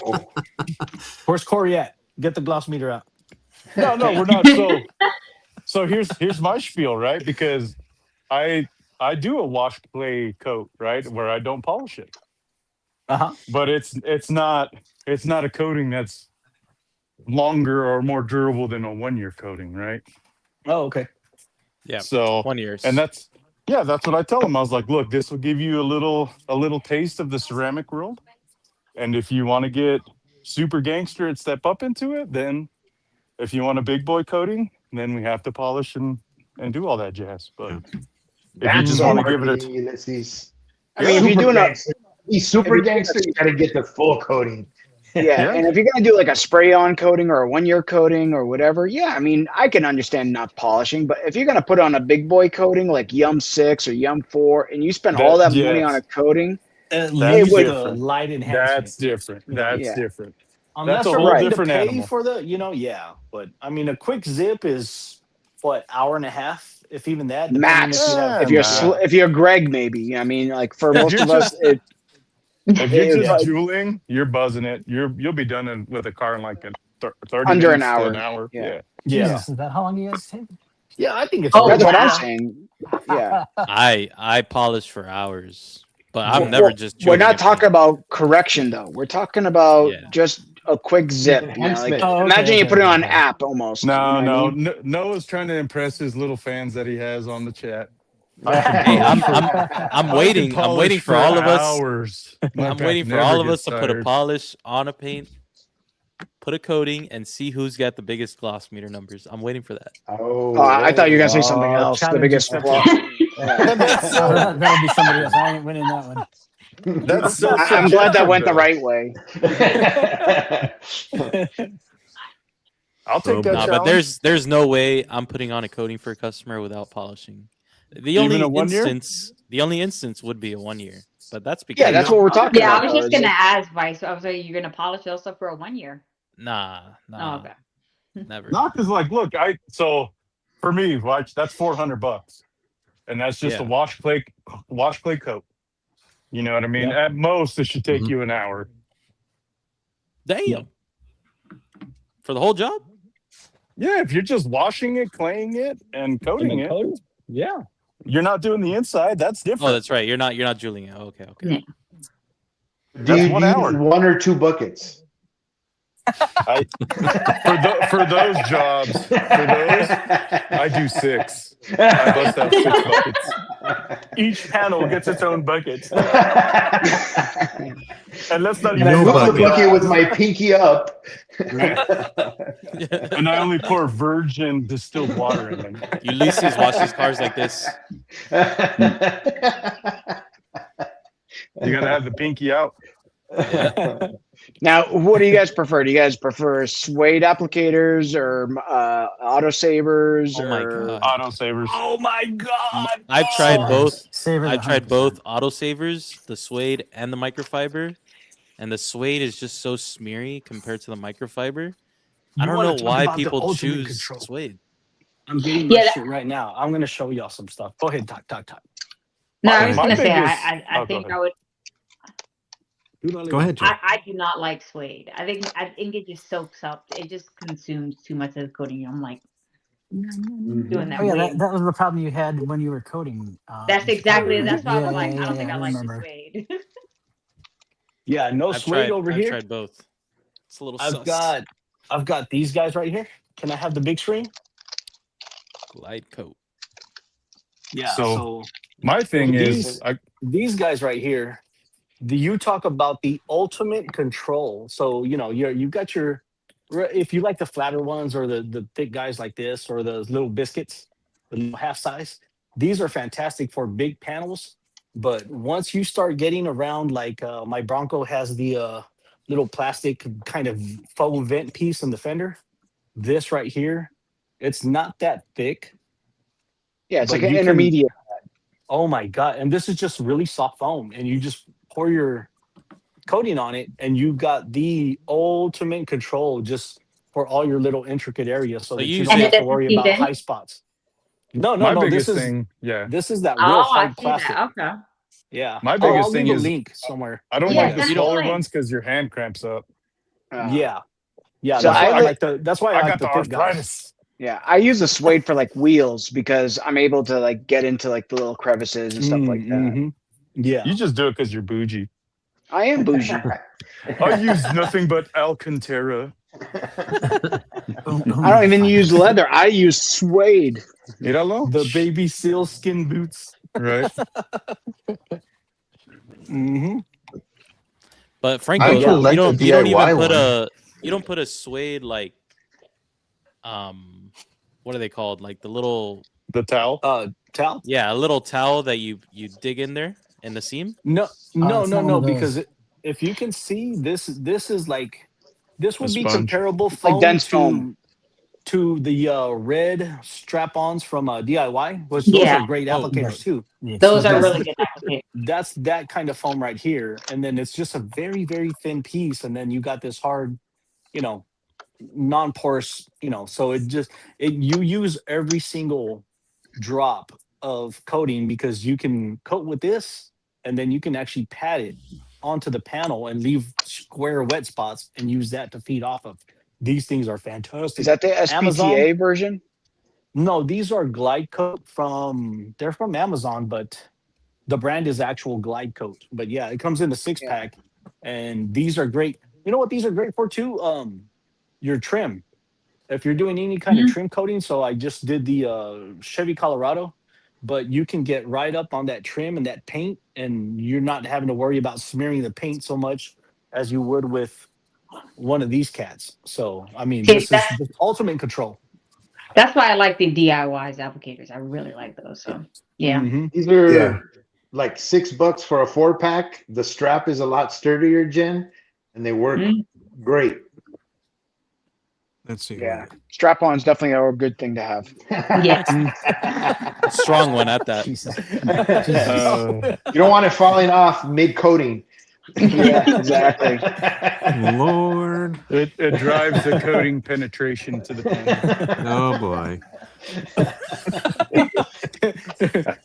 Oh. Where's Corey at? Get the gloss meter out. No, we're not. So here's my spiel, right? Because I do a wash clay coat, right, where I don't polish it, Uh-huh. but it's not a coating that's longer or more durable than a 1 year coating, right? Oh, okay. Yeah. So 1 year. and that's what I tell them. I was like, look, this will give you a little taste of the ceramic world, and if you want to get super gangster and step up into it, then if you want a big boy coating, then we have to polish and do all that jazz. But if you That's just so want to give it marketing, Ulysses. I mean, if you're doing He's super gangster, you gotta get the full coating. Yeah, and if you're gonna do like a spray-on coating or a 1 year coating or whatever, yeah, I mean, I can understand not polishing, but if you're gonna put on a big boy coating like Yum 6 or Yum 4, and you spend all that money on a coating, At it least would. the light enhancement. That's different. That's Yeah. different. Unless That's a they're whole willing different to pay animal. for the, yeah. But I mean, a quick zip is what, hour and a half, if even that. depending Max, If you have, if you're Greg, maybe. I mean, like for If most you're of us, just- If you're just like, jeweling, you're buzzing it. You'll be done with a car in like 30 under an minutes to hour. an hour. Yeah. Jesus, is that how long you guys take? Yeah, I think it's. That's what I'm wow. saying. Yeah. I polish for hours, but I'm Well, never just. We're not joking talking about correction though. We're talking about Yeah. just a quick zip. You know, like, Enhancement. Oh, okay, imagine you okay, put it on okay. an app almost. you know No, what I no, mean? Noah's trying to impress his little fans that he has on the chat. Hey, I'm waiting. I'm waiting for all of us. Hours. My I'm back waiting for never all of gets us to put a tired. polish on a paint, put a coating, and see who's got the biggest gloss meter numbers. I'm waiting for that. Oh, I thought you were gonna say something else. The challenge biggest accepted. flaw. That'll be somebody else. I ain't winning that one. That's so I'm glad that subjective, went the though. right way. I'll take that Nah, challenge. but there's no way I'm putting on a coating for a customer without polishing. The Even only a 1 year? instance would be a 1 year, but that's because Yeah, that's what we're talking Yeah, I about. was though, just is gonna it- ask Vice. I was like, you're gonna polish those stuff for a 1 year. Nah, Oh, okay. never. Not because, like, look, so for me, watch, that's $400, and that's just Yeah. a wash clay coat. You know what I mean? Yeah. At most, it should take you an hour. Damn. For the whole job? Yeah, if you're just washing it, claying it, and coating it, Yeah. you're not doing the inside. That's Oh, different. that's right. You're not jeweling it. Okay. Yeah. Do That's you 1 use hour. 1 or 2 buckets? For those jobs, I do 6. I bust out 6 buckets. Each panel gets its own bucket. And let's not And I even move talk the bucket about- with my pinky up. And I only pour virgin distilled water in them. Ulysses washes cars like this. You gotta have the pinky out. Yeah. Now, what do you guys prefer? Do you guys prefer suede applicators or autosavers? Oh my or... god. Autosavers. Oh my god! I've tried both. Savers I've tried 100%. both autosavers, the suede and the microfiber, and the suede is just so smeary compared to the microfiber. I don't know why people choose suede. I'm getting my Yeah, shit right now. I'm gonna show y'all some stuff. Go ahead, talk. No, I was My gonna say biggest- I go think ahead. I would. Go ahead, Joe. I do not like suede. I think it just soaks up. It just consumes too much of the coating. I'm like doing that. Oh yeah, way. that was the problem you had when you were coating. That's exactly. That's why I was Yeah, like, yeah, I don't think yeah, I I like the remember. suede. Yeah, no suede over I've here. tried both. It's a little I've got these guys right here. Can I have the big screen? Glide coat. Yeah. So my thing is, these guys right here. You talk about the ultimate control. So you got your. If you like the flatter ones or the thick guys like this or the little biscuits, the little half size, these are fantastic for big panels. But once you start getting around, like my Bronco has the little plastic kind of faux vent piece in the fender. This right here, it's not that thick. Yeah, it's but like an you can- intermediate. Oh my god! And this is just really soft foam, and you just pour your coating on it, and you got the ultimate control just for all your little intricate areas, so that you don't have to worry about high spots. No. my This biggest is thing, this is that real Oh, I hard see plastic. that. Okay. Yeah, My I'll biggest leave thing a is link somewhere. I don't Yeah, like the send me smaller the link. ones because your hand cramps up. Yeah. So That's why I like got the the thick guys. arthritis. Yeah, I use the suede for like wheels because I'm able to like get into like the little crevices and stuff like that. Mhm. Yeah. You just do it because you're bougie. I am bougie. I use nothing but Alcantara. I don't even use leather. I use suede. Míralo. The baby seal skin boots. Right. Mm-hmm. But Franco, I actually like you don't the even DIY put one. a suede like what are they called? Like the towel. Towel. Yeah, a little towel that you dig in there in the seam. No. it's not one of those. Because if you can see this is like this would A be sponge. comparable like foam dense foam. to the red strap-ons from DIY, which Yeah. those are great Oh, applicators right. too. Yeah, Those so are that's- really good applicators. That's that kind of foam right here, and then it's just a very very thin piece, and then you got this hard, non-porous, so you use every single drop of coating because you can coat with this, and then you can actually pat it onto the panel and leave square wet spots and use that to feed off of. These things are fantastic. Is that the SPTA Amazon? version? No, these are Glide Coat they're from Amazon, but the brand is actual Glide Coat. But yeah, it comes in the 6-pack, and these are great. You know what these are great for too? Your trim. If you're doing any kind of trim coating, so I just did the Chevy Colorado, but you can get right up on that trim and that paint, and you're not having to worry about smearing the paint so much as you would with one of these cats. So I mean, this is the ultimate control. That's why I like the DIYs applicators. I really like those. So yeah. Mhm. These are like $6 for a 4-pack. The strap is a lot sturdier, Jen, and they work great. Let's see. Yeah, strap-on is definitely a good thing to have. Yes. A strong one at that. Jesus. You don't want it falling off mid-coating. Yeah, exactly. Lord. It drives the coating penetration to the panel. Oh boy.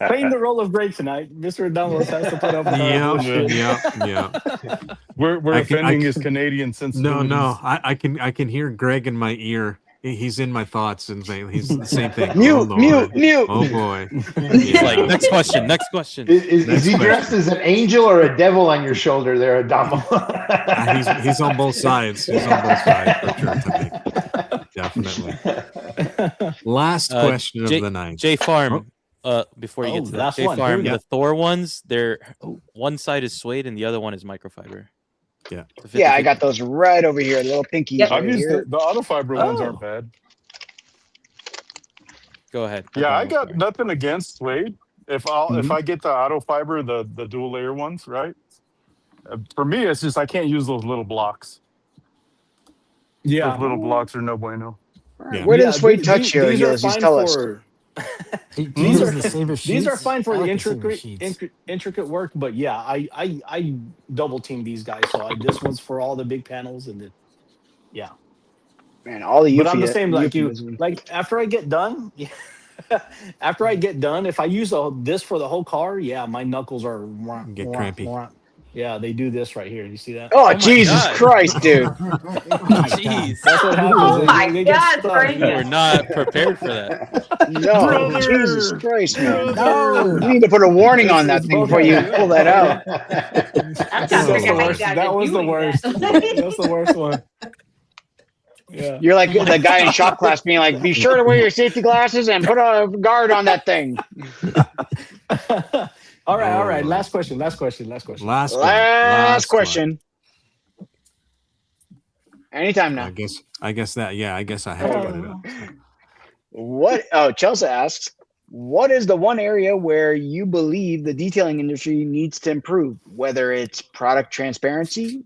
Playing the role of great tonight. Mr. Damos has to put up with our bullshit. We're offending his Canadian sensibilities. No. I can hear Greg in my ear He's in my thoughts and saying he's the same thing. Mute. Oh boy. He's like, next question. Is he dressed as an angel or a devil on your shoulder there, Adamo? He's on both sides. He's on both sides for sure to me. Definitely. Last question of the night. J Farm. Before you get to that, J Farm, the Thor ones, they're one side is suede and the other one is microfiber. Yeah. Yeah, I got those right over here, little pinkies. I've Right used here. the auto fiber ones aren't bad. Go ahead. Yeah, I got nothing against suede. If I get the auto fiber, the dual layer ones, right? For me, it's just I can't use those little blocks. Yeah, those little blocks are no bueno. Yeah. Where does suede touch you? These are Just fine tell us. for. These are fine for the intricate work, but yeah, I double team these guys. So this one's for all the big panels, and yeah. Man, all the. But I'm the same like you. Like after I get done, if I use this for the whole car, yeah, my knuckles are get crampy. Yeah, they do this right here. You see that? Oh Jesus Christ, dude! Jeez, that's what happens. Oh my God, Frank! You were not prepared for that. No, brother, Jesus Christ, man! No, you need to put a warning on that thing before you pull that out. That was the worst. That's the worst one. Yeah. You're like the guy in shop class being like, "Be sure to wear your safety glasses and put a guard on that thing." All right. Last question. Last question. Anytime now. I guess I have to put it up. What? Oh, Chelsea asks, what is the one area where you believe the detailing industry needs to improve? Whether it's product transparency,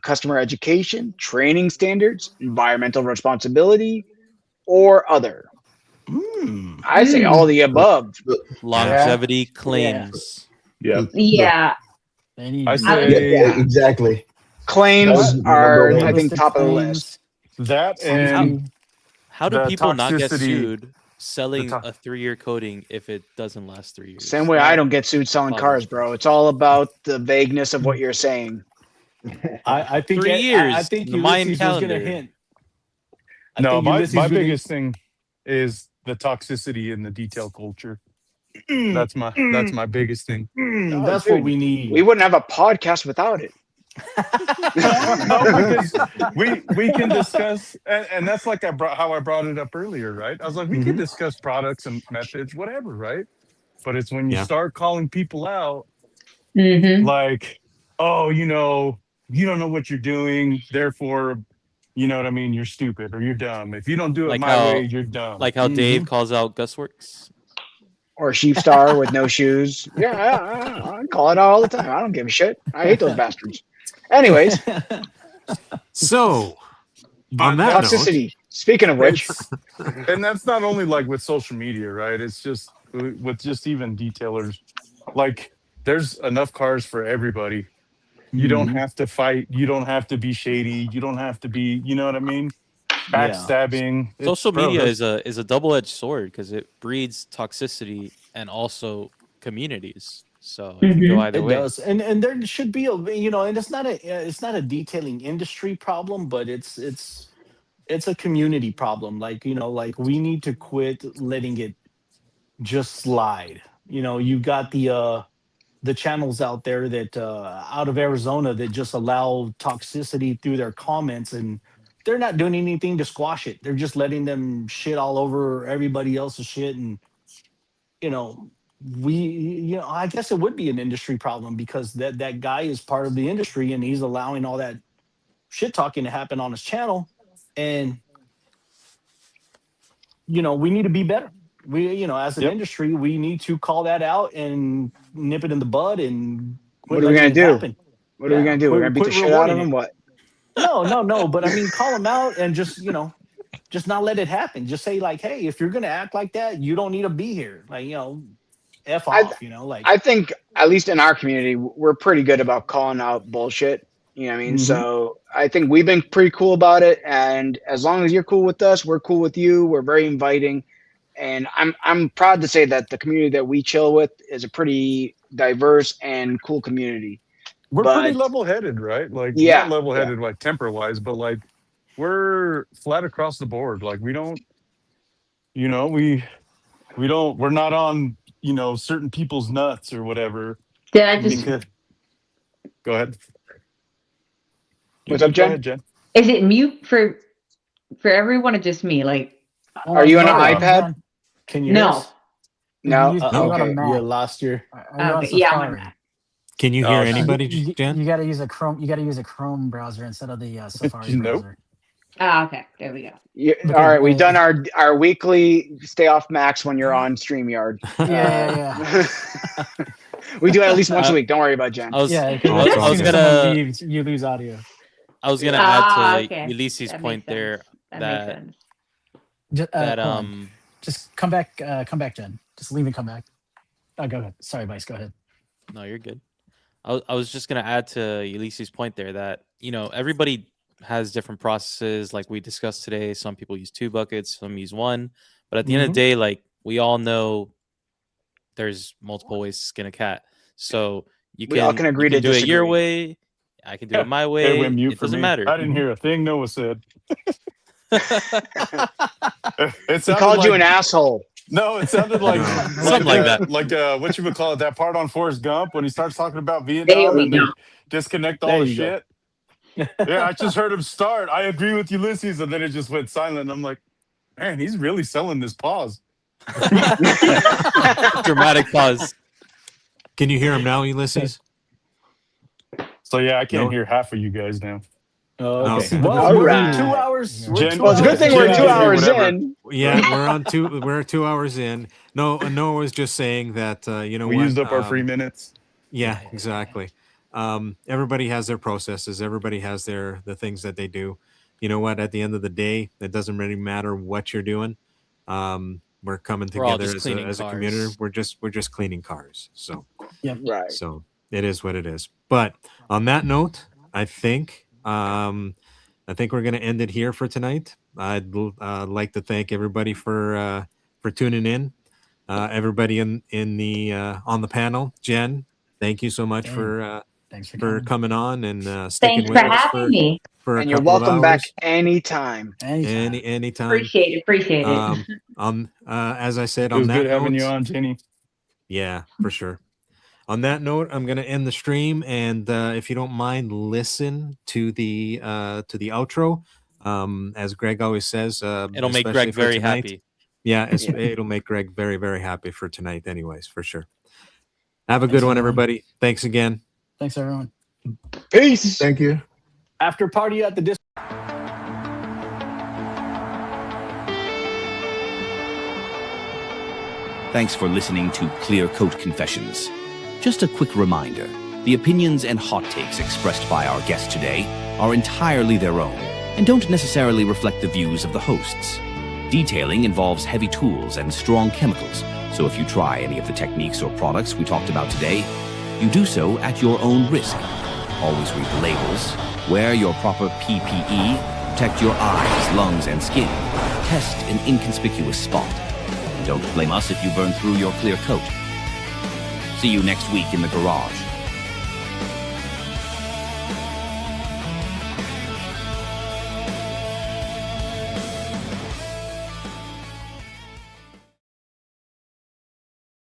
customer education, training standards, environmental responsibility, or other. I say all the above. Longevity claims. Yeah. I say exactly. Claims are, I think, top of the list. That and how do people not get toxicity- sued selling a 3-year coating if it doesn't last 3 years? Same way I don't get sued selling cars, bro. It's all about the vagueness of what you're saying. I think 3 years. I think the Mayan Ulysses was calendar. gonna hint. No, my biggest thing is the toxicity in the detail culture. That's my biggest thing. That's what we need. We wouldn't have a podcast without it. No, because we can discuss, and that's like how I brought it up earlier, right? I was like, we can discuss products and methods, whatever, right? But it's when you start calling people out, like, oh, you don't know what you're doing, therefore, you know what I mean, you're stupid or you're dumb. If you don't do it my way, you're dumb. Like how Dave calls out Gusworks. Or Sheepstar with no shoes. Yeah, I call it out all the time. I don't give a shit. I hate those bastards. Anyways. So, on that toxicity. Note, speaking of which. And that's not only like with social media, right? It's just with just even detailers. Like, there's enough cars for everybody. You don't have to fight. You don't have to be shady. You don't have to be, you know what I mean? Backstabbing. Yeah. Social media is a double-edged sword because it breeds toxicity and also communities. So it can go either way. It does, and there should be and it's not a detailing industry problem, but it's a community problem. Like we need to quit letting it just slide. You got the channels out there that out of Arizona that just allow toxicity through their comments, and they're not doing anything to squash it. They're just letting them shit all over everybody else's shit. And, I guess it would be an industry problem because that guy is part of the industry and he's allowing all that shit talking to happen on his channel. And, we need to be better. We, as an industry, we need to call that out and nip it in the bud. And what are we going to do? What are we going to do? We're going to beat the shit out of him? What? No. But I mean, call them out and just not let it happen. Just say like, hey, if you're going to act like that, you don't need to be here. Like, F off, I think at least in our community, we're pretty good about calling out bullshit. You know what I mean? So I think we've been pretty cool about it. And as long as you're cool with us, we're cool with you. We're very inviting. And I'm proud to say that the community that we chill with is a pretty diverse and cool community. We're pretty level-headed, right? Like, not level-headed like temper-wise, but like we're flat across the board. Like we don't, you know, we're not on, you know, certain people's nuts or whatever. Did I just? Because, go ahead. What's up, Go Jen? ahead, Jen. Is it mute for everyone or just me? Like, Are you on an No, iPad? Can you hear no. us? No. You, Oh, you got a okay. Mac. You lost your. Are you on Okay, yeah, I'm on Safari? Mac. Can you hear Oh, anybody, You Jen? got to use a Chrome. You got to use a Chrome browser instead of the Safari Nope. browser. Okay, there we go. All right, we've done our weekly stay off Max when you're on StreamYard. Yeah. We do it at least once a week. Don't worry about Jen. Because Oh, as it's all soon as good. someone leaves, you lose audio. I was gonna add to Okay. Ulysses' That point makes there sense. That makes sense. that Hold on. Just come back, Jen. Just leave and come back. Oh, go ahead. Sorry, Vice. Go ahead. No, you're good. I was just gonna add to Ulysses' point there that, you know, everybody has different processes like we discussed today. Some people use 2 buckets, some use 1. But at the end of the day, like we all know there's multiple ways to skin a cat. So We all can agree you can to do it your disagree. way. I can do it my It way. went mute It for doesn't me. matter. I didn't hear a thing Noah said. It He sounded called you like- an asshole. No, it sounded like Something like that. Like what you would call it, that part on Forrest Gump when he starts talking about There Vietnam we and they go. disconnect all There the you go. shit. Yeah, I just heard him start. I agree with Ulysses, and then it just went silent. And I'm like, man, he's really selling this pause. Dramatic pause. Can you hear him now, Ulysses? So yeah, I can't No. hear half of you guys now. Oh, okay. No. Well, All we're right. 2 hours. Yeah. We're Jen- 2 Well, it's a good thing we're Jen, 2 I agree, hours whatever. in. Yeah, we're 2 hours in. No, Noah was just saying that you know We what? used up our 3 minutes. Yeah, exactly. Everybody has their processes. Everybody has the things that they do. You know what? At the end of the day, it doesn't really matter what you're doing. We're coming We're all together just as cleaning a community. cars. We're just cleaning cars. So Right. so it is what it is. But on that note, I think we're going to end it here for tonight. I'd like to thank everybody for tuning in. Everybody in the on the panel. Jen, thank you so much for Thanks for coming on and sticking Thanks with for us having me. for a And you're couple of welcome back hours. anytime. Anytime. Appreciate it. As I said, It on was that good having note, you on, Jenny. yeah, for sure. On that note, I'm going to end the stream, and if you don't mind, listen to the outro. As Greg always says, It'll make especially Greg for very tonight. happy. Yeah, it'll make Greg very, very happy for tonight, anyways, for sure. Have a good Thanks, one, everyone. everybody. Thanks again. Thanks, everyone. Peace. Thank you. After party at the disco. Thanks for listening to Clear Coat Confessions. Just a quick reminder, the opinions and hot takes expressed by our guests today are entirely their own and don't necessarily reflect the views of the hosts. Detailing involves heavy tools and strong chemicals, so if you try any of the techniques or products we talked about today, you do so at your own risk. Always read the labels, wear your proper PPE, protect your eyes, lungs, and skin. Test an inconspicuous spot. And don't blame us if you burn through your clear coat. See you next week in the garage.